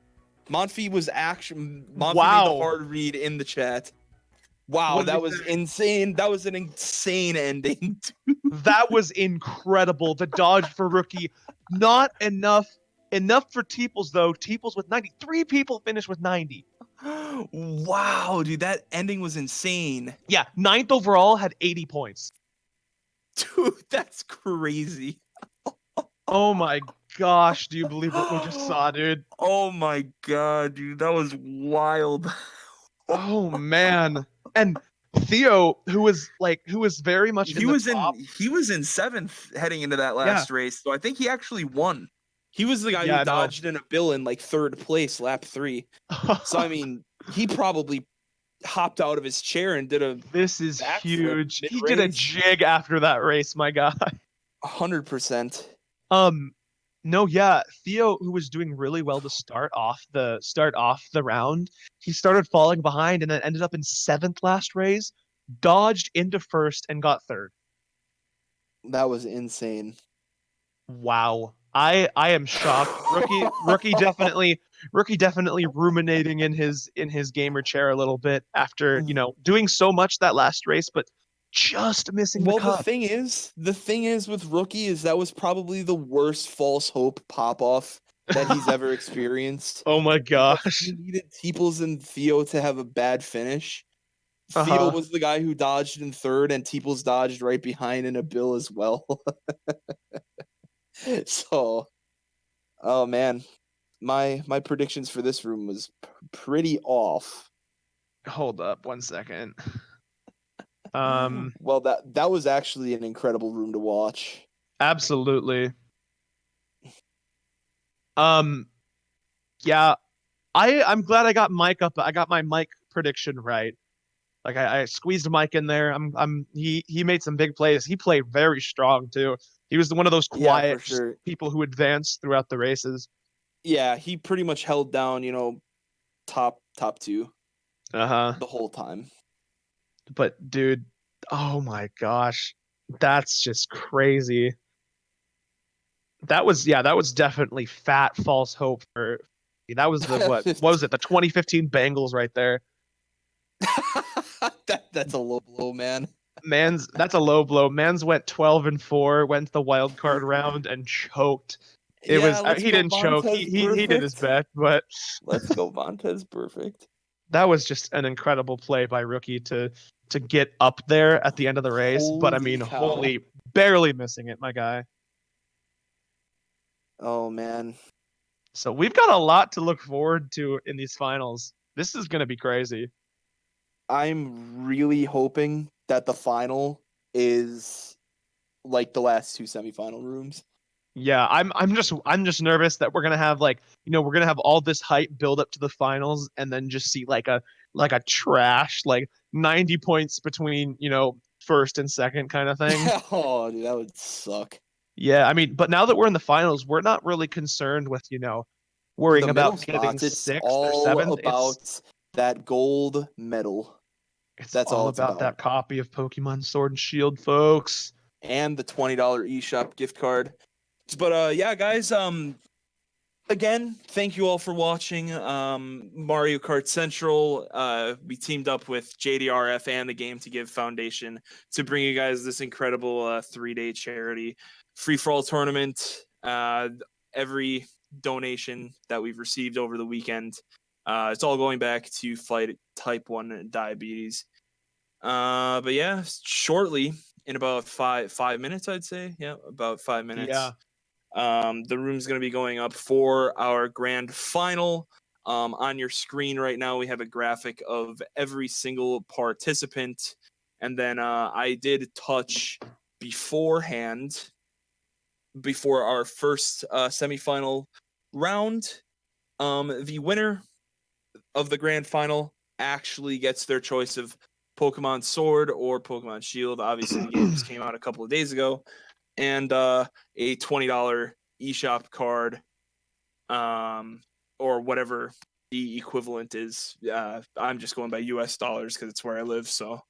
Monfy made the Wow. hard read in the chat. Wow, What did that he was say? insane. That was an insane ending. That was incredible. The dodge for Rookie. Not enough. Enough for Teeples, though. Teeples with 90. 3 people finished with 90. Wow, dude, that ending was insane. Yeah, 9th overall had 80 points. Dude, that's crazy. Oh my gosh, do you believe what we just saw, dude? Oh my god, dude, that was wild. Oh man. And Theo, who was very much in He the was top. in 7th heading into that Yeah. last race, so I think he actually won. He was the guy who Yeah, no. dodged in a bill in like 3rd place, lap 3. So I mean, he probably hopped out of his chair and did a This is backflip huge. He did a mid-race. jig after that race, my guy. 100%. Um, no, yeah, Theo, who was doing really well to start off the round, he started falling behind and then ended up in 7th last race, dodged into 1st and got 3rd. That was insane. Wow. I am shocked. Rookie definitely ruminating in his gamer chair a little bit after, doing so much that last race, but just missing the Well, cup. the thing is with Rookie is that was probably the worst false hope pop off that he's ever experienced. Oh my Because gosh. he needed Teeples and Theo to have a bad finish. Theo Uh-huh. was the guy who dodged in 3rd, and Teeples dodged right behind in a bill as well. So, oh man, my predictions for this room was pretty off. Hold up 1 second. Um, Well, that was actually an incredible room to watch. absolutely. Um, yeah, I'm glad I got Mike up. I got my Mike prediction right. Like I squeezed Mike in there. He made some big plays. He played very strong too. He was one of those Yeah, for quiet sure. people who advanced throughout the races. Yeah, he pretty much held down, top 2 Uh-huh. the whole time. But dude, oh my gosh. That's just crazy. That was definitely fat false hope for that was the what was it? The 2015 Bengals right there. That's a low blow, man. That's a low blow. Man's went 12-4, went to the wild card round and choked. It Yeah, was let's he go didn't choke. He Vontez he he did his perfect. best, but Let's go Vontez perfect. that was just an incredible play by Rookie to get up there at the end of the race. But I Holy mean, cow. holy, barely missing it, my guy. Oh man. So we've got a lot to look forward to in these finals. This is gonna be crazy. I'm really hoping that the final is like the last 2 semifinal rooms. Yeah, I'm just nervous that we're gonna have we're gonna have all this hype build up to the finals and then just see like a trash 90 points between first and second kind of thing. Oh, dude, that would suck. Yeah, I mean, but now that we're in the finals, we're not really concerned with The worrying middle about getting spots, it's 6th or 7th. all It's about that gold medal. it's That's all all it's about about. that copy of Pokemon Sword and Shield, folks. And the $20 eShop gift card. But yeah, guys, again, thank you all for watching Mario Kart Central. We teamed up with JDRF and the Game2Give Foundation to bring you guys this incredible 3-day charity free-for-all tournament. Every donation that we've received over the weekend, it's all going back to fight type 1 diabetes. But yeah, shortly, in about five minutes, I'd say. Yeah, about 5 minutes. Yeah. The room's going to be going up for our grand final. On your screen right now, we have a graphic of every single participant. And then I did touch beforehand, before our first semifinal round, the winner of the grand final actually gets their choice of Pokemon Sword or Pokemon Shield. Obviously, the game just came out a couple of days ago, and a $20 eShop card, or whatever the equivalent is. I'm just going by US dollars because it's where I live. So,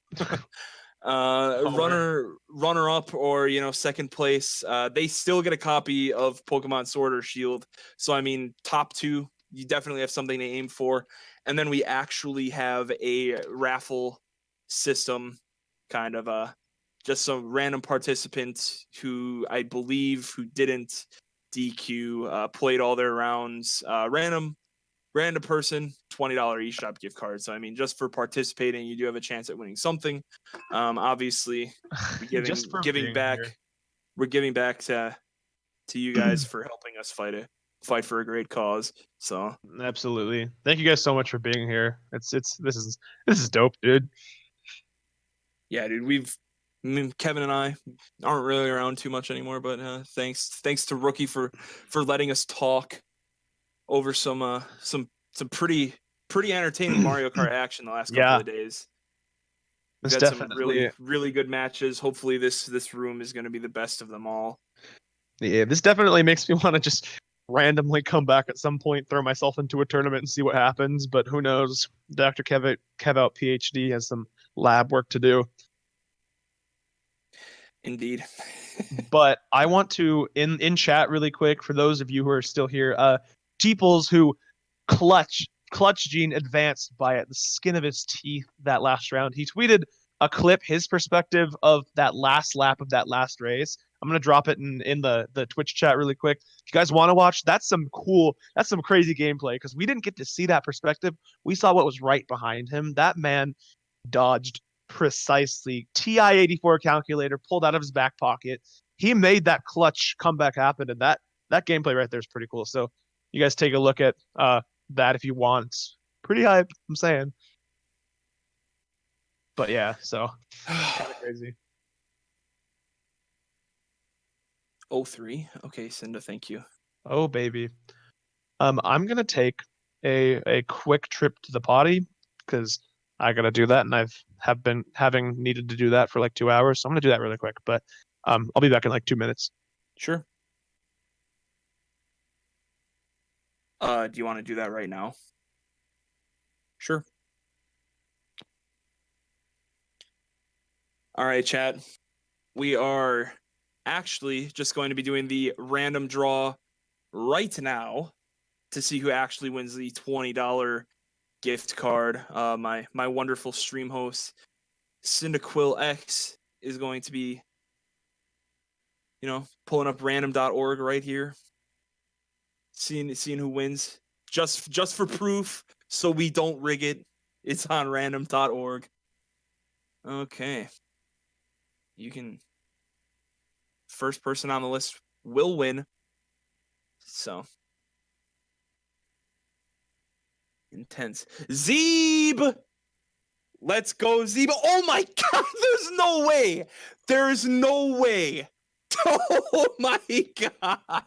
runner up, or second place, they still get a copy of Pokemon Sword or Shield. So I mean, top two, you definitely have something to aim for. And then we actually have a raffle system, kind of just some random participants who I believe who didn't DQ, played all their rounds, random person, $20 eShop gift card. So I mean, just for participating, you do have a chance at winning something. Obviously, we're giving back. Here. We're giving back to you guys for helping us fight for a great cause. So absolutely, thank you guys so much for being here. This is dope, dude. Yeah, dude. Kevin and I aren't really around too much anymore, but thanks to Rookie for letting us talk over some pretty entertaining Mario Kart action the last couple of days. We've had some really good matches. Hopefully this room is going to be the best of them all. Yeah, this definitely makes me want to just randomly come back at some point, throw myself into a tournament and see what happens, but who knows? Dr. Kevout PhD has some lab work to do. Indeed. But I want to in chat really quick for those of you who are still here, Jeeples, who clutch Gene advanced by the skin of his teeth that last round. He tweeted a clip, his perspective of that last lap of that last race. I'm gonna drop it in the Twitch chat really quick. If you guys want to watch, that's some crazy gameplay, because we didn't get to see that perspective. We saw what was right behind him. That man dodged precisely. TI-84 calculator pulled out of his back pocket. He made that clutch comeback happen, and that gameplay right there is pretty cool. So you guys take a look at that if you want. Pretty hype, I'm saying. But yeah, so kind of crazy. 03. Okay, Cinda, thank you. Oh baby. I'm gonna take a quick trip to the potty, because I gotta do that, and have been having needed to do that for like 2 hours. So I'm gonna do that really quick. But I'll be back in like 2 minutes. Sure. Do you want to do that right now? Sure. All right, chat. We are actually just going to be doing the random draw right now to see who actually wins the $20 gift card. My wonderful stream host, Cyndaquil X, is going to be, pulling up random.org right here, seeing who wins, just for proof, so we don't rig it. It's on random.org. Okay. First person on the list will win. So intense. Zebe! Let's go, Zebe. Oh my god, there's no way. There's no way. Oh my god.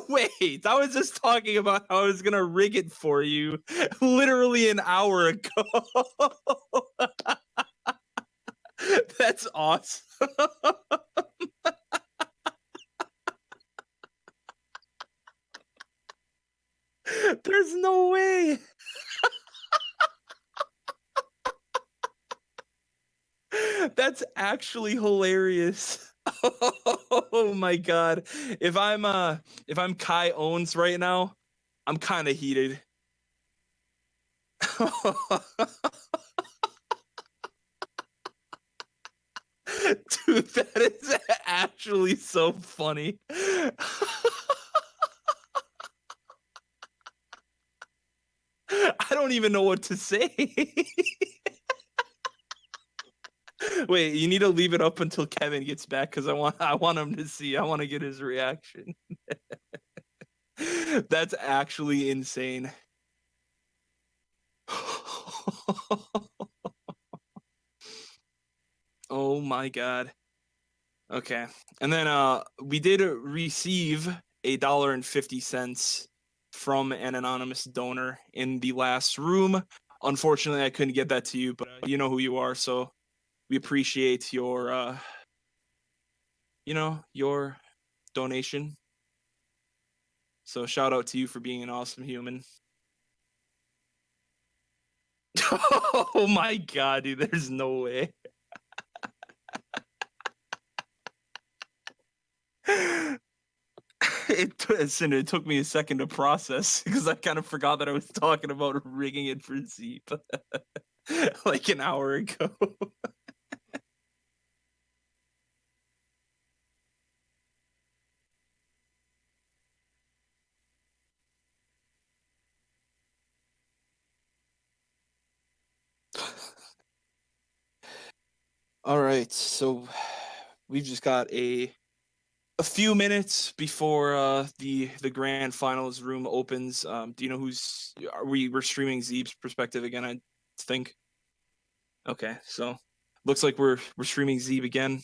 Wait, I was just talking about how I was gonna rig it for you literally an hour ago. That's awesome. There's no way. That's actually hilarious. Oh my god. If I'm Kai Owens right now, I'm kind of heated. Dude, that is actually so funny. I don't even know what to say. Wait, you need to leave it up until Kevin gets back, because I want him to see. I want to get his reaction. That's actually insane. Oh my god. Okay. And then we did receive $1.50 from an anonymous donor in the last room. unfortunately, I couldn't get that to you, but you know who you are, so we appreciate your, your donation. So shout out to you for being an awesome human. Oh my god, dude, there's no way. It took me a second to process because I kind of forgot that I was talking about rigging it for Zebe like an hour ago. All right, so we've just got a few minutes before the grand finals room opens. Do you know we're streaming Zebe's perspective again? I think. Okay, so looks like we're streaming Zebe again.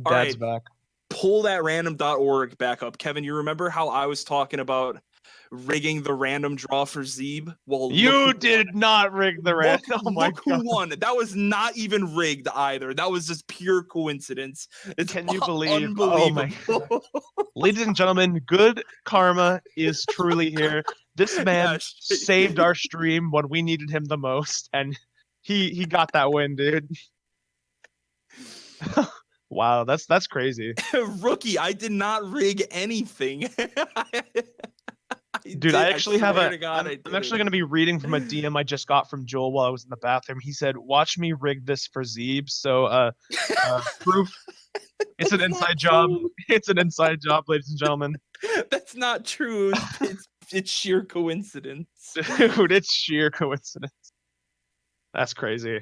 All Dad's right, back. pull that random.org back up, Kevin. You remember how I was talking about rigging the random draw for Zebe? Well, You did not rig the red. Oh my look god. who won. That was not even rigged either. That was just pure coincidence. It's Can you believe? Oh my unbelievable. god. Ladies and gentlemen, good karma is truly here. This man Yeah, saved our stream when we needed him the most, and he got that win, dude. Wow, that's crazy. Rookie, I did not rig anything. Dude, I actually have swear a to God, I'm, I I'm did actually it. going to be reading from a DM I just got from Joel while I was in the bathroom. He said, "Watch me rig this for Zebe." So, proof. It's an inside job. It's an inside job, ladies and gentlemen. That's not true. It's sheer coincidence. Dude, it's sheer coincidence. That's crazy.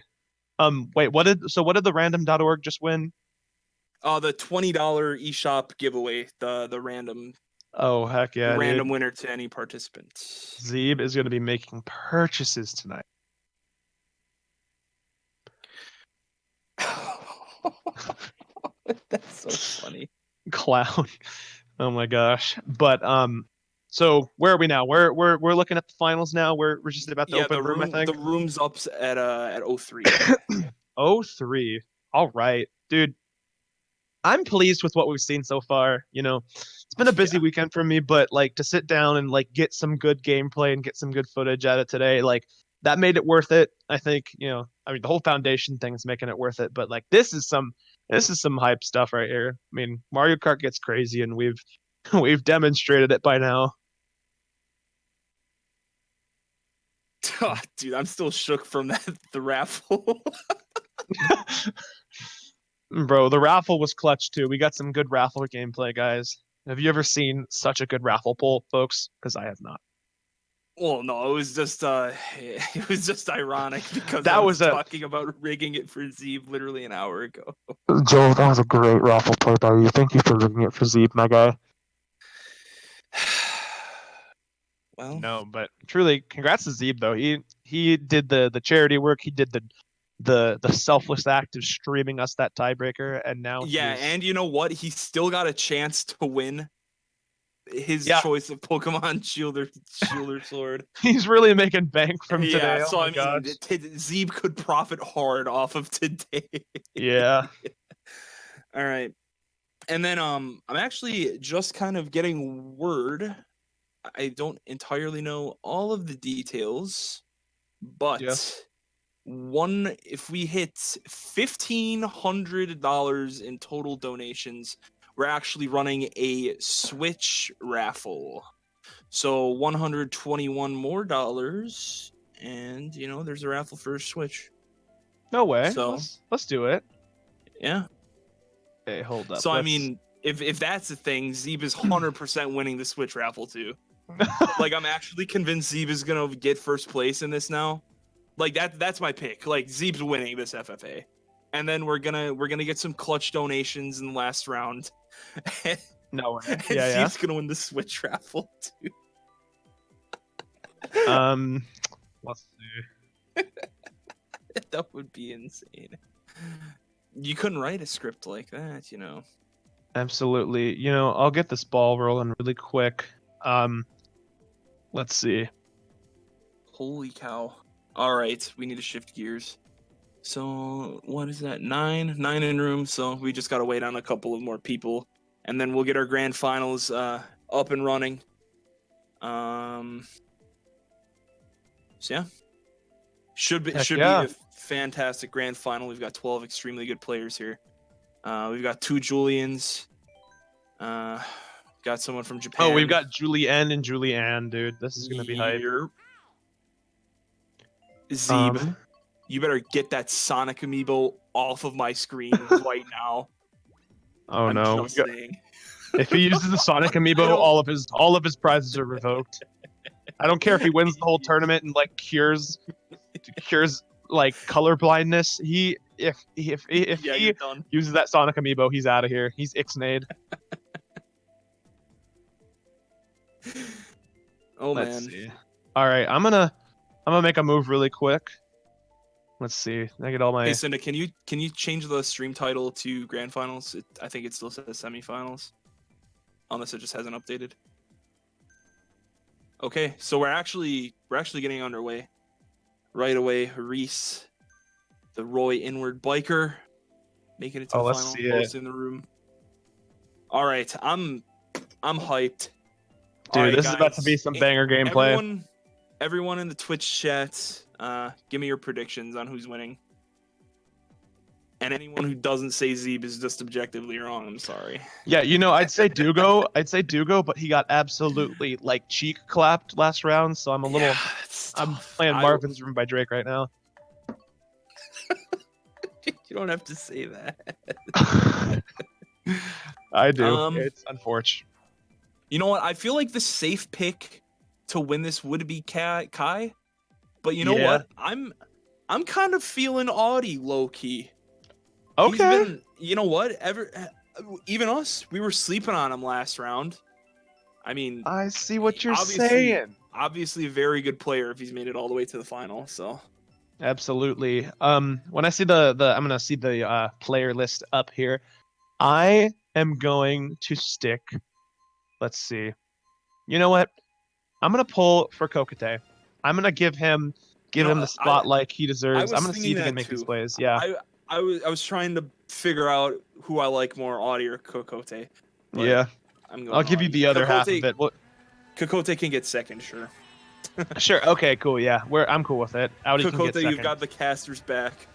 Wait, what did the random.org just win? The $20 eShop giveaway, the random Oh, heck yeah, dude. winner to any participant. Zebe is going to be making purchases tonight. That's so funny. Clown. Oh my gosh. But so where are we now? We're looking at the finals now. We're just about to open room, I think. The room's up at 03. 03. All right, dude. I'm pleased with what we've seen so far. It's been a busy weekend for me, but like to sit down and like get some good gameplay and get some good footage out of today, like that made it worth it. I think, I mean the whole foundation thing is making it worth it, but like this is some hype stuff right here. I mean, Mario Kart gets crazy and we've demonstrated it by now. Oh, dude, I'm still shook from the raffle. Bro, the raffle was clutch too. We got some good raffle gameplay, guys. Have you ever seen such a good raffle pull, folks? Because I have not. Well, no, it was just ironic because I That was was a talking about rigging it for Zebe literally an hour ago. Joel, that was a great raffle play by you. Thank you for rigging it for Zebe, my guy. Well, No, but truly, congrats to Zebe though. He did the charity work. He did the selfless act of streaming us that tiebreaker, and now yeah, and you know what? He still got a chance to win his choice of Pokemon Shield or Sword. He's really making bank from today. Yeah, Oh so my I mean, gosh. Zebe could profit hard off of today. Yeah. All right. And then I'm actually just kind of getting word. I don't entirely know all of the details, but if we hit $1,500 in total donations, we're actually running a Switch raffle. So 121 more dollars, and there's a raffle for a Switch. No way. So Let's do it. yeah. Hey, hold up. So I mean, if that's the thing, Zebe is 100% winning the Switch raffle too. Like I'm actually convinced Zebe is gonna get first place in this now. Like that's my pick. Like Zebe's winning this FFA, and then we're gonna get some clutch donations in the last round. No way. And Yeah. Zebe's gonna win the Switch raffle too. Let's see. That would be insane. You couldn't write a script like that, Absolutely. I'll get this ball rolling really quick. Let's see. Holy cow. All right, we need to shift gears. So what is that? 9 in room. So we just gotta wait on a couple of more people, and then we'll get our grand finals up and running. So yeah, should be a fantastic grand final. We've got 12 extremely good players here. We've got 2 Julians. Got someone from Japan. Oh, we've got Julianne and Julianne, dude. This is gonna be hype. Zebe, you better get that Sonic amiibo off of my screen right now. Oh I'm no! just saying. If he uses the Sonic amiibo, all of his prizes are revoked. I don't care if he wins the whole tournament and like cures like color blindness. If he uses that Sonic amiibo, he's out of here. He's ixnayed. Let's see. All right, I'm gonna make a move really quick. Let's see. I get all my. Hey, Cinda, can you change the stream title to Grand Finals? I think it still says Semifinals, unless it just hasn't updated. Okay, so we're actually getting underway. Right away, Reese, the Roy Inward biker, making it to the final. Host in the room. All right, I'm hyped. Dude, this is about to be some banger gameplay. Everyone in the Twitch chat, give me your predictions on who's winning. And anyone who doesn't say Zebe is just objectively wrong. I'm sorry. Yeah, you know, I'd say Dugo. But he got absolutely like cheek clapped last round. So I'm a little. I'm playing Marvin's Room by Drake right now. You don't have to say that. I do. It's unfortunate. You know what? I feel like the safe pick to win this would be Kai, but you know what? I'm kind of feeling Audie low key. Okay. You know what? Even us, we were sleeping on him last round. I mean, I see what you're saying. Obviously, a very good player if he's made it all the way to the final. So, absolutely. When I see I'm gonna see the player list up here. I am going to stick. Let's see. You know what? I'm gonna pull for Kokite. I'm gonna give him the spotlight he deserves. I'm gonna see if he can make these plays. Yeah. I was trying to figure out who I like more, Audie or Kokote. Yeah. I'll give you the other half of it. Kokote can get second, sure. Sure. Okay. Cool. Yeah. I'm cool with it. Audi can get second. You've got the casters back.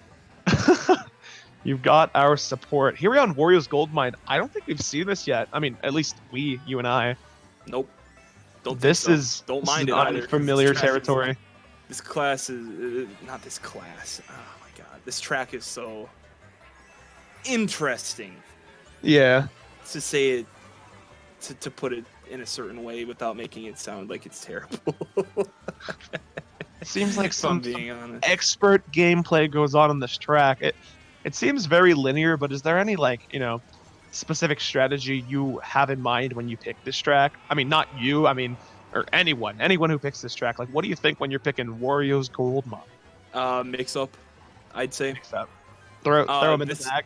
You've got our support. Here we are on Warriors Goldmine. I don't think we've seen this yet. I mean, at least you and I. Nope. This is unfamiliar territory. This class is not this class. Oh my god, this track is so interesting. Yeah. To say it, to put it in a certain way without making it sound like it's terrible. It seems like some expert gameplay goes on this track. It seems very linear, but is there any specific strategy you have in mind when you pick this track? I mean, not you. I mean, or anyone who picks this track. Like, what do you think when you're picking Wario's Goldmine? Mix up, I'd say. Mix up. Throw him in the bag.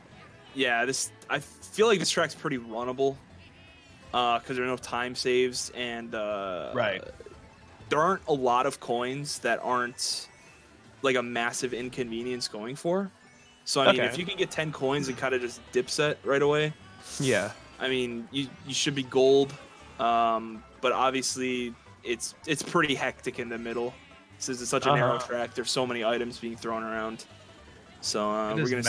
Yeah, I feel like this track's pretty runnable. Because there are no time saves and right. There aren't a lot of coins that aren't like a massive inconvenience going for. So I mean, if you can get 10 coins and kind of just dip set right away, yeah. I mean, you should be gold. But obviously, it's pretty hectic in the middle. Since it's such a narrow track, there's so many items being thrown around. So we're gonna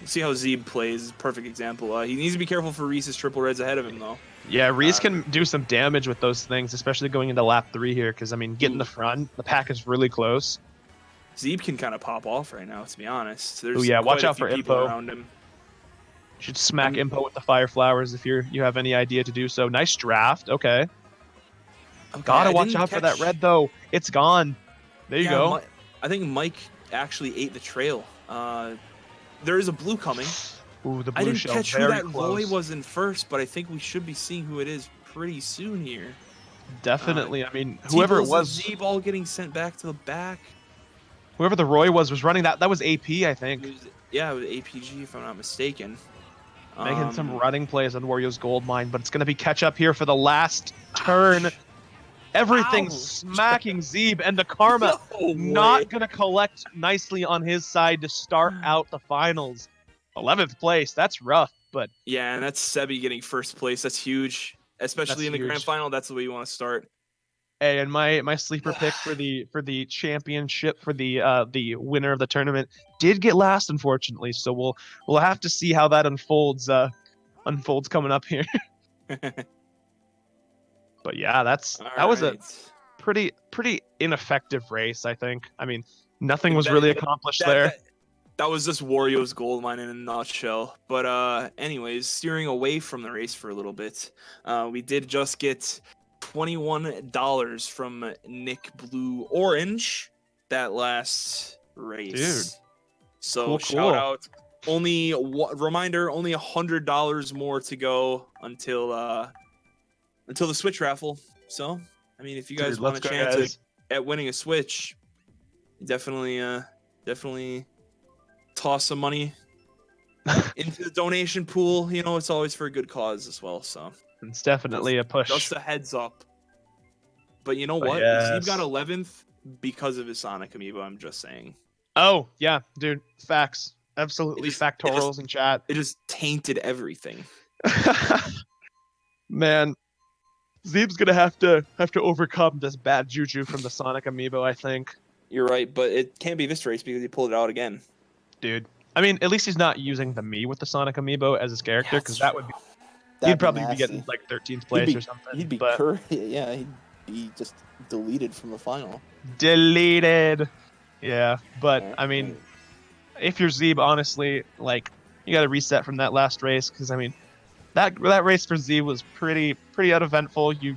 see how Zebe plays. Perfect example. He needs to be careful for Reese's triple reds ahead of him, though. Yeah, Reese can do some damage with those things, especially going into lap 3 here. Because I mean, getting the front, the pack is really close. Zebe can kind of pop off right now, to be honest. There's watch out for Impo around him. You should smack Impo with the fire flowers if you have any idea to do so. Nice draft. Okay. Gotta watch out for that red though. It's gone. There you go. I think Mike actually ate the trail. There is a blue coming. Ooh, the blue I didn't shell, catch who that Roy was in first, but I think we should be seeing who it is pretty soon here. Definitely. I mean, whoever it was. Zebe all getting sent back to the back. Whoever the Roy was running that. That was AP, I think. It was APG, if I'm not mistaken. Making some running plays on Wario's Goldmine, but it's going to be catch up here for the last turn. Everything Ouch. smacking Zebe, and the karma No way. not going to collect nicely on his side to start out the finals. 11th place, that's rough, but Yeah, and that's Sebe getting first place. That's huge, especially in the grand huge. final. That's the way you want to start. Hey, and my sleeper pick for the championship for the winner of the tournament did get last, unfortunately. So we'll have to see how that unfolds coming up here. But yeah, that was a Alright. pretty ineffective race, I think. I mean, nothing was That, really accomplished that, there. that, that was just Wario's gold mine in a nutshell. But anyways, steering away from the race for a little bit, we did just get $21 from Nick Blue Orange that last race. Dude, So cool. shout out. Reminder, only $100 more to go until the Switch raffle. So, I mean, if you guys Dude, want a let's go, chance guys. at winning a Switch, definitely toss some money into the donation pool. You know, it's always for a good cause as well. So It's definitely a push. just a heads up. But you know But what? yes. Zebe got 11th because of his Sonic amiibo. I'm just saying. Oh yeah, dude, facts. Absolutely factorials in chat. It just tainted everything. Man, Zebe's gonna have to overcome this bad juju from the Sonic amiibo, I think. You're right, but it can't be this race because he pulled it out again. Dude, I mean, at least he's not using the me with the Sonic amiibo as his character, because that would be he'd probably be getting like 13th place or something. He'd be but yeah, he'd be just deleted from the final. deleted. Yeah, but Yeah, I mean, if you're Zebe, honestly, like you got to reset from that last race, because I mean, that race for Zebe was pretty uneventful. You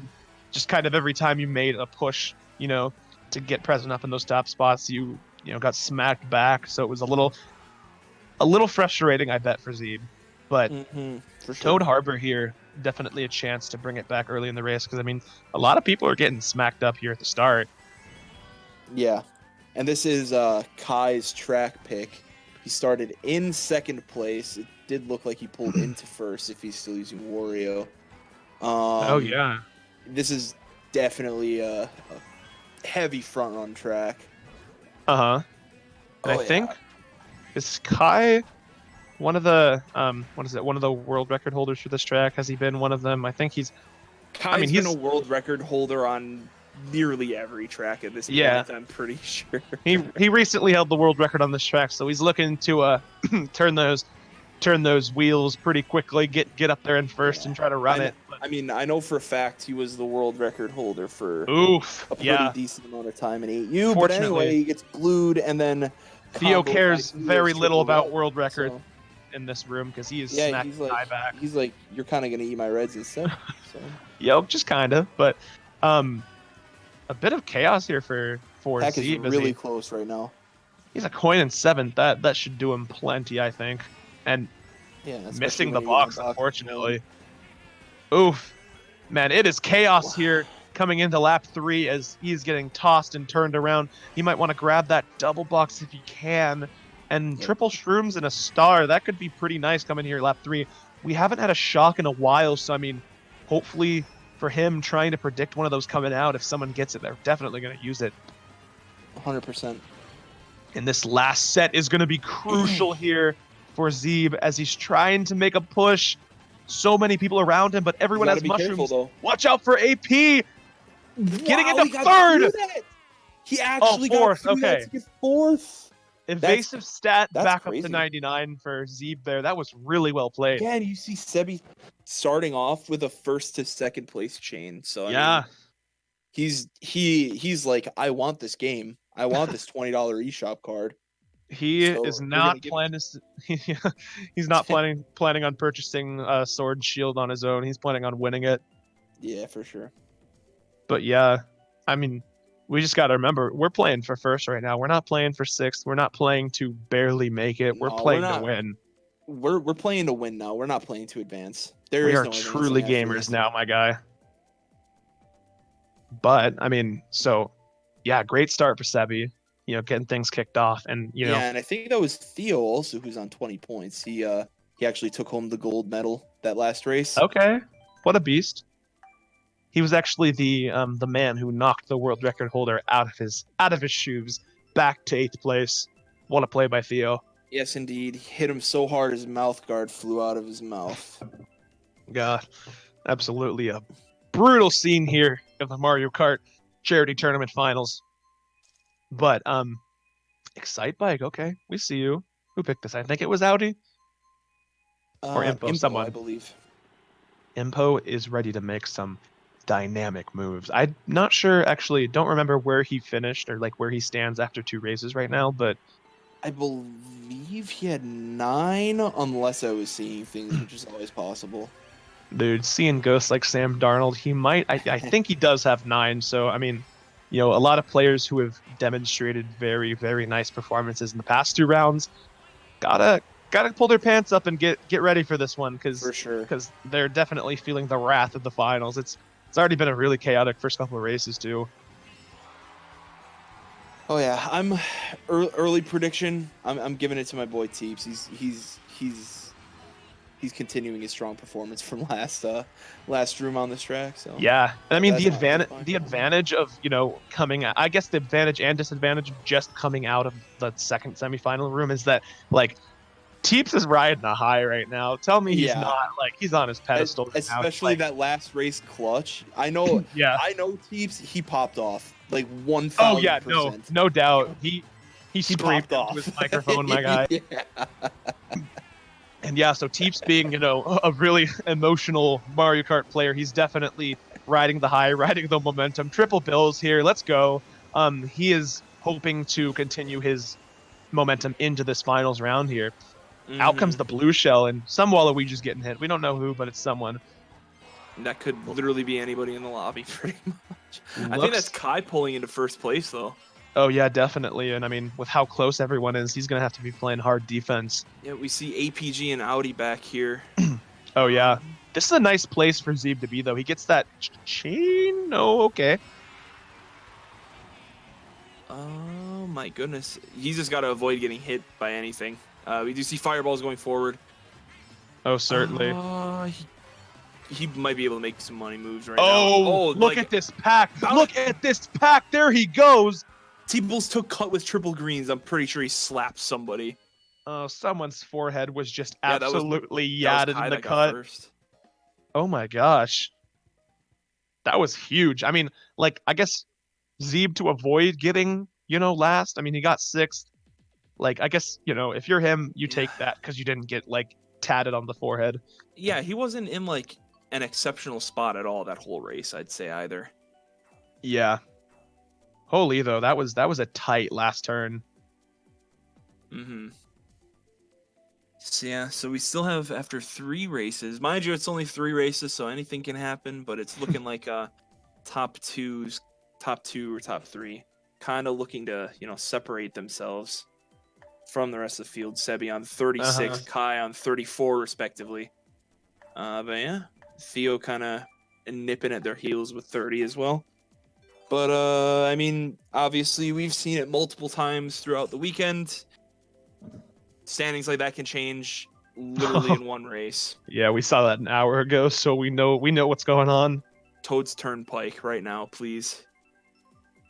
just kind of every time you made a push, you know, to get present up in those top spots, you got smacked back. So it was a little frustrating, I bet, for Zebe. But for sure. Toad Harbor here, definitely a chance to bring it back early in the race, because I mean, a lot of people are getting smacked up here at the start. Yeah, and this is Kai's track pick. He started in second place. It did look like he pulled into first if he's still using Wario. Oh yeah, This is definitely a heavy front run track. and I think is Kai one of the one of the world record holders for this track? Has he been one of them? I think he's. Kai's been a world record holder on nearly every track at this point. I'm pretty sure. He recently held the world record on this track, so he's looking to turn those wheels pretty quickly, get up there in first and try to run it. I mean, I know for a fact he was the world record holder for a pretty decent amount of time in 8U. But anyway, he gets glued, and then Theo cares very little about world record in this room, because he is smacking Kai back. He's like, you're kind of gonna eat my reds instead. So. Yep, just kind of, but a bit of chaos here for Heck Zebe. is really close right now. He's a coin in 7th. That should do him plenty, I think. And missing the box, unfortunately. Oof. Man, it is chaos here coming into lap 3 as he's getting tossed and turned around. He might want to grab that double box if he can. And triple shrooms and a star. That could be pretty nice coming here lap 3. We haven't had a shock in a while, so I mean, hopefully for him trying to predict one of those coming out, if someone gets it, they're definitely going to use it. 100%. And this last set is going to be crucial here for Zebe as he's trying to make a push. So many people around him, but everyone has mushrooms. Careful, watch out for AP. Getting into 3rd. He actually fourth. got Okay. fourth. Evasive stat back crazy. up to 99 for Zebe there. That was really well played. Yeah, and you see Sebe starting off with a first to second place chain. So I mean, he's like, I want this game. I want this $20 eShop card. He is not planning. He's not planning on purchasing a sword and shield on his own. He's planning on winning it. Yeah, for sure. But yeah, I mean, we just got to remember, we're playing for first right now. We're not playing for 6th. We're not playing to barely make it. We're playing to win. We're playing to win now. We're not playing to advance. We are truly gamers now, my guy. But I mean, so yeah, great start for Sebe. Getting things kicked off, and and I think that was Theo also, who's on 20 points. He actually took home the gold medal that last race. Okay, what a beast. He was actually the man who knocked the world record holder out of his shoes back to 8th place. What a play by Theo. Yes, indeed. He hit him so hard his mouth guard flew out of his mouth. God, absolutely a brutal scene here of the Mario Kart charity tournament finals. But Excite Bike, okay, we see you. Who picked this? I think it was Audi or Impo. Someone. I believe. Impo is ready to make some dynamic moves. I'm not sure, actually, don't remember where he finished or like where he stands after 2 races right now, but I believe he had 9, unless I was seeing things, which is always possible. dude, seeing ghosts like Sam Darnold, he might, I think he does have 9. So, I mean, you know, a lot of players who have demonstrated very, very nice performances in the past 2 rounds, gotta pull their pants up and get ready for this one, For sure. because they're definitely feeling the wrath of the finals. It's already been a really chaotic first couple of races too. Oh yeah, I'm early prediction. I'm giving it to my boy Teeps. He's continuing his strong performance from last room on this track. So Yeah, and I mean That's the advantage of, you know, coming, I guess the advantage and disadvantage of just coming out of the second semifinal room is that, like, Teeps is riding a high right now. Tell me he's Yeah. not, like, he's on his pedestal right now. Especially Like, that last race clutch. I know yeah. Teeps, he popped off like 1000%. Oh yeah, no doubt. He He screamed popped off into his microphone, my guy. Yeah. And yeah, so Teeps being, you know, a really emotional Mario Kart player, he's definitely riding the high, riding the momentum. Triple bills here. Let's go. He is hoping to continue his momentum into this finals round here. Out comes the blue shell, and some Waluigi's getting hit. We don't know who, but it's someone. That could literally be anybody in the lobby, pretty much. I think Looks- that's Kai pulling into first place, though. Oh yeah, definitely. And I mean, with how close everyone is, he's gonna have to be playing hard defense. Yeah, we see APG and Audi back here. Oh yeah, this is a nice place for Zebe to be, though. He gets that chain. Oh, okay. Oh my goodness. He's just got to avoid getting hit by anything. We do see fireballs going forward. Oh, certainly. He might be able to make some money moves right now. Oh, look at this pack. Look at this pack. There he goes. T-Bulls took cut with triple greens. I'm pretty sure he slapped somebody. Oh, someone's forehead was just Yeah, that was- absolutely That yadded was Kai in the that got cut. first. Oh my gosh. That was huge. I mean, like, I guess Zebe, to avoid getting, you know, last, I mean, he got 6th. Like, I guess, you know, if you're him, you take that because you didn't get, like, tatted on the forehead. Yeah, he wasn't in like an exceptional spot at all that whole race, I'd say either. Yeah. Holy, though, that was a tight last turn. Mm-hmm. So yeah, so we still have, after 3 races, mind you, it's only 3 races, so anything can happen, but it's looking like top 2 or top 3 kind of looking to, you know, separate themselves from the rest of the field. Sebe on 36, Kai on 34 respectively. But yeah, Theo kind of nipping at their heels with 30 as well. But I mean, obviously we've seen it multiple times throughout the weekend. Standings like that can change literally in one race. Yeah, we saw that an hour ago, so we know what's going on. Toad's Turnpike right now, please.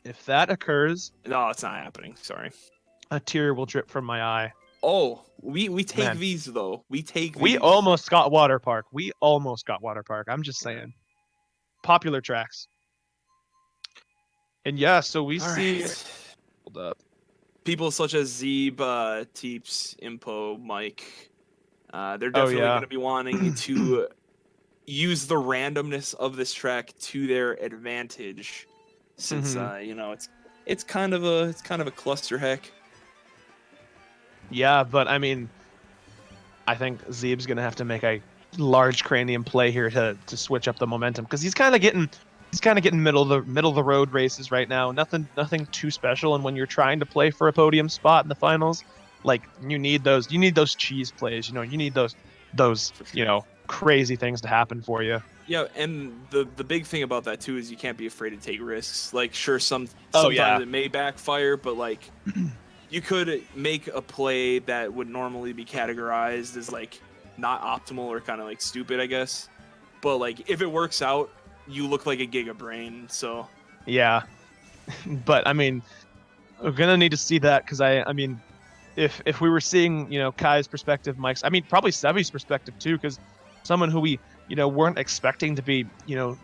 If that occurs, No, it's not happening. Sorry. a tear will drip from my eye. Oh, we take Man. these though. We take these. We almost got Water Park. I'm just saying. Popular tracks. And yeah, so we All see. right. Hold up. People such as Zebe, Teeps, Impo, Mike. They're definitely yeah. going to be wanting to use the randomness of this track to their advantage, since you know, it's kind of a cluster heck. Yeah, but I mean, I think Zebe's gonna have to make a large cranium play here to switch up the momentum, because he's kind of getting middle of the road races right now. Nothing too special. And when you're trying to play for a podium spot in the finals, like, you need those cheese plays. You know, you need those you know, crazy things to happen for you. Yeah, and the big thing about that too is you can't be afraid to take risks. Like, sure, sometimes it may backfire, but like, you could make a play that would normally be categorized as like not optimal or kind of like stupid, I guess. But like, if it works out, you look like a giga brain. So Yeah, but I mean, we're gonna need to see that because I mean, if we were seeing Kai's perspective, Mike's, I mean probably Sevy's perspective too, because someone who we weren't expecting to be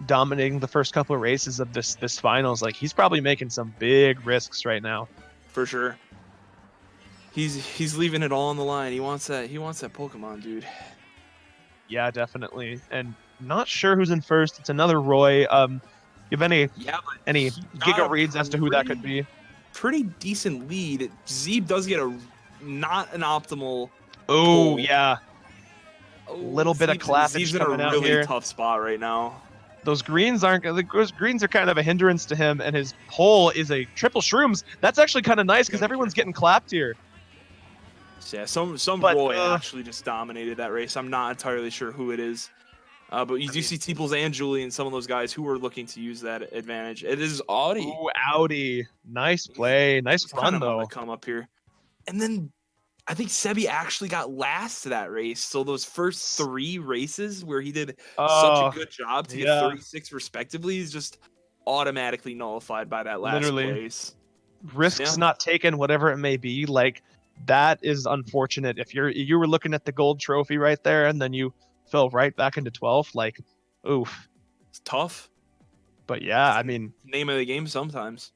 dominating the first couple of races of this finals, like he's probably making some big risks right now. for sure, he's leaving it all on the line. He wants that Pokemon, dude. Yeah, definitely. And not sure who's in first. It's another Roy. You have any Yeah, but any he got giga a reads as to who that could be? pretty decent lead. Zebe does get a not an optimal Oh pull. yeah, Oh, little bit of clappage Zebe's in coming a out really here. tough spot right now. Those greens are kind of a hindrance to him, and his pull is a triple shrooms. That's actually kind of nice because everyone's getting clapped here. Yeah, some But, Roy actually just dominated that race. I'm not entirely sure who it is. But you do see Teeples and Julie and some of those guys who are looking to use that advantage. It is Audi. Ooh, Audi. Nice play. Nice run, kind of though. On the come up here. And then I think Sebi actually got last to that race. So those first 3 races where he did such a good job to get 36 respectively, he's just automatically nullified by that last place. Risks not taken, whatever it may be. Like, that is unfortunate. If you were looking at the gold trophy right there and then you fell right back into 12th, like, oof. It's tough. But yeah, I mean, name of the game sometimes.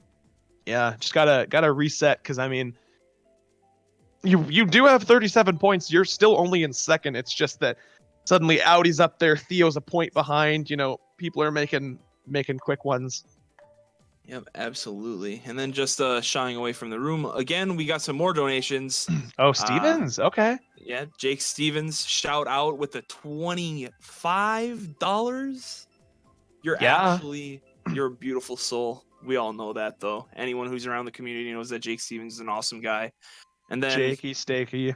Yeah, just gotta reset because I mean, you do have 37 points. You're still only in second. It's just that suddenly Audi's up there, Theo's a point behind. People are making quick ones. Yep, absolutely. And then just shying away from the room again, we got some more donations. Oh, Stevens. Okay. Yeah, Jake Stevens, shout out with the $25. You're a beautiful soul. We all know that, though. Anyone who's around the community knows that Jake Stevens is an awesome guy. And then Jakey Stakey.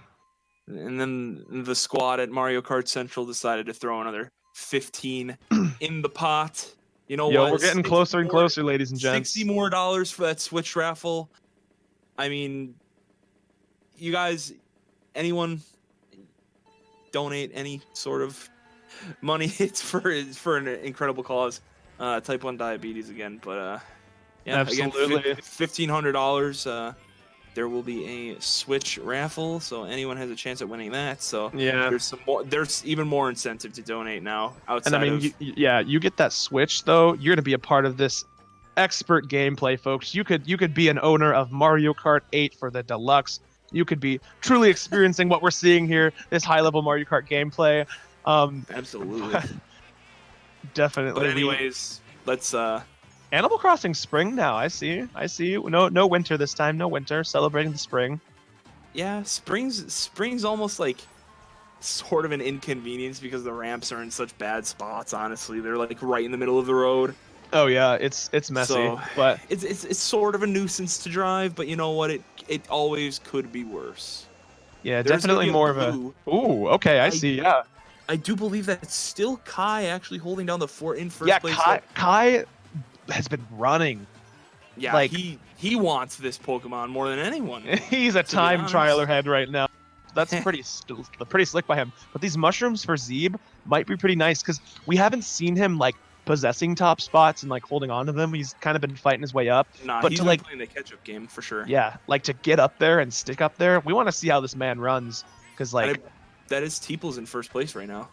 And then the squad at Mario Kart Central decided to throw another 15 in the pot. You know what? We're getting closer and closer, ladies and gents. $60 more for that Switch raffle. I mean, you guys, anyone donate any sort of money? It's for an incredible cause. Type 1 diabetes again, but yeah, absolutely. Again, $1,500. There will be a Switch raffle, so anyone has a chance at winning that. So yeah, there's even more incentive to donate now. Outside and I mean, you get that Switch though. You're gonna be a part of this expert gameplay, folks. You could be an owner of Mario Kart 8 for the deluxe. You could be truly experiencing what we're seeing here, this high-level Mario Kart gameplay. Absolutely, definitely. But anyways, let's Animal Crossing spring now. I see. No winter this time. No winter. Celebrating the spring. Yeah, spring's almost like sort of an inconvenience because the ramps are in such bad spots. Honestly, they're like right in the middle of the road. Oh yeah, it's messy, so, but it's sort of a nuisance to drive. But you know what? It always could be worse. Yeah, definitely more of a. Ooh, okay, I see. Yeah, I do believe that it's still Kai actually holding down the fort in first place. Yeah, Kai has been running. Yeah, like he wants this Pokemon more than anyone. He's a time trialer head right now. That's pretty slick by him. But these mushrooms for Zebe might be pretty nice because we haven't seen him like possessing top spots and like holding on to them. He's kind of been fighting his way up. Nah, but he's to been playing the catch-up game for sure. Yeah, like to get up there and stick up there. We want to see how this man runs because like that is Teeples in first place right now.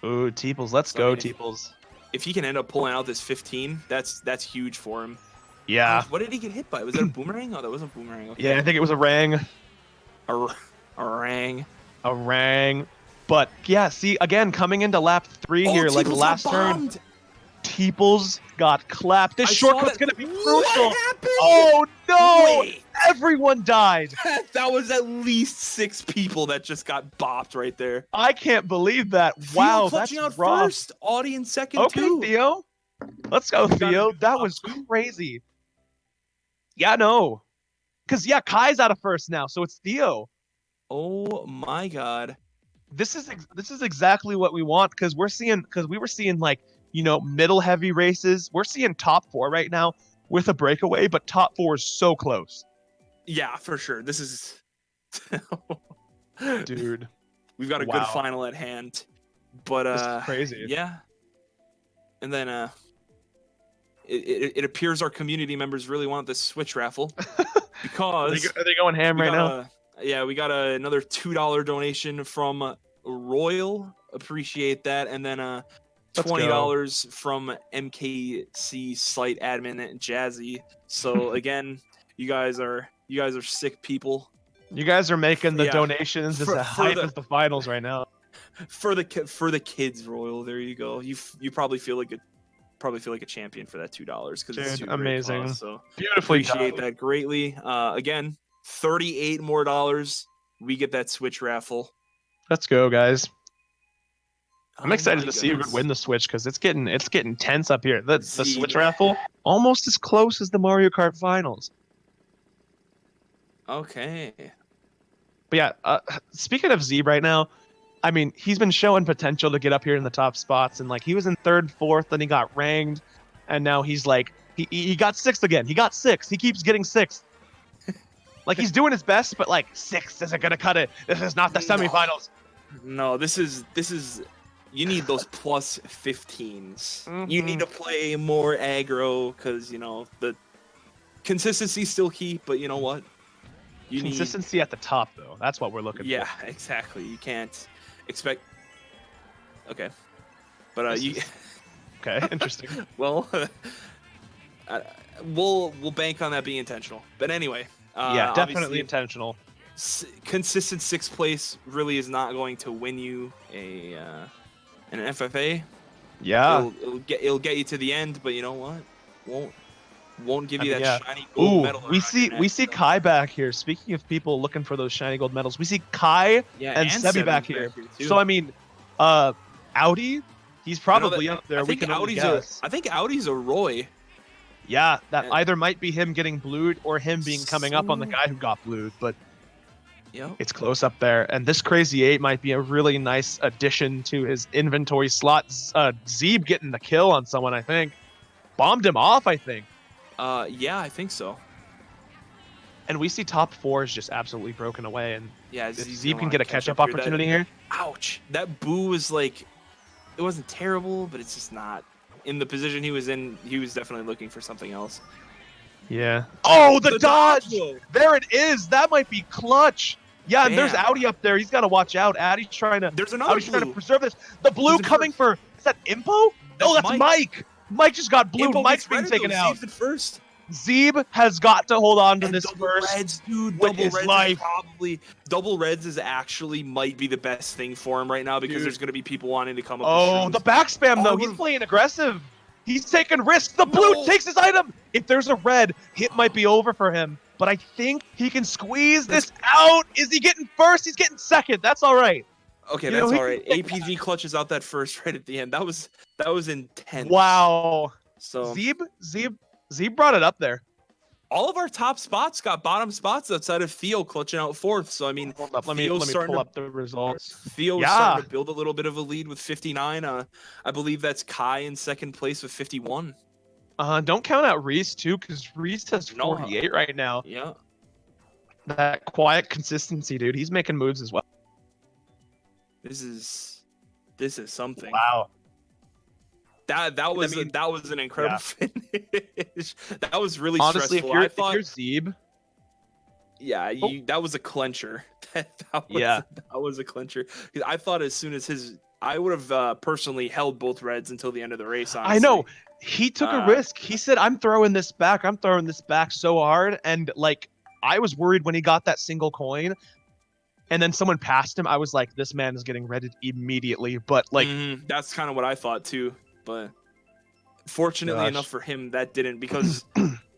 Ooh, Teeples, let's go, Teeples. If he can end up pulling out this 15, that's huge for him. Yeah. What did he get hit by? Was that a boomerang? Oh, that wasn't a boomerang. Okay. Yeah, I think it was a rang. A rang. A rang. But yeah, see, again, coming into lap 3 here, like the last turn, Teeples got clapped. This shortcut's going to be crucial. What happened? Oh, no! Wait. Everyone died. That was at least 6 people that just got bopped right there. I can't believe that. Wow, that's out rough. First, Audi in second, too. Okay, Theo. Let's go, Theo. That was crazy. Yeah, no. Because, yeah, Kai's out of first now, so it's Theo. Oh, my God. This is exactly what we want because we were seeing like, middle heavy races. We're seeing top 4 right now with a breakaway, but top 4 is so close. Yeah, for sure. This is dude. We've got a good final at hand. But this is crazy. Yeah. And then it appears our community members really want this Switch raffle because Are they going ham right now? Yeah, we got another $2 donation from Royal. Appreciate that, and then $20 from MKC site admin Jazzy. So again, you guys are sick people. You guys are making the donations as hype as the finals right now. For the kids, Royal. There you go. You probably feel like a champion for that $2 because it's too amazing. Great cost, so beautifully appreciate that greatly. Again, $38 more. We get that Switch raffle. Let's go, guys. I'm excited to see who could win the Switch because it's getting tense up here. The Switch raffle almost as close as the Mario Kart finals. Okay. But yeah, speaking of Zebe right now, I mean, he's been showing potential to get up here in the top spots, and like he was in 3rd, 4th, then he got ranked, and now he's like he got 6th again. He got 6th. He keeps getting 6th. Like he's doing his best, but like 6th isn't gonna cut it. This is not the semifinals. No, this is. You need those plus 15s. Mm-hmm. You need to play more aggro because the consistency's still key. But you know what? You consistency at the top though. That's what we're looking for. Yeah, exactly. You can't expect. Okay, but Okay, interesting. Well, we'll bank on that being intentional. But anyway. Yeah, definitely intentional. Consistent 6th place really is not going to win you an FFA. Yeah, it'll get you to the end, but you know what? Won't give you that shiny gold medal. We see Kai back here. Speaking of people looking for those shiny gold medals, we see Kai and Zebe back here. So I mean, Audi, he's probably up there. We can only guess. I think Audi's a Roy. Yeah, that either might be him getting blued or him coming up on the guy who got blued, but it's close up there. And this Crazy 8 might be a really nice addition to his inventory slot. Zebe getting the kill on someone, I think. Bombed him off, I think. Yeah, I think so. And we see top 4 is just absolutely broken away. And yeah, Zebe can get a catch-up opportunity here. Ouch. That boo was like, it wasn't terrible, but it's just not. In the position he was in, he was definitely looking for something else. Yeah. Oh, the dodge! There it is. That might be clutch. Yeah, and there's Audi up there. He's got to watch out. Audie's trying to. There's another Audie's trying to preserve this. The blue coming for. Is that Impo? No, that's Mike. Mike just got blue. Mike's being taken out. First. Zebe has got to hold on to this first. Reds, dude. Double reds is actually might be the best thing for him right now because there's going to be people wanting to come up. Oh, the back spam though. He's playing aggressive. He's taking risks. The blue takes his item. If there's a red, it might be over for him. But I think he can squeeze this out. Is he getting first? He's getting second. That's all right. Okay, that's all right. APG clutches out that first right at the end. That was intense. Wow. So Zebe brought it up there. All of our top spots got bottom spots outside of Theo clutching out 4th. So I mean, let me pull up the results. Theo's starting to build a little bit of a lead with 59. I believe that's Kai in 2nd place with 51. Don't count out Reese too, because Reese has 48 right now. Yeah. That quiet consistency, dude. He's making moves as well. This is something. Wow. That was an incredible finish. That was really honestly stressful. If you're Zebe, that was a clencher. That was a clencher. I thought as soon as I would have personally held both reds until the end of the race. Honestly. I know he took a risk. He said, "I'm throwing this back. I'm throwing this back so hard." And like, I was worried when he got that single coin. And then someone passed him. I was like, this man is getting redded immediately. But like, that's kind of what I thought too. But fortunately enough for him, that didn't, because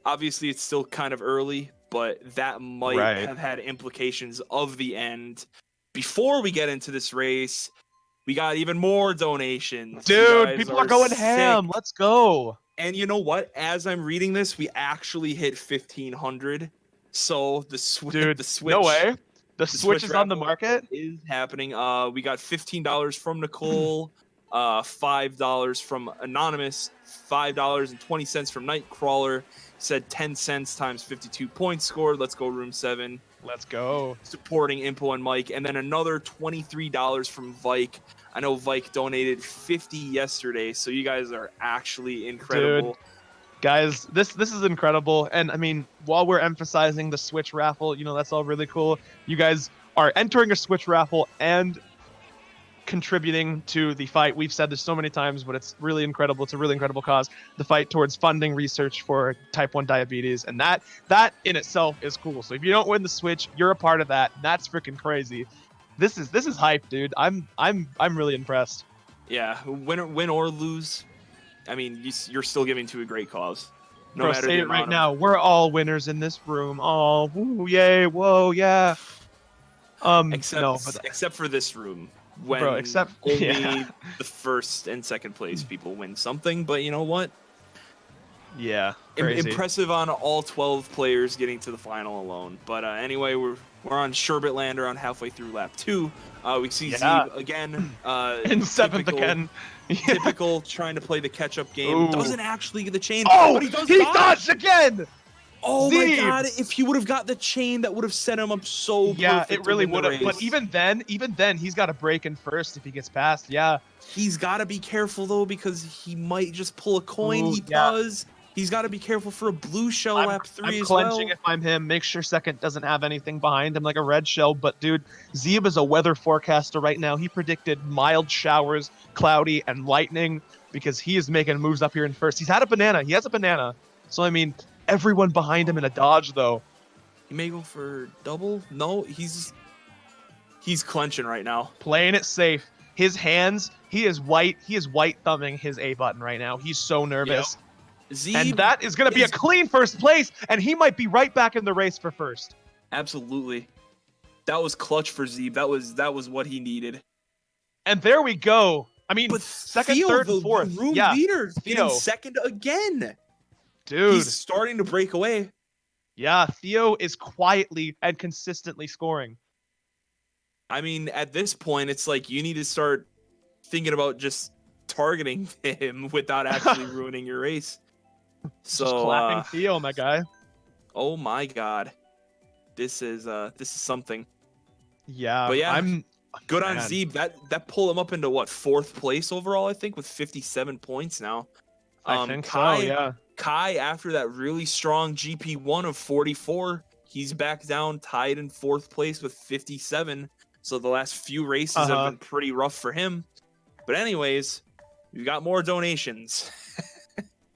obviously it's still kind of early, but that might have had implications of the end. Before we get into this race, we got even more donations. Dude, people are going ham. Let's go. And you know what? As I'm reading this, we actually hit 1,500. So the Switch. No way. The Switch is on the market. Is happening. We got $15 from Nicole, $5 from Anonymous, $5.20 from Nightcrawler. Said 10 cents times 52 points scored. Let's go, room 7. Let's go. Supporting Impo and Mike. And then another $23 from Vike. I know Vike donated 50 yesterday, so you guys are actually incredible. Dude, Guys, this is incredible. And I mean, while we're emphasizing the Switch raffle, that's all really cool. You guys are entering a Switch raffle and contributing to the fight. We've said this so many times, but it's really incredible. It's a really incredible cause. The fight towards funding research for type 1 diabetes, and that in itself is cool. So if you don't win the Switch, you're a part of that. That's freaking crazy. This is hype, dude. I'm really impressed. Yeah, win or lose, I mean, you're still giving to a great cause. No Bro, matter say the it right amount now. We're all winners in this room. Oh, woo, yay, whoa, yeah. Except for this room, when Bro, except only the first and second place people win something. But you know what? Yeah, crazy. Impressive on all 12 players getting to the final alone. But anyway, we're on Sherbetland around halfway through lap 2. We see Zebe again. In 7th again. Typical trying to play the catch-up game. Ooh. Doesn't actually get the chain. Oh, but he does dodged again! Oh Zebe. my god, if he would have got the chain, that would have set him up so Yeah, perfect. it really would have. But even then, he's got to break in first if he gets past. Yeah. He's got to be careful, though, because he might just pull a coin. Ooh, he does. He's got to be careful for a blue shell lap 3 I'm as well. clenching if I'm him. Make sure second doesn't have anything behind him like a red shell. But, dude, Zebe is a weather forecaster right now. He predicted mild showers, cloudy, and lightning because he is making moves up here in first. He's had a banana. He has a banana. So, I mean, everyone behind him in a dodge, though. He may go for double. No, he's clenching right now. Playing it safe. His hands, he is white thumbing his A button right now. He's so nervous. Yep. And that is going to be a clean first place, and he might be right back in the race for first. Absolutely. That was clutch for Zebe. That was what he needed. And there we go. I mean, but second, Theo, third, and fourth. The room leader, getting second again. Dude. He's starting to break away. Yeah, Theo is quietly and consistently scoring. I mean, at this point, it's like you need to start thinking about just targeting him without actually ruining your race. So just clapping Theo, my guy. Oh my god. This is something. Yeah. But yeah, I'm good on Zebe. That pulled him up into what, 4th place overall, I think, with 57 points now. I think so, yeah. Kai, after that really strong GP1 of 44, he's back down tied in 4th place with 57. So the last few races have been pretty rough for him. But anyways, we got more donations.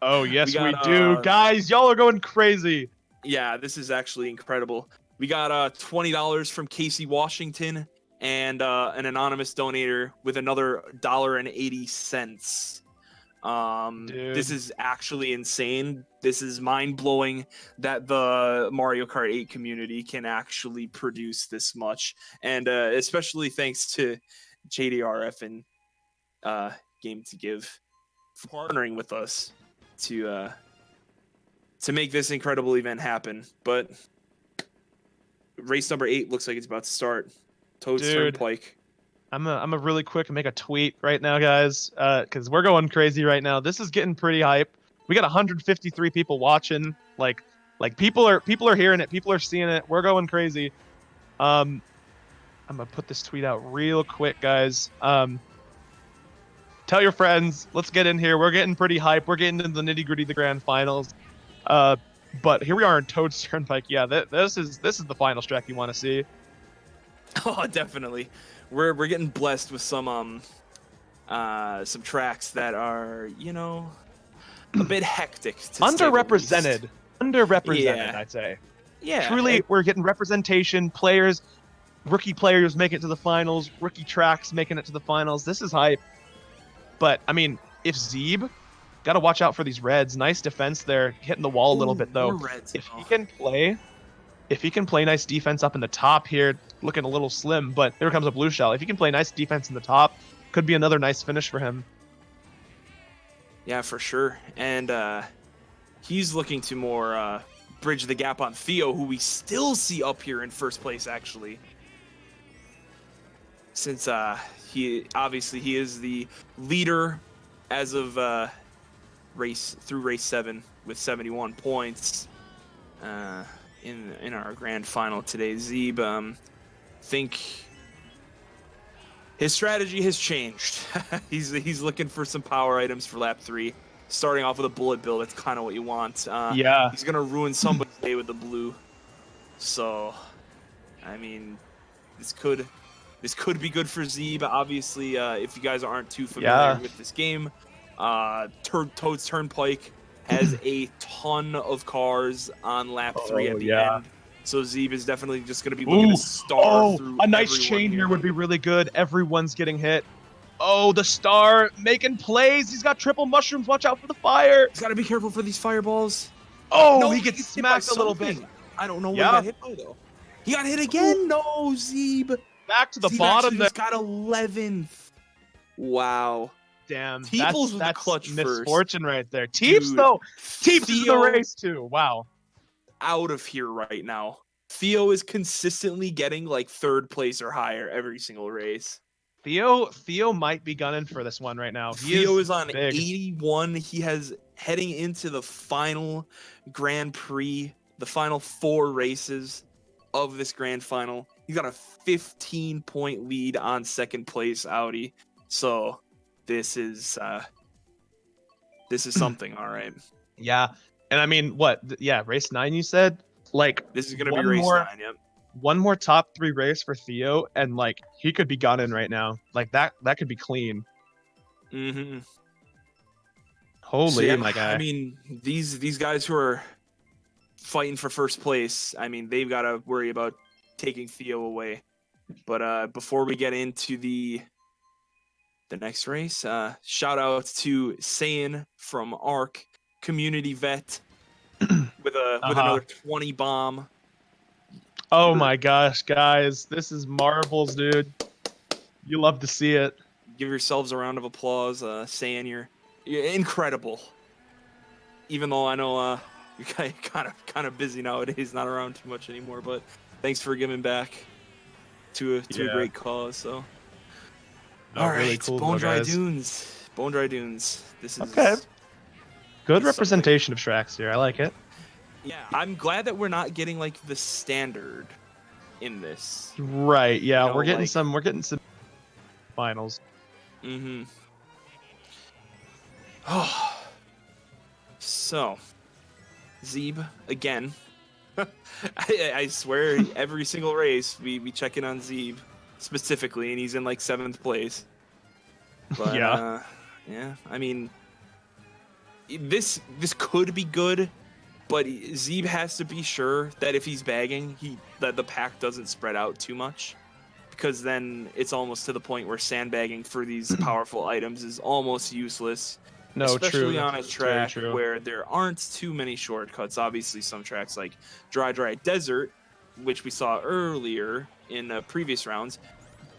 Oh, yes, we do. Guys, y'all are going crazy. Yeah, this is actually incredible. We got $20 from Casey Washington and an anonymous donator with another $1.80. This is actually insane. This is mind-blowing that the Mario Kart 8 community can actually produce this much. And especially thanks to JDRF and Game2Give for partnering with us to make this incredible event happen. But race number 8 looks like it's about to start. Toad's Turnpike. I'm a really quick make a tweet right now, guys, because we're going crazy right now. This is getting pretty hype. We got 153 people watching. Like people are hearing it. People are seeing it. We're going crazy. I'm gonna put this tweet out real quick, guys. Tell your friends. Let's get in here. We're getting pretty hype. We're getting into the nitty gritty, the grand finals. But here we are in Toad's Turnpike. Yeah, this is the final track you want to see. Oh, definitely. We're getting blessed with some tracks that are, a bit hectic. Underrepresented, yeah. I'd say. Yeah. Truly, we're getting representation. Players, rookie players making it to the finals. Rookie tracks making it to the finals. This is hype. But I mean, if Zebe, gotta watch out for these reds. Nice defense there, hitting the wall a little bit though. If he can play nice defense up in the top here, looking a little slim, but here comes a blue shell. If he can play nice defense in the top, could be another nice finish for him. Yeah, for sure. And he's looking to more bridge the gap on Theo, who we still see up here in first place, actually. Since he is the leader as of race 7 with 71 points. In our grand final today, Zebe, think his strategy has changed. He's looking for some power items for lap 3. starting off with a bullet bill. That's kind of what you want. Yeah. He's gonna ruin somebody's day with the blue. So, I mean, this could be good for Zebe. Obviously, if you guys aren't too familiar with this game, Toad's Turnpike has a ton of cars on lap 3 at the end. So Zebe is definitely just going to be looking to star through a nice everyone chain here would be really good. Everyone's getting hit. Oh, the star making plays. He's got triple mushrooms. Watch out for the fire. He's got to be careful for these fireballs. Oh, No, he gets smacked a little bit. I don't know what he got hit by, though. He got hit again. No, Zebe. Back to the Zebe bottom. Just got 11th. Wow. Damn. Teeples with that's the clutch misfortune first. right there. Teeps, though. Teeps is the race, too. Wow. Out of here right now. Theo is consistently getting like 3rd place or higher every single race. Theo might be gunning for this one right now. Theo is on big. 81. He has heading into the final Grand Prix, the final 4 races of this grand final. He's got a 15-point lead on 2nd place Audi. So this is something, all right. Yeah. And I mean, what? Yeah, race 9 you said? Like, this is going to be race 9, yep. One more top 3 race for Theo, and like he could be gunning right now. Like that could be clean. Mm-hmm. Holy, so, yeah, my guy. I mean, these guys who are fighting for 1st place, I mean, they've got to worry about taking Theo away. But before we get into the next race, shout out to Saiyan from ARC, community vet, with another 20 bomb. Oh my gosh, guys, this is marbles, dude. You love to see it. Give yourselves a round of applause. Saying you're incredible. Even though I know you're kind of busy nowadays, not around too much anymore. But thanks for giving back to a great cause. So, all right, really cool, Bone Dry guys. Dunes. Bone Dry Dunes. This is okay. Good representation of tracks here. I like it. Yeah, I'm glad that we're not getting like the standard in this. Right. Yeah, You know, we're getting like- we're getting some finals. Mm-hmm. Oh. So, Zebe again. I swear, every single race we check in on Zebe specifically, and he's in like 7th place. But, Yeah. yeah. I mean, this could be good, but Zebe has to be sure that if he's bagging, that the pack doesn't spread out too much, because then it's almost to the point where sandbagging for these powerful items is almost useless. No, especially true. on a track true. where there aren't too many shortcuts. Obviously, some tracks like Dry Desert, which we saw earlier in previous rounds,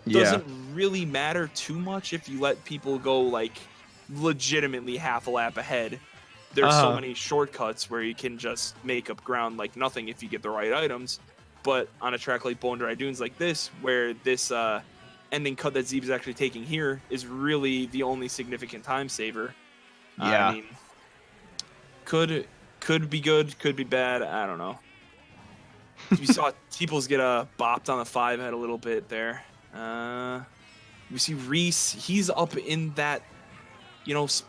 doesn't really matter too much if you let people go like legitimately half a lap ahead. There's so many shortcuts where you can just make up ground like nothing if you get the right items. But on a track like Bone Dry Dunes like this, where this ending cut that Zebe is actually taking here is really the only significant time saver. Yeah. I mean, could be good, could be bad. I don't know. We saw Teeples get bopped on the 5 head a little bit there. We see Reese. He's up in that, he's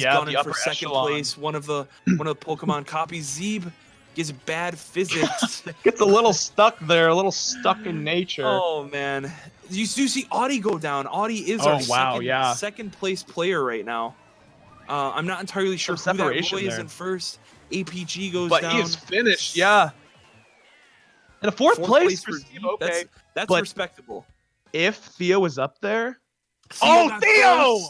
gunning for 2nd place. One of the Pokemon copies. Zebe gets bad physics. Gets a little stuck there, a little stuck in nature. Oh man, you do see Audi go down. Audi is our second place player right now. I'm not entirely sure who that boy is in first. APG goes down. But he is finished, yeah. And a 4th place for Steve. Okay, that's respectable. If Theo is up there, Theo!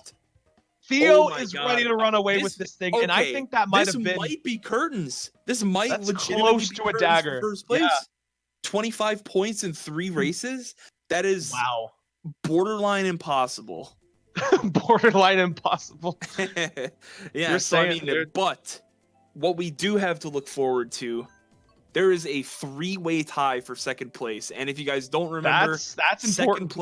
Theo Oh is my God. ready to run away with this thing, and I think that might have been. This might be curtains. This might That's legitimately close be to a curtains dagger. for first place. Yeah. 25 points in 3 races. That is Wow. borderline impossible. Borderline impossible. Yeah, You're so I saying, mean, dude. but what we do have to look forward to, there is a 3-way tie for 2nd place, and if you guys don't remember, that's important.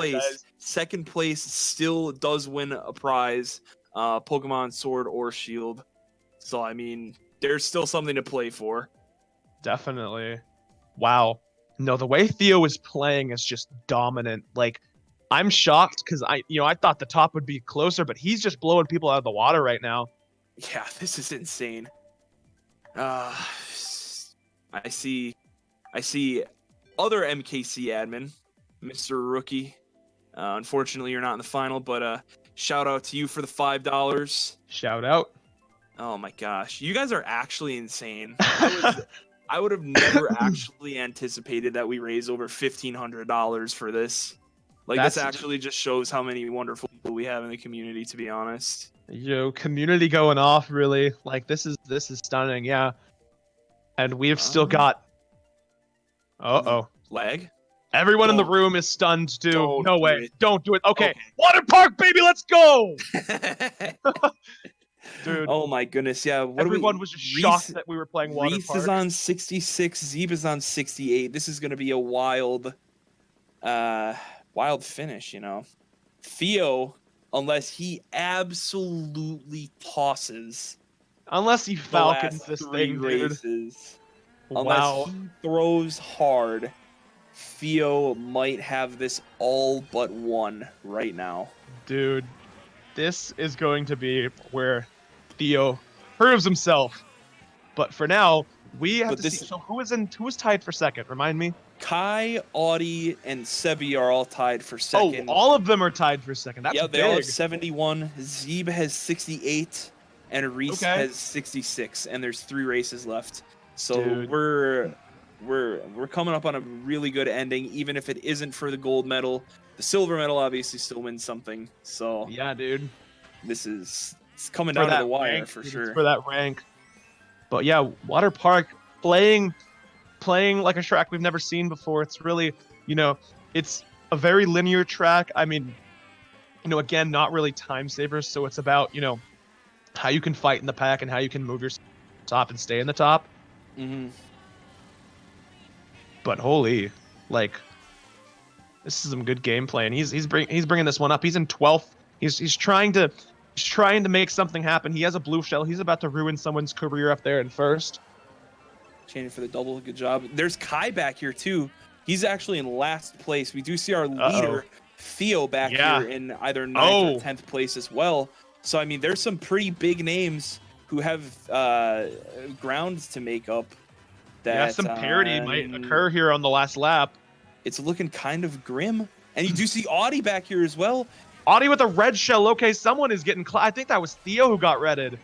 second place still does win a prize, Pokemon Sword or Shield. So I mean, there's still something to play for. Definitely. Wow. No, the way Theo is playing is just dominant. Like, I'm shocked because I thought the top would be closer, but he's just blowing people out of the water right now. Yeah, this is insane. I see other MKC admin, Mr. Rookie. Unfortunately, you're not in the final, but shout out to you for the $5. Shout out. Oh my gosh, you guys are actually insane. I would have never actually anticipated that we raise over $1,500 for this. Like, this actually just shows how many wonderful people we have in the community, to be honest. Yo, community going off, really. Like, this is stunning, yeah. And we've still got... Uh-oh. Lag? Everyone in the room is stunned, too. Don't No do way. it. Don't do it. Okay. Water Park, baby, let's go! Dude. Oh my goodness, yeah. Everyone was just shocked that we were playing Water Reese Park. is on 66, Zebe is on 68. This is going to be a wild finish, you know. Theo, unless he absolutely tosses. Unless he falcons this thing, races, dude. Unless he throws hard, Theo might have this all but won right now. Dude, this is going to be where Theo proves himself. But for now, we have to see. So who is tied for second? Remind me. Kai, Audie, and Sebe are all tied for second. Oh, all of them are tied for second. That's yeah, big. they all have 71. Zebe has 68, and Reese has 66. And there's 3 races left. So Dude. we're coming up on a really good ending, even if it isn't for the gold medal. The silver medal obviously still wins something. So yeah, dude, it's coming down to the wire rank, for dude, sure. For that rank. But yeah, Water Park playing like a track we've never seen before. It's really, it's a very linear track. I mean, again, not really time savers. So it's about, how you can fight in the pack and how you can move your top and stay in the top. Mm-hmm. But holy, like, this is some good gameplay, and he's bringing this one up. He's in 12th. He's trying to make something happen. He has a blue shell. He's about to ruin someone's career up there in first. Chaining for the double, good job. There's Kai back here too. He's actually in last place. We do see our leader Theo back here in either 9th or 10th place as well. So I mean, there's some pretty big names who have grounds to make up. That some parity might occur here on the last lap. It's looking kind of grim. And you do see Audie back here as well. Audie with a red shell. Okay, someone is getting... I think that was Theo who got redded.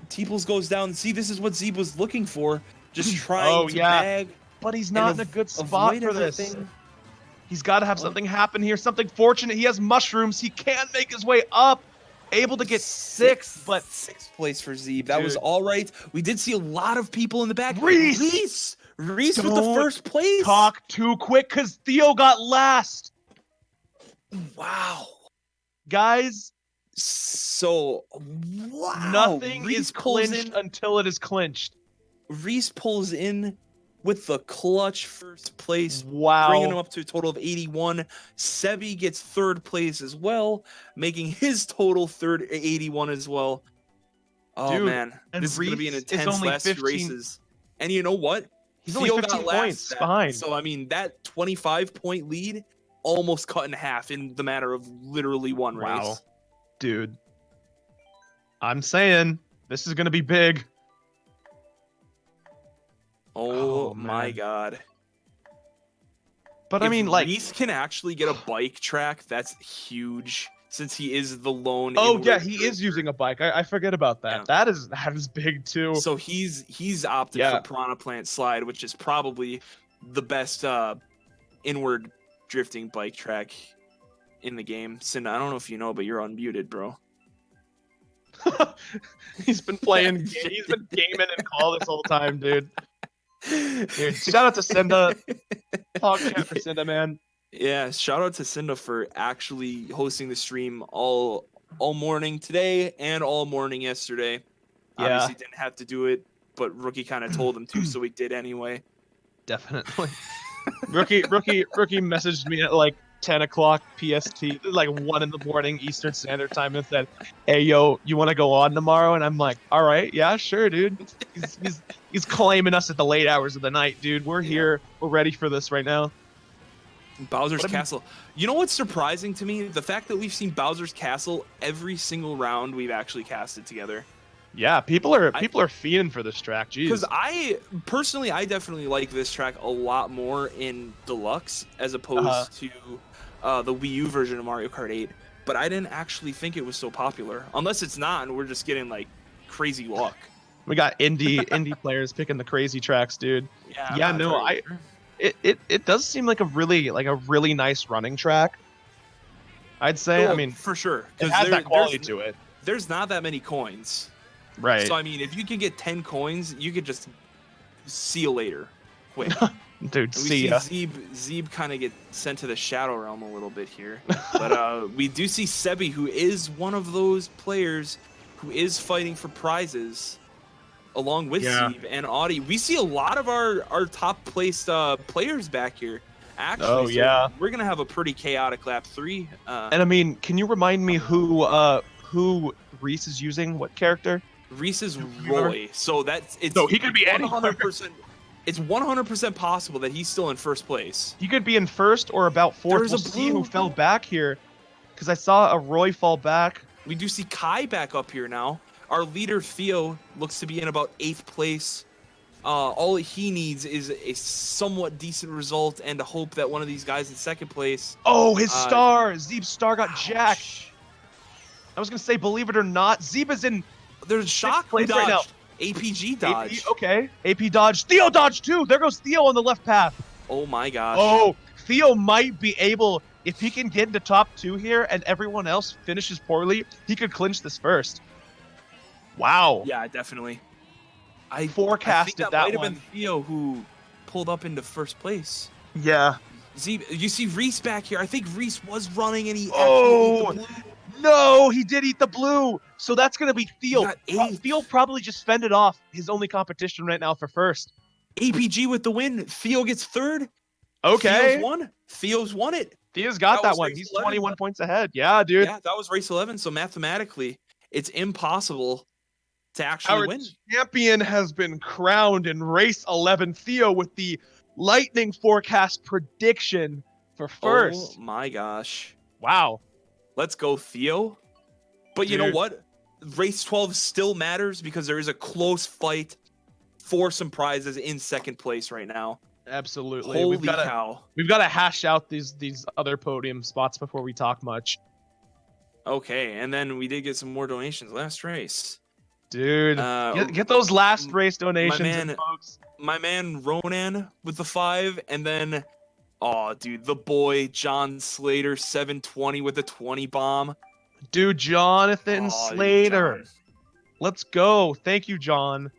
Teeples goes down. See, this is what Zebe was looking for. Just trying to bag. But he's not in a good spot for this. He's got to have something happen here. Something fortunate. He has mushrooms. He can make his way up. Able to get 6th, but 6th place for Zebe. That was all right. We did see a lot of people in the back. Reese with the first place. Talk too quick because Theo got last. Wow. Guys. So, wow. Nothing is clinched until it is clinched. Reese pulls in with the clutch first place. Wow. Bringing him up to a total of 81. Sebe gets 3rd place as well, making his total 81 as well. Oh, dude, man. This is going to be an intense last few races. And you know what? He's only 15 points behind. So, I mean, that 25-point lead almost cut in half in the matter of literally one race. Wow. Dude. I'm saying this is going to be big. Oh my god. But I mean, like, Reese can actually get a bike track, that's huge. Since he is the lone. Oh yeah, he is using a bike. I forget about that. Yeah. That is big too. So he's opted for Piranha Plant Slide, which is probably the best inward drifting bike track in the game. Cinda, I don't know if you know, but you're unmuted, bro. He's been playing. He's been gaming and call this whole time, dude. Dude, shout out to Cinda. Talk chat for Cinda, man. Yeah, shout out to Cinda for actually hosting the stream all morning today and all morning yesterday. Yeah. Obviously didn't have to do it, but Rookie kind of told him to, so we did anyway. Definitely. Rookie messaged me at like 10 o'clock PST, like 1 in the morning Eastern Standard Time, and said, "Hey, yo, you want to go on tomorrow?" And I'm like, "All right, yeah, sure, dude." He's claiming us at the late hours of the night, dude. We're here. We're ready for this right now. Bowser's Castle. You know what's surprising to me? The fact that we've seen Bowser's Castle every single round we've actually casted together. Yeah, people are fiending for this track. Jeez. Because I definitely like this track a lot more in Deluxe as opposed to the Wii U version of Mario Kart 8. But I didn't actually think it was so popular, unless it's not, and we're just getting like crazy luck. We got indie players picking the crazy tracks, dude. Yeah, no, it does seem like a really nice running track. I'd say. No, I mean, for sure, it has that quality to it. There's not that many coins. Right. So I mean, if you can get 10 coins, you could just see you later, quick. Dude, see ya. ya. Zebe kind of get sent to the Shadow Realm a little bit here, but we do see Sebe, who is one of those players who is fighting for prizes, along with Zebe and Audi. We see a lot of our top placed players back here. Actually, so we're gonna have a pretty chaotic lap 3. And I mean, can you remind me who Reese is using? What character? Reese is Roy, so it's so he could be 100%. It's 100% possible that he's still in first place. He could be in first or about fourth. We'll see who fell back here, because I saw a Roy fall back. We do see Kai back up here now. Our leader Theo looks to be in about 8th place. All he needs is a somewhat decent result and to hope that one of these guys in 2nd place. Oh, his star! Zebe's star got jacked. I was gonna say, believe it or not, Zebe is in. There's shock place right now. APG dodge. Okay, AP dodge. Theo dodge too. There goes Theo on the left path. Oh my gosh. Oh, Theo might be able, if he can get into top 2 here and everyone else finishes poorly, he could clinch this first. Wow. Yeah, definitely. I forecasted think that might have one. been Theo who pulled up into first place. Yeah. You see Reese back here. I think Reese was running and he Oh actually ate the blue. No, he did eat the blue. So that's gonna be Theo. Theo probably just fended off his only competition right now for first. APG with the win. Theo gets 3rd. Okay. Theo's won it. Theo's got that one. He's 21 points ahead. Yeah, dude. Yeah, that was race 11. So mathematically, it's impossible to actually win. Champion has been crowned in race 11. Theo with the lightning forecast prediction for first. Oh my gosh. Wow. Let's go, Theo. But you know what? Race 12 still matters because there is a close fight for some prizes in 2nd place right now. Absolutely. Holy cow. We've got to hash out these other podium spots before we talk much. Okay, and then we did get some more donations last race. Dude, get those last race donations, folks. My man Ronan with the 5, and then oh, dude, the boy John Slater 720 with a 20 bomb. Dude, Jonathan Slater. John. Let's go. Thank you, John.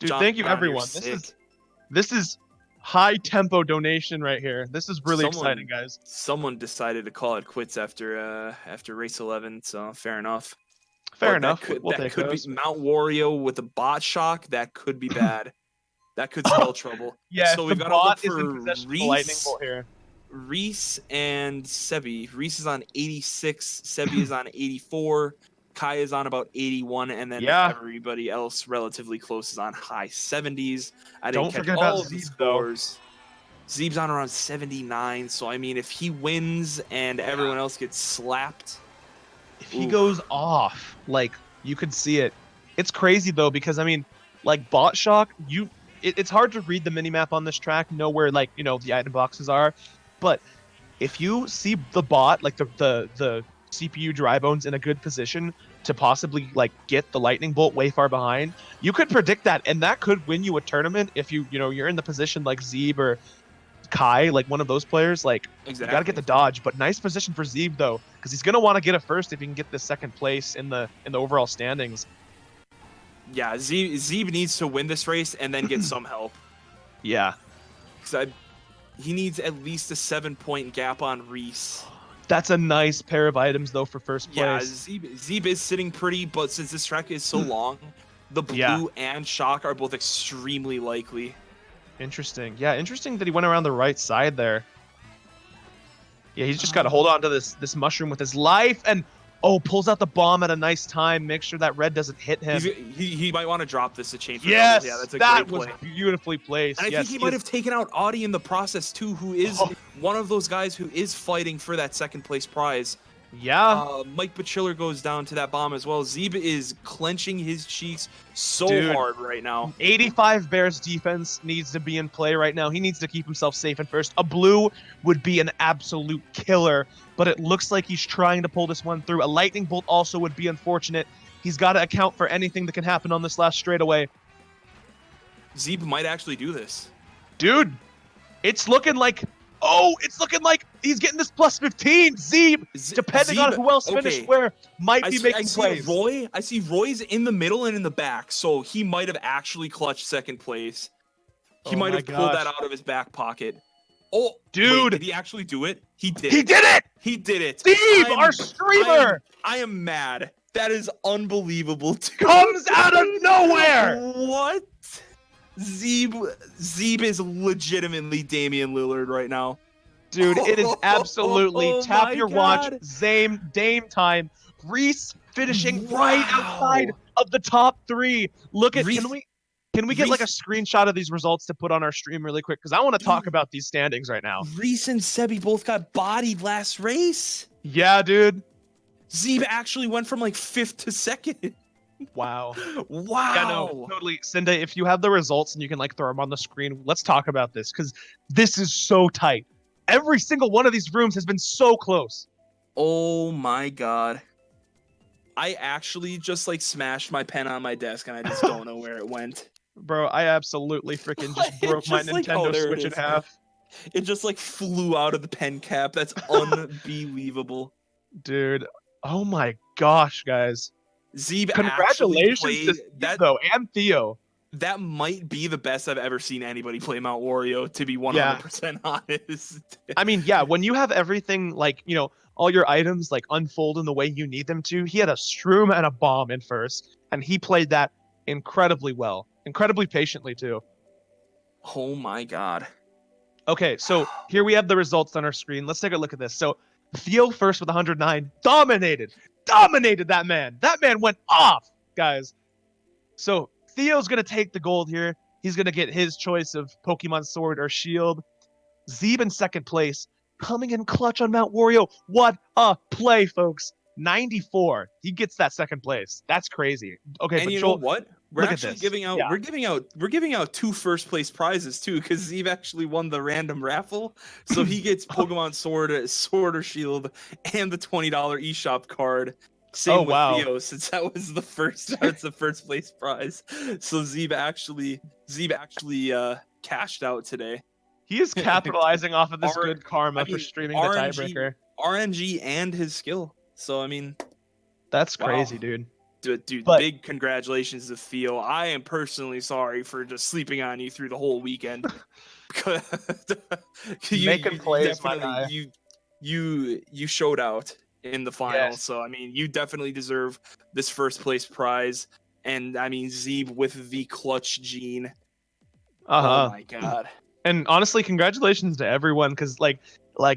Dude, thank you, everyone. This is high tempo donation right here. This is really exciting, guys. Someone decided to call it quits after race 11, so fair enough. Fair enough. That could be Mount Wario with a bot shock. That could be bad. That could spell trouble. Yeah, so we've got to look for Reese and Sebe. Reese is on 86. Sebe is on 84. Kai is on about 81, and then everybody else relatively close is on high 70s. I didn't catch all of the scores. Zebe's on around 79. So I mean, if he wins and everyone else gets slapped, if he goes off, like you could see it. It's crazy though because I mean, like bot shock, it's hard to read the minimap on this track, know where like the item boxes are, but if you see the bot, like the CPU dry bones in a good position to possibly like get the lightning bolt way far behind, you could predict that, and that could win you a tournament if you're in the position like Zebe or Kai, like one of those players. Like you gotta get the dodge, but nice position for Zebe though, because he's gonna want to get a first if he can get the 2nd place in the overall standings. Yeah, Zebe needs to win this race and then get some help. Yeah, because he needs at least a 7-point gap on Reese. That's a nice pair of items though for first place. Yeah, Zebe is sitting pretty, but since this track is so long, the blue and shock are both extremely likely. Interesting. Yeah, interesting that he went around the right side there. Yeah, he's just got to hold on to this mushroom with his life and pulls out the bomb at a nice time. Make sure that red doesn't hit him. He might want to drop this to change. Yes, yeah, that's a that great play. Was beautifully placed. And I think he might have taken out Audi in the process too, who is one of those guys who is fighting for that 2nd place prize. Yeah, Mike Bachiller goes down to that bomb as well. Zebe is clenching his cheeks so Dude. hard right now. 85 Bears defense needs to be in play right now. He needs to keep himself safe in first. A blue would be an absolute killer, but it looks like he's trying to pull this one through. A lightning bolt also would be unfortunate. He's got to account for anything that can happen on this last straightaway. Zebe might actually do this. Dude, it's looking like, it's looking like he's getting this plus 15. Zebe, depending on who else finished where, might be making plays. I see Roy's in the middle and in the back, so he might have actually clutched second place. He might have pulled that out of his back pocket. Oh, dude, wait, did he actually do it? He did. He did it. He did it. Zebe, our streamer. I am mad. That is unbelievable. Comes out of nowhere. What? Zebe is legitimately Damian Lillard right now. Dude, it is absolutely tap your watch, Dame time. Reese finishing right outside of the top 3. Look at, Reese, can we get like a screenshot of these results to put on our stream really quick? Because I want to talk about these standings right now. Reese and Sebi both got bodied last race. Yeah, dude. Zebe actually went from like 5th to 2nd. Wow. Wow. Yeah, no, totally. Sinde, if you have the results and you can like throw them on the screen, let's talk about this because this is so tight. Every single one of these rooms has been so close. Oh my god. I actually just like smashed my pen on my desk and I just don't know where it went. Bro, I absolutely freaking just broke my Nintendo Switch in half. It just like flew out of the pen cap. That's unbelievable. Dude, oh my gosh, guys. Zebe, congratulations to Zebe, though, and Theo. That might be the best I've ever seen anybody play Mount Wario, to be 100% honest. I mean, yeah, when you have everything, like, you know, all your items, like, unfold in the way you need them to, he had a Shroom and a Bomb in first, and he played that incredibly well. Incredibly patiently, too. Oh, my God. Okay, so here we have the results on our screen. Let's take a look at this. So, Theo first with 109, dominated that man. That man went off, guys. So Theo's going to take the gold here. He's going to get his choice of Pokemon Sword or Shield. Zebe in second place, coming in clutch on Mount Wario. What a play, folks. 94. He gets that second place. That's crazy. Okay, and but you Joel, know what? We're actually giving out we're giving out 2 first place prizes too, because Zebe actually won the random raffle. So he gets Pokemon Sword or Shield and the $20 eShop card. Same with Theo, since that was the first place prize. So Zebe actually cashed out today. He is capitalizing off of this good karma for streaming the tiebreaker. RNG and his skill. So I mean, that's crazy, dude. Dude, big congratulations to Theo. I am personally sorry for just sleeping on you through the whole weekend. Making plays, my guy. You showed out in the final, yes. So I mean, you definitely deserve this first place prize. And I mean, Zebe with the clutch gene. Oh my god! And honestly, congratulations to everyone, because like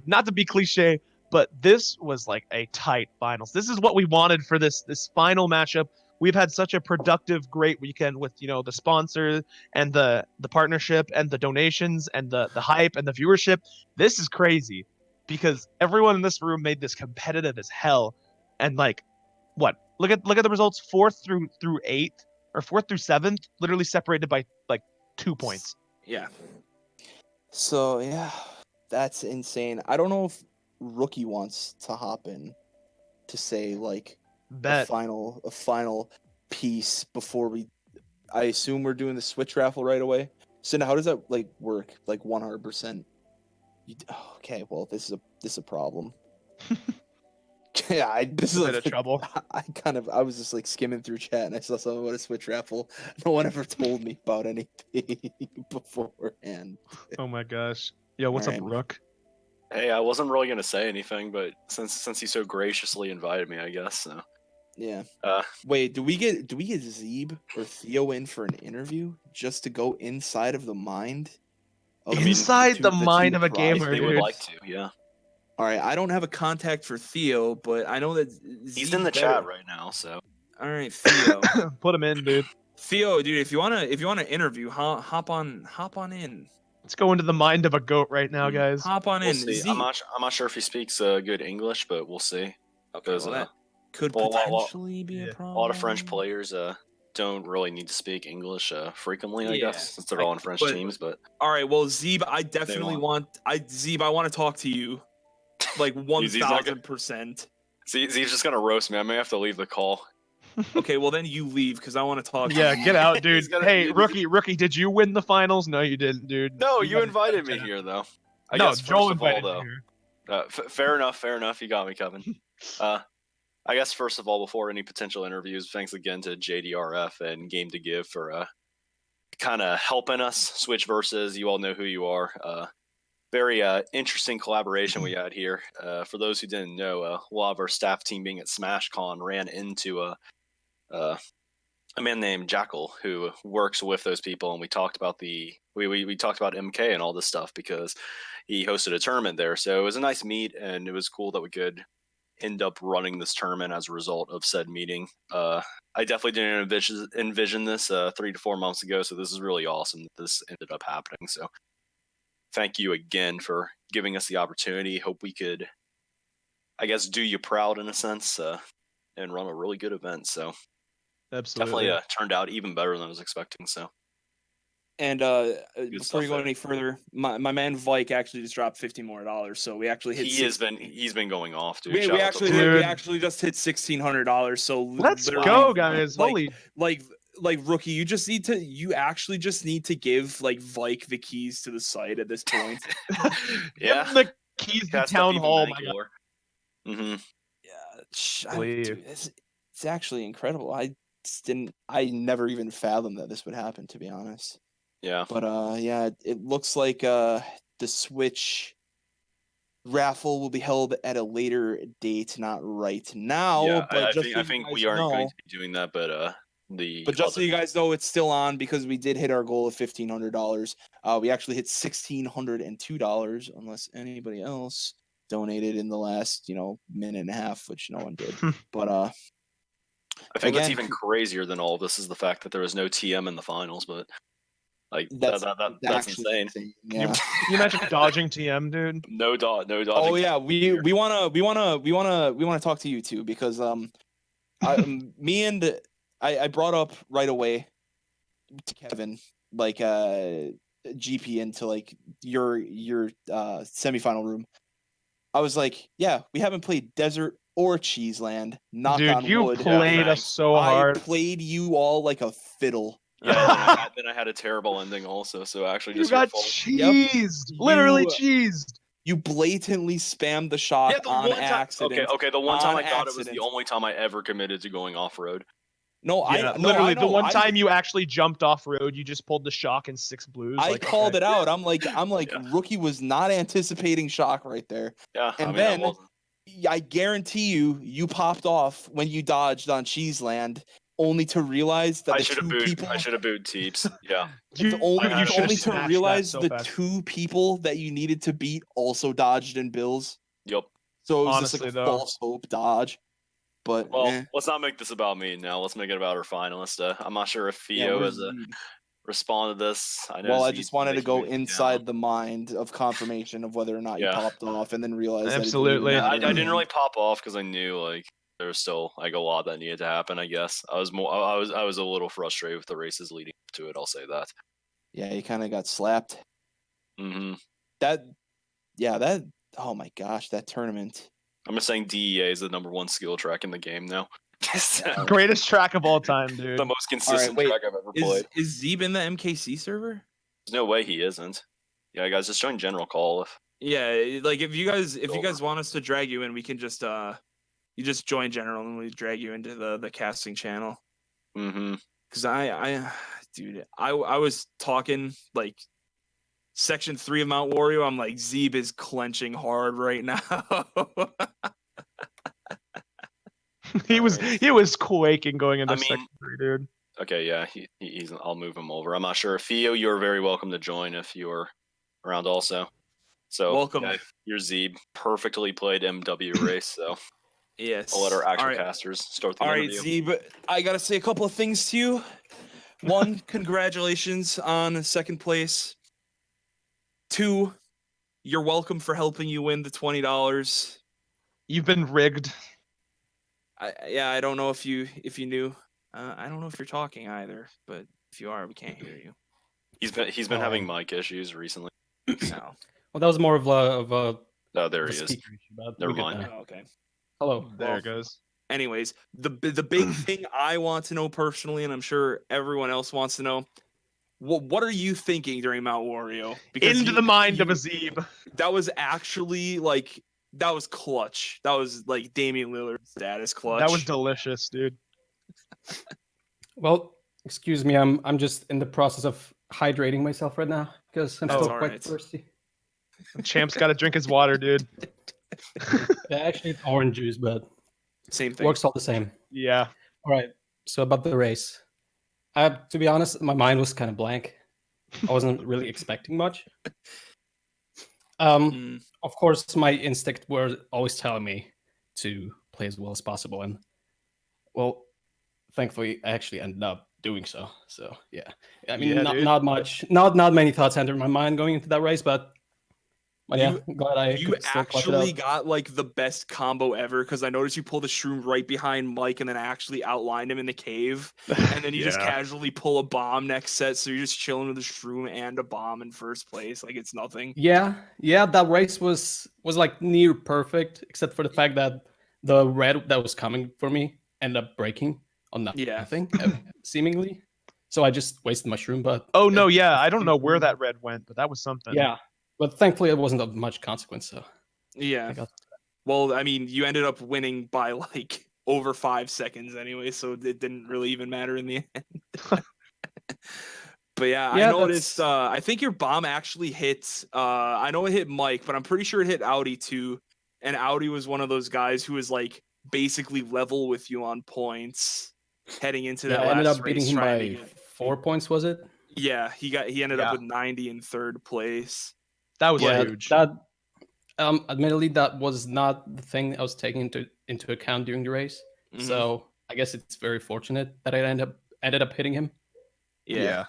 not to be cliche, but this was like a tight finals. This is what we wanted for this final matchup. We've had such a productive, great weekend with, you know, the sponsor and the partnership and the donations and the hype and the viewership. This is crazy because everyone in this room made this competitive as hell. And like, what? Look at the results. 4th through 8th or 4th through 7th, literally separated by like 2 points. Yeah. So yeah, that's insane. I don't know if Rookie wants to hop in to say like a final piece before we. I assume we're doing the Switch raffle right away. So now, how does that like work? Like 100%. Okay, well this is a problem. Yeah, this is a bit of trouble. I was just like skimming through chat and I saw something about a Switch raffle. No one ever told me about anything beforehand. Oh my gosh. Yo, what's up, Rook? Hey, I wasn't really gonna say anything, but since he so graciously invited me, I guess so. Yeah. Wait, do we get Zebe or Theo in for an interview just to go inside of the mind? Inside the mind of a gamer, they would like to, yeah. All right, I don't have a contact for Theo, but I know that he's in the chat right now. So, all right, Theo, put him in, dude. Theo, dude, if you wanna interview, hop on in. Let's go into the mind of a goat right now, guys. Hop on in. I'm not sure if he speaks good English, but we'll see. Okay, Because well, that could well, potentially be a yeah. problem. a lot of French players don't really need to speak English frequently, I Yeah, guess, since they're all on French teams. But all right, well, Zebe, I definitely want- Zebe, I want to talk to you, like He's not gonna- 1000%. Zee's just gonna roast me. I may have to leave the call. Okay, well then you leave because I want to talk. Yeah, to you. get out, dude. He's gonna- Hey, rookie, did you win the finals? No, you didn't, dude. No, You you gotta- invited me here, though. I No, guess Joel first of all, invited though, me here. fair enough. You got me, Kevin. I guess first of all, before any potential interviews, thanks again to JDRF and Game2Give for kind of helping us switch versus. You all know who you are. Very interesting collaboration we had here. For those who didn't know, a lot of our staff team being at SmashCon ran into a man named Jackal who works with those people, and we talked about we talked about MK and all this stuff because he hosted a tournament there. So it was a nice meet, and it was cool that we could end up running this tournament as a result of said meeting. I definitely didn't envision this 3 to 4 months ago, so this is really awesome that this ended up happening. So thank you again for giving us the opportunity. Hope we could, I guess, do you proud in a sense and run a really good event. So Absolutely. definitely turned out even better than I was expecting. So And before stuff you go there. any further, my man Vike actually just dropped $50 more, so we actually hit. he's been going off, dude. We Shout out to actually Vike. Dude. we actually just hit $1,600. So Let's literally, go, guys. like- Holy like rookie, you actually just need to give like Vike the keys to the site at this point. Yeah. Give him the keys to Cast up town even hall, my god. Mangalore. Mhm. Yeah, Believe. dude, it's actually incredible. I never even fathomed that this would happen, to be honest. Yeah. But yeah, it looks like the Switch raffle will be held at a later date, not right now. Yeah, but I just think so I you think guys we are know, going to be doing that, but just so you guys know, it's still on because we did hit our goal of $1,500. We actually hit $1,602, unless anybody else donated in the last minute and a half, which no one did. But I think what's again, even crazier than all of this is the fact that there was no TM in the finals, but like that's that's actually insane. Yeah. Can you imagine dodging TM, dude? No dodge. Oh yeah, we wanna talk to you too because I brought up right away to Kevin like GP into like your semifinal room. I was like, yeah, we haven't played Desert or Cheeseland. Knock Dude, on you wood. played us so hard. I played you all like a fiddle. Yeah, then I had a terrible ending also. So actually, You just your got fault. cheesed. Literally cheesed. You blatantly spammed the shock Yeah, the on one time. accident. Okay. The one time On I thought it was accident. the only time I ever committed to going off road. No, Yeah, I literally know, the one I- time you actually jumped off road, you just pulled the shock in 6 blues. I like, called okay. it out. I'm like, Yeah. Rookie was not anticipating shock right there. Yeah, And I then wasn't. I guarantee you popped off when you dodged on Cheeseland, only to realize that I the should have two booed. people. I should have booed Teeps. Yeah. only should've only to smashed that realize so the fast. two people that you needed to beat also dodged in Bills. Yep. So it was Honestly, just like a though. false hope dodge. But Well, let's not make this about me now. Let's make it about our finalist. I'm not sure if yeah, Theo where's has Zebe? responded to this. I know. Well, I Zebe's just wanted to making go me inside down. the mind of confirmation of whether or not you Yeah. popped off, and then realize Absolutely. that I didn't really pop off because I knew like there was still like a lot that needed to happen. I guess I was a little frustrated with the races leading up to it. I'll say that. Yeah, you kind of got slapped. Mm-hmm. That. Oh my gosh, that tournament. I'm just saying DEA is the #1 skill track in the game now. Greatest track of all time, dude. The most consistent wait, track I've ever played. Is Zebe in the MKC server? There's no way he isn't. Yeah, guys, just join general call if. Yeah, like if you guys Over. want us to drag you in, we can just you just join general and we drag you into the casting channel. Mm-hmm. Cause I was talking like section 3 of Mount Wario. I'm like, Zebe is clenching hard right now. he was quaking going into I mean- section 3, dude. Okay, yeah, he's. I'll move him over. I'm not sure if Theo, you're very welcome to join if you're around also. So Welcome. yeah, you're Zebe. Perfectly played MW race. So Yes. I'll let our actual All right. casters start the All right, interview. Zebe, I gotta say a couple of things to you. One, congratulations on second place. 2, you're welcome for helping you win the $20. You've been rigged. I don't know if you knew. I don't know if you're talking either, but if you are, we can't hear you. He's been having mic issues recently. No. Well, that was more of a Oh, there of a he is. speaker issue, but Never we're good mind. now. Oh, okay. Hello. There Well, it goes. Anyways, the big thing I want to know personally, and I'm sure everyone else wants to know, what are you thinking during Mount Wario? Into the mind of a Zebe. That was actually like that was clutch. That was like Damian Lillard status clutch. That was delicious, dude. Well, excuse me. I'm just in the process of hydrating myself right now because I'm That's still all quite right. thirsty. Champ's got to drink his water, dude. Yeah, actually, it's orange juice, but Same thing. works all the same. Yeah. All right. So about the race, to be honest, my mind was kind of blank. I wasn't really expecting much. Mm. Of course, my instinct were always telling me to play as well as possible, and well, thankfully, I actually ended up doing so. So yeah, I mean, Yeah, not much, not many thoughts entered my mind going into that race, but yeah, glad I You could still clutch it actually up. got like the best combo ever because I noticed you pulled the shroom right behind Mike and then actually outlined him in the cave, and then you just Yeah. casually pull a bomb next set, so you're just chilling with a shroom and a bomb in first place, like it's nothing. Yeah, that race was like near perfect, except for the fact that the red that was coming for me ended up breaking on Yeah. nothing, seemingly. So I just wasted my shroom, but Oh no, yeah. I don't know where that red went, but that was something. yeah, but thankfully it wasn't of much consequence. So Yeah. I got Well, I mean, you ended up winning by like over 5 seconds anyway, so it didn't really even matter in the end. But yeah, I Yeah, noticed. that's- I think your bomb actually hit. I know it hit Mike, but I'm pretty sure it hit Audi too. And Audi was one of those guys who was like basically level with you on points heading into that I ended last up beating race. him Trying by to get, 4 points, was it? yeah, he ended up Yeah. with 90 in third place. That was Yeah, huge. that admittedly that was not the thing I was taking into account during the race. Mhm. So I guess it's very fortunate that I ended up hitting him. Yeah.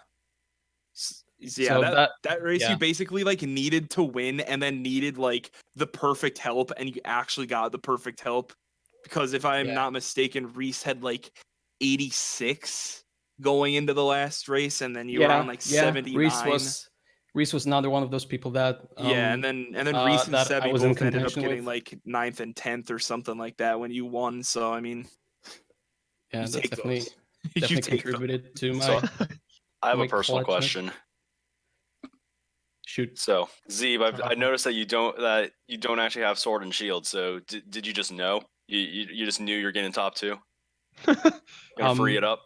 Yeah, So that race yeah. you basically like needed to win and then needed like the perfect help, and you actually got the perfect help because if I'm Yeah. not mistaken, Reese had like 86 going into the last race, and then you were on like 79. Reese was another one of those people that And then Reese and that I Sebe was in both ended up contention getting with. like 9th and 10th or something like that when you won. So I mean, Yeah, you that's take definitely those. You definitely take them. contributed to my So I have my a personal clutchness. question. Shoot. So Zebe, I noticed that you don't actually have sword and shield. So did you just know? You just knew you're getting top 2? Gonna free it up.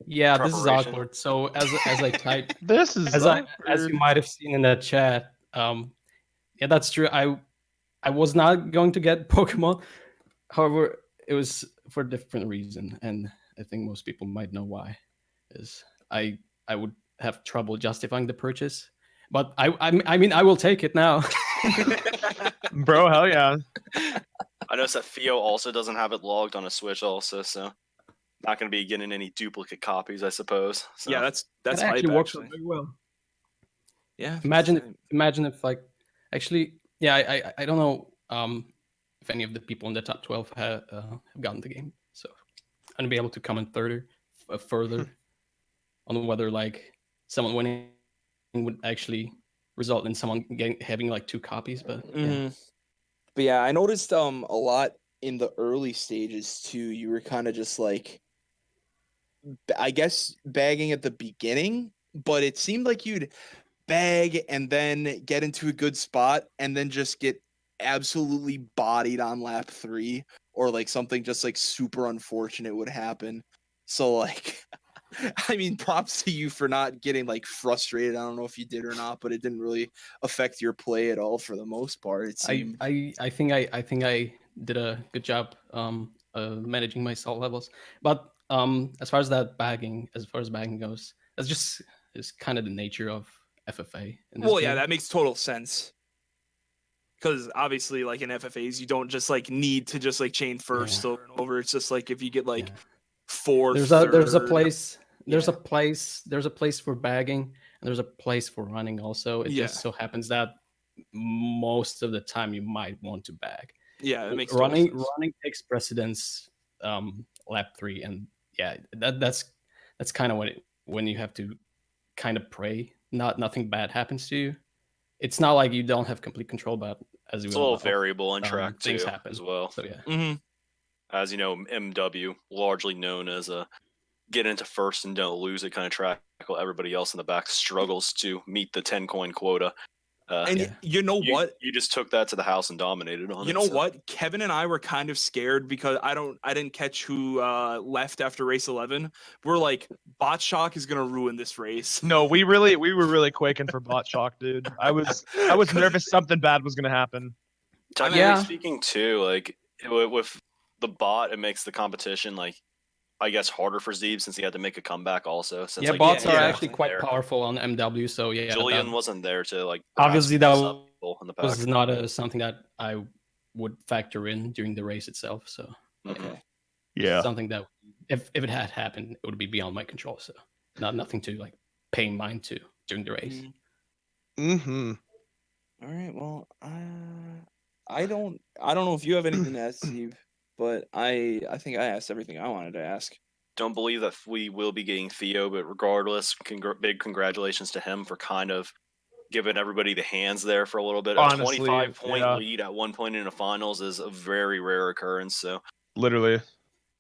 Yeah, this is Preparation. awkward. So as I type This is as you awkward. might have seen in the chat, yeah, that's true. I was not going to get Pokemon. However, it was for a different reason, and I think most people might know why. Is I would have trouble justifying the purchase, but I mean I will take it now. Bro, hell yeah. I noticed that Theo also doesn't have it logged on a Switch also, so not gonna be getting any duplicate copies, I suppose. So. Yeah, that's That hype, actually works actually. very well. Yeah. Imagine if like actually yeah I don't know if any of the people in the top 12 have gotten the game, so I'd be able to comment further on whether like someone winning would actually result in someone having like 2 copies, but yeah. But yeah, I noticed a lot in the early stages too. You were kind of just like, I guess, bagging at the beginning, but it seemed like you'd bag and then get into a good spot and then just get absolutely bodied on lap 3, or like something just like super unfortunate would happen. So like I mean, props to you for not getting like frustrated. I don't know if you did or not, but it didn't really affect your play at all for the most part. It seemed. I think I did a good job managing my salt levels, but as far as bagging goes, that's just is kind of the nature of FFA. In this Well, yeah, game. that makes total sense. Because obviously, like in FFAs, you don't just like need to just like chain first over and over. It's just like if you get like 4th, there's a third, place there's yeah. a place for bagging and there's a place for running also. It just so happens that most of the time you might want to bag. Yeah, it makes total running sense. takes precedence lap 3, and yeah, that's kind of when you have to kind of pray nothing bad happens to you. It's not like you don't have complete control, but as It's we a all little know, variable in track things too, happen. as well. So yeah. Mm-hmm. As you know, MW, largely known as a get into first and don't lose it kind of track, while everybody else in the back struggles to meet the 10 coin quota. And Yeah. you know what? You just took that to the house and dominated on it. You know so. what? Kevin and I were kind of scared because I didn't catch who left after race 11. We're like, Bot Shock is gonna ruin this race. No, we were really quaking for Bot Shock, dude. I was nervous something bad was gonna happen. Technically Yeah. speaking, too, like with the bot, it makes the competition like I guess harder for Zebe since he had to make a comeback also. Since Yeah, like, bots yeah, are yeah. actually wasn't quite there. powerful on MW, so yeah. Julian that wasn't there to like obviously perhaps that mess up people in the back. was not something that I would factor in during the race itself. So Mhm. Okay. Yeah. something that if it had happened, it would be beyond my control. So nothing to like pay mind to during the race. Mm-hmm. All right. Well, I don't know if you have anything to ask, Steve, but I think I asked everything I wanted to ask. Don't believe that we will be getting Theo, but regardless, big congratulations to him for kind of giving everybody the hands there for a little bit. Honestly, a 25-point yeah. lead at one point in the finals is a very rare occurrence. So, Literally.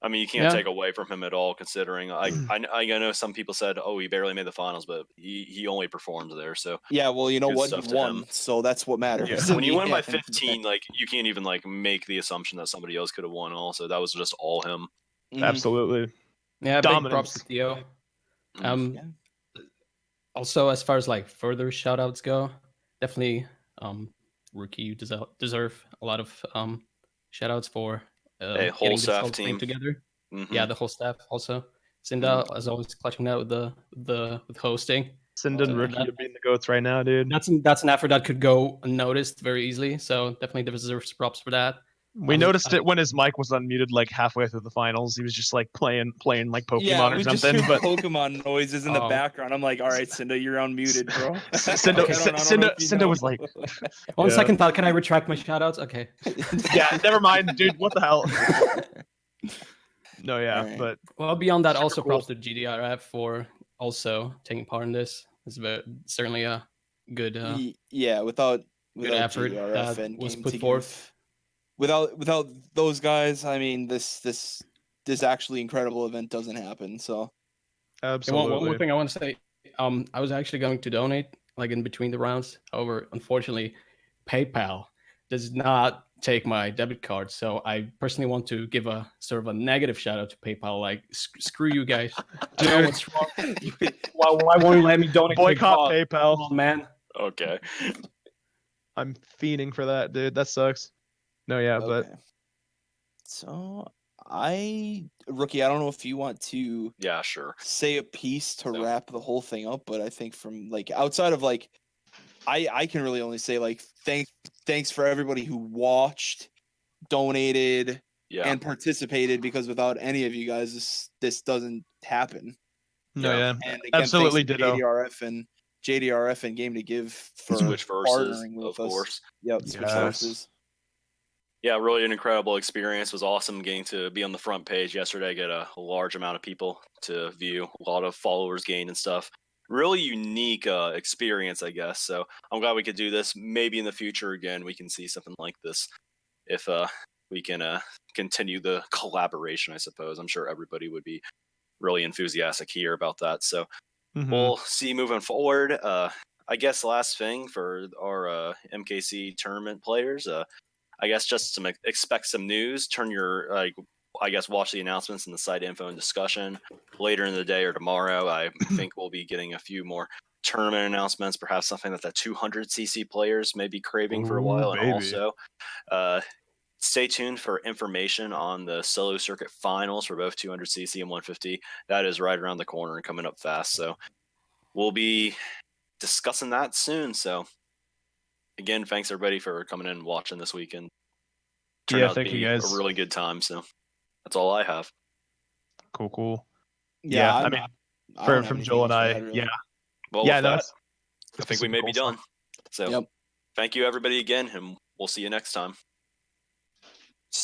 I mean, you can't Yeah. take away from him at all, considering I know some people said, "Oh, he barely made the finals," but he only performed there. So Yeah. Well, you know Good what? stuff He to won, him. so that's what matters. when you win by Yeah. 15, like you can't even like make the assumption that somebody else could have won. Also, that was just all him. Mhm. Absolutely. Yeah, big props to Dominance. Theo. Mhm. Yeah. Also, as far as like further shout outs go, definitely Rookie, you deserve a lot of shout outs for Hey, whole getting this staff whole thing team. together. Mhm. Yeah, the whole staff also. Cinda, as always, clutching out with hosting. Cinda and So Rookie that- are being the goats right now, dude. That's an effort that could go unnoticed very easily. So definitely deserves props for that. We noticed it when his mic was unmuted like halfway through the finals. He was just like playing like Pokemon Yeah, or we just something. hear But Pokemon noises in the Oh. background. I'm like, all right, Cinda, you're unmuted, bro. Cinda, I don't know if you Cinda know. was like, On Yeah. second thought, can I retract my shout outs? Okay. yeah, never mind, dude. What the hell? No, yeah, Alright. but Well, beyond that, Super also cool. props to GDRF for also taking part in this. It's certainly a good Yeah, without effort GDRF that and was Game put to forth. without those guys, I mean, this actually incredible event doesn't happen. So And absolutely. one more thing I want to say. I was actually going to donate like in between the rounds. However, unfortunately, PayPal does not take my debit card. So I personally want to give a sort of a negative shout out to PayPal. Like screw you guys. I don't know what's wrong. Why won't you let me donate? Boycott Come PayPal. on, man. Okay. I'm fiending for that, dude. That sucks. No, yeah, but okay. So Rookie, I don't know if you want to Yeah, sure. say a piece to So- wrap the whole thing up, but I think from like outside of like I can really only say like thanks for everybody who watched, donated, Yeah. and participated, because without any of you guys this doesn't happen. no, Yeah. yeah. And again, Absolutely thanks to ditto. JDRF and Game to Give for Switch versus, partnering with of us. course. Yep, Switch Yes. versus. Yeah, really an incredible experience. It was awesome getting to be on the front page yesterday, get a large amount of people to view, a lot of followers gained and stuff. Really unique experience, I guess. So I'm glad we could do this. Maybe in the future again, we can see something like this if we can continue the collaboration, I suppose. I'm sure everybody would be really enthusiastic here about that. So Mhm. we'll see moving forward. I guess last thing for our MKC tournament players, I guess just to expect some news. Turn your watch the announcements and the site info and discussion later in the day or tomorrow. I think we'll be getting a few more tournament announcements, perhaps something that the 200cc players may be craving for a Ooh, while. baby. And also, stay tuned for information on the solo circuit finals for both 200cc and 150. That is right around the corner and coming up fast. So we'll be discussing that soon. So again, thanks everybody for coming in and watching this weekend. Turned Yeah, out thank to you, be guys. a really good time. So that's all I have. Cool. Yeah, I mean, I don't have from anything Joel and else to I, add, really. yeah. Well, Yeah, with no, that, it's I think we super may cool be done. stuff. So Yep. thank you everybody again, and we'll see you next time.